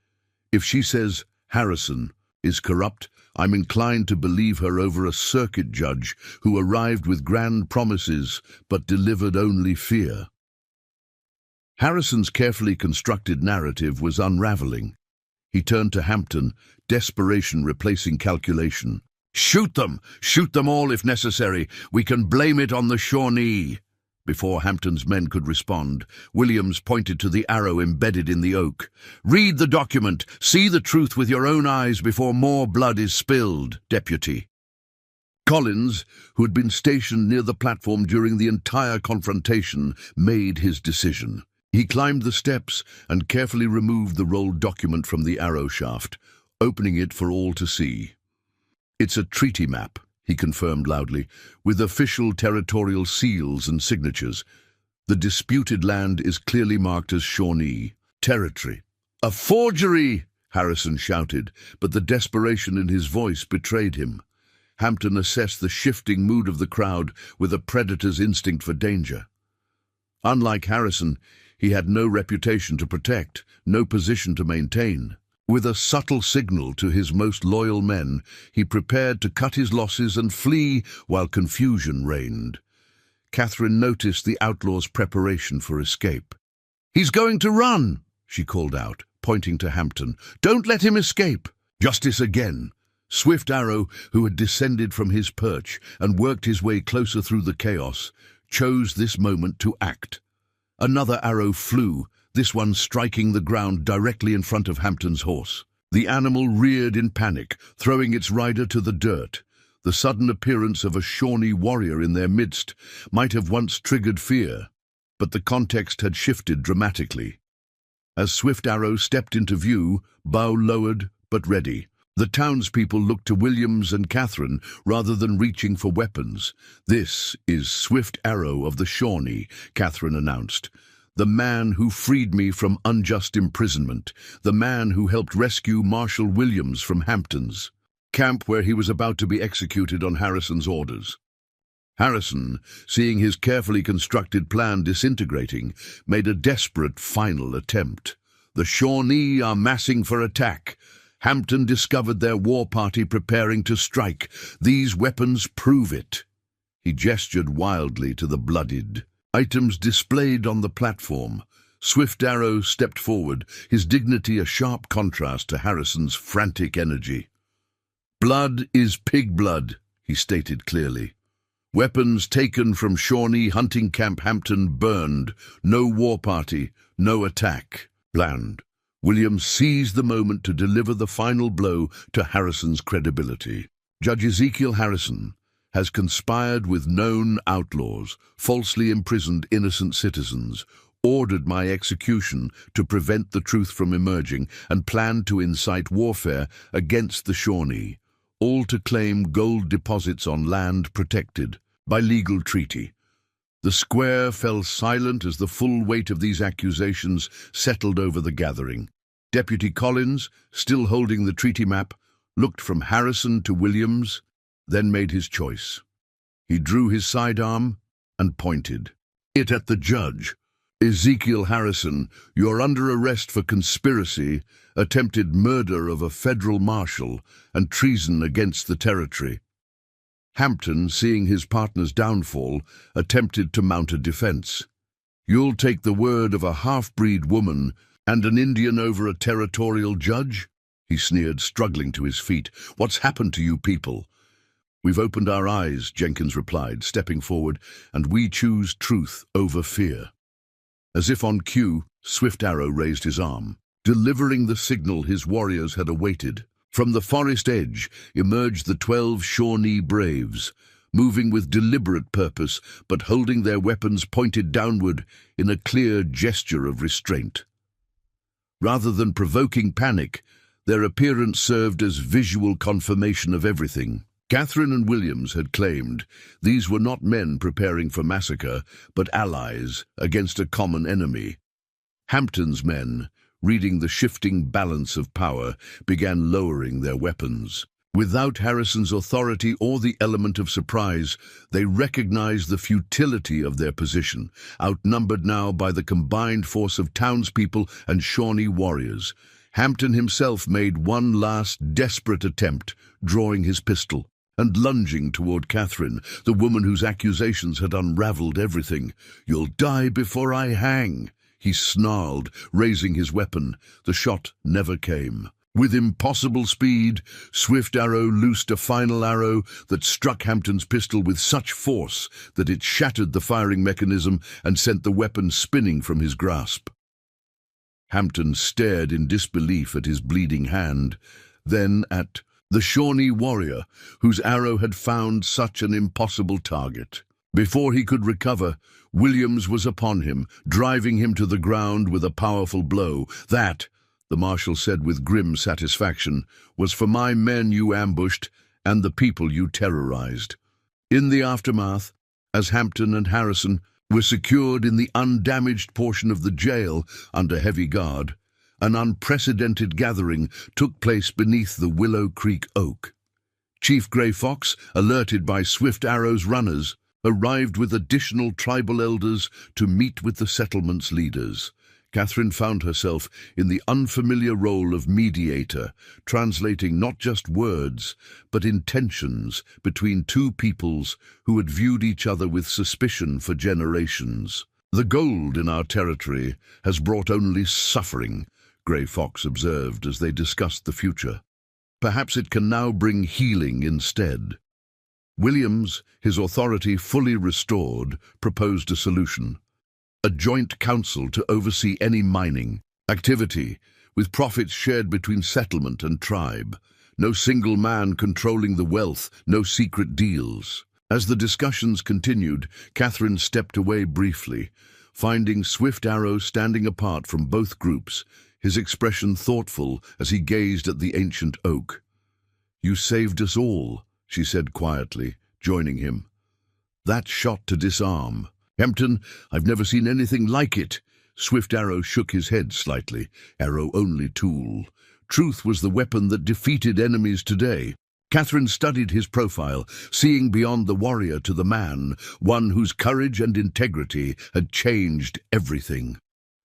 If she says Harrison is corrupt, I'm inclined to believe her over a circuit judge who arrived with grand promises but delivered only fear." Harrison's carefully constructed narrative was unraveling. He turned to Hampton, desperation replacing calculation. Shoot them all if necessary. We can blame it on the Shawnee." Before Hampton's men could respond, Williams pointed to the arrow embedded in the oak. "Read the document. See the truth with your own eyes before more blood is spilled, Deputy." Collins, who had been stationed near the platform during the entire confrontation, made his decision. He climbed the steps and carefully removed the rolled document from the arrow shaft, opening it for all to see. "It's a treaty map," he confirmed loudly, "with official territorial seals and signatures. The disputed land is clearly marked as Shawnee territory." "A forgery!" Harrison shouted, but the desperation in his voice betrayed him. Hampton assessed the shifting mood of the crowd with a predator's instinct for danger. Unlike Harrison, he had no reputation to protect, no position to maintain. With a subtle signal to his most loyal men, he prepared to cut his losses and flee while confusion reigned. Catherine noticed the outlaw's preparation for escape. "He's going to run!" she called out, pointing to Hampton. "Don't let him escape!" Justice again. Swift Arrow, who had descended from his perch and worked his way closer through the chaos, chose this moment to act. Another arrow flew, this one striking the ground directly in front of Hampton's horse. The animal reared in panic, throwing its rider to the dirt. The sudden appearance of a Shawnee warrior in their midst might have once triggered fear, but the context had shifted dramatically. As Swift Arrow stepped into view, bow lowered but ready, the townspeople looked to Williams and Catherine rather than reaching for weapons. "This is Swift Arrow of the Shawnee," Catherine announced. "The man who freed me from unjust imprisonment, the man who helped rescue Marshal Williams from Hampton's camp where he was about to be executed on Harrison's orders." Harrison, seeing his carefully constructed plan disintegrating, made a desperate final attempt. "The Shawnee are massing for attack. Hampton discovered their war party preparing to strike. These weapons prove it." He gestured wildly to the bloodied items displayed on the platform. Swift Arrow stepped forward, his dignity a sharp contrast to Harrison's frantic energy. "Blood is pig blood," he stated clearly. "Weapons taken from Shawnee hunting camp Hampton burned. No war party, no attack planned." Williams seized the moment to deliver the final blow to Harrison's credibility. "Judge Ezekiel Harrison has conspired with known outlaws, falsely imprisoned innocent citizens, ordered my execution to prevent the truth from emerging, and planned to incite warfare against the Shawnee, all to claim gold deposits on land protected by legal treaty." The square fell silent as the full weight of these accusations settled over the gathering. Deputy Collins, still holding the treaty map, looked from Harrison to Williams, then made his choice. He drew his sidearm and pointed it at the judge. "Ezekiel Harrison, you're under arrest for conspiracy, attempted murder of a federal marshal, and treason against the territory." Hampton, seeing his partner's downfall, attempted to mount a defense. "You'll take the word of a half-breed woman and an Indian over a territorial judge?" he sneered, struggling to his feet. "What's happened to you people?" "We've opened our eyes," Jenkins replied, stepping forward, "and we choose truth over fear." As if on cue, Swift Arrow raised his arm, delivering the signal his warriors had awaited. From the forest edge emerged the 12 Shawnee braves, moving with deliberate purpose, but holding their weapons pointed downward in a clear gesture of restraint. Rather than provoking panic, their appearance served as visual confirmation of everything. Catherine and Williams had claimed these were not men preparing for massacre, but allies against a common enemy. Hampton's men, reading the shifting balance of power, began lowering their weapons. Without Harrison's authority or the element of surprise, they recognized the futility of their position, outnumbered now by the combined force of townspeople and Shawnee warriors. Hampton himself made one last desperate attempt, drawing his pistol and lunging toward Catherine, the woman whose accusations had unraveled everything. "You'll die before I hang," he snarled, raising his weapon. The shot never came. With impossible speed, Swift Arrow loosed a final arrow that struck Hampton's pistol with such force that it shattered the firing mechanism and sent the weapon spinning from his grasp. Hampton stared in disbelief at his bleeding hand, then at the Shawnee warrior whose arrow had found such an impossible target. Before he could recover, Williams was upon him, driving him to the ground with a powerful blow. "That," the marshal said with grim satisfaction, "was for my men you ambushed and the people you terrorized." In the aftermath, as Hampton and Harrison were secured in the undamaged portion of the jail under heavy guard, an unprecedented gathering took place beneath the Willow Creek oak. Chief Gray Fox, alerted by Swift Arrow's runners, arrived with additional tribal elders to meet with the settlement's leaders. Catherine found herself in the unfamiliar role of mediator, translating not just words, but intentions between two peoples who had viewed each other with suspicion for generations. "The gold in our territory has brought only suffering," Gray Fox observed as they discussed the future. "Perhaps it can now bring healing instead." Williams, his authority fully restored, proposed a solution. A joint council to oversee any mining activity, with profits shared between settlement and tribe. No single man controlling the wealth, no secret deals. As the discussions continued, Catherine stepped away briefly, finding Swift Arrow standing apart from both groups, his expression thoughtful as he gazed at the ancient oak. "You saved us all," she said quietly, joining him. "That shot to disarm. Hampton, I've never seen anything like it." Swift Arrow shook his head slightly. "Arrow only tool. Truth was the weapon that defeated enemies today." Catherine studied his profile, seeing beyond the warrior to the man, one whose courage and integrity had changed everything.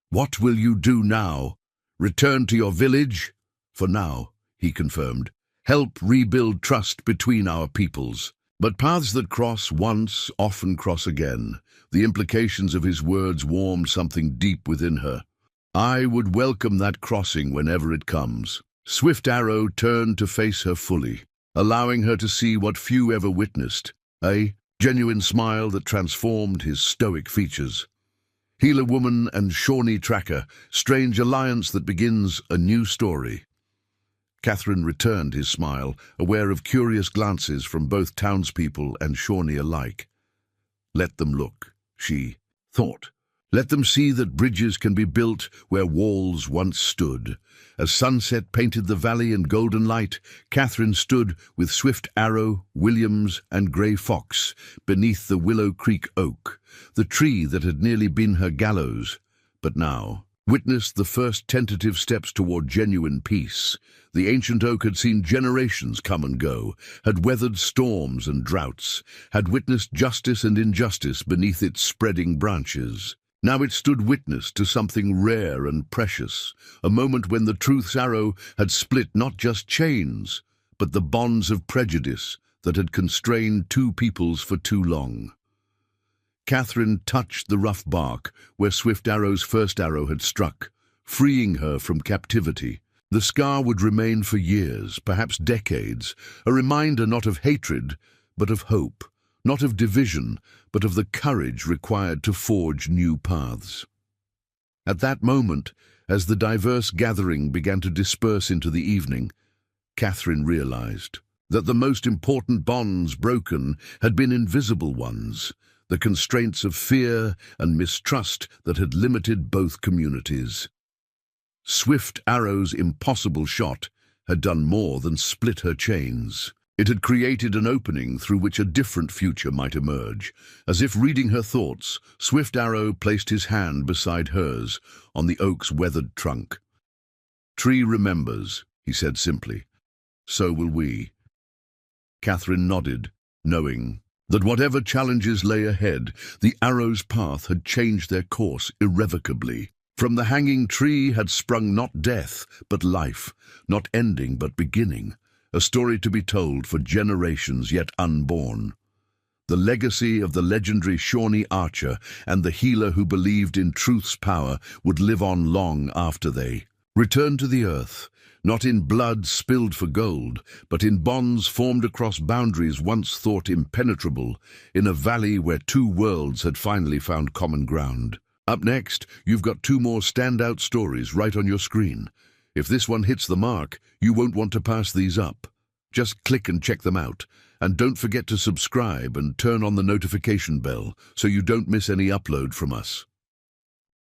"What will you do now? Return to your village?" "For now," he confirmed. "Help rebuild trust between our peoples." But paths that cross once often cross again. The implications of his words warmed something deep within her. "I would welcome that crossing whenever it comes." Swift Arrow turned to face her fully, allowing her to see what few ever witnessed, a genuine smile that transformed his stoic features. Healer woman and Shawnee tracker, strange alliance that begins a new story. Catherine returned his smile, aware of curious glances from both townspeople and Shawnee alike. "Let them look," she thought. "Let them see that bridges can be built where walls once stood." As sunset painted the valley in golden light, Catherine stood with Swift Arrow, Williams, and Gray Fox beneath the Willow Creek oak, the tree that had nearly been her gallows, but now witnessed the first tentative steps toward genuine peace. The ancient oak had seen generations come and go, had weathered storms and droughts, had witnessed justice and injustice beneath its spreading branches. Now it stood witness to something rare and precious, a moment when the truth's arrow had split not just chains, but the bonds of prejudice that had constrained two peoples for too long. Catherine touched the rough bark where Swift Arrow's first arrow had struck, freeing her from captivity. The scar would remain for years, perhaps decades, a reminder not of hatred, but of hope, not of division, but of the courage required to forge new paths. At that moment, as the diverse gathering began to disperse into the evening, Catherine realized that the most important bonds broken had been invisible ones, the constraints of fear and mistrust that had limited both communities. Swift Arrow's impossible shot had done more than split her chains. It had created an opening through which a different future might emerge. As if reading her thoughts, Swift Arrow placed his hand beside hers on the oak's weathered trunk. "Tree remembers," he said simply. "So will we." Catherine nodded, knowing that whatever challenges lay ahead, the arrow's path had changed their course irrevocably. From the hanging tree had sprung not death, but life, not ending, but beginning, a story to be told for generations yet unborn. The legacy of the legendary Shawnee archer and the healer who believed in truth's power would live on long after they returned to the earth, not in blood spilled for gold, but in bonds formed across boundaries once thought impenetrable, in a valley where two worlds had finally found common ground. Up next, you've got two more standout stories right on your screen. If this one hits the mark, you won't want to pass these up. Just click and check them out. And don't forget to subscribe and turn on the notification bell so you don't miss any upload from us.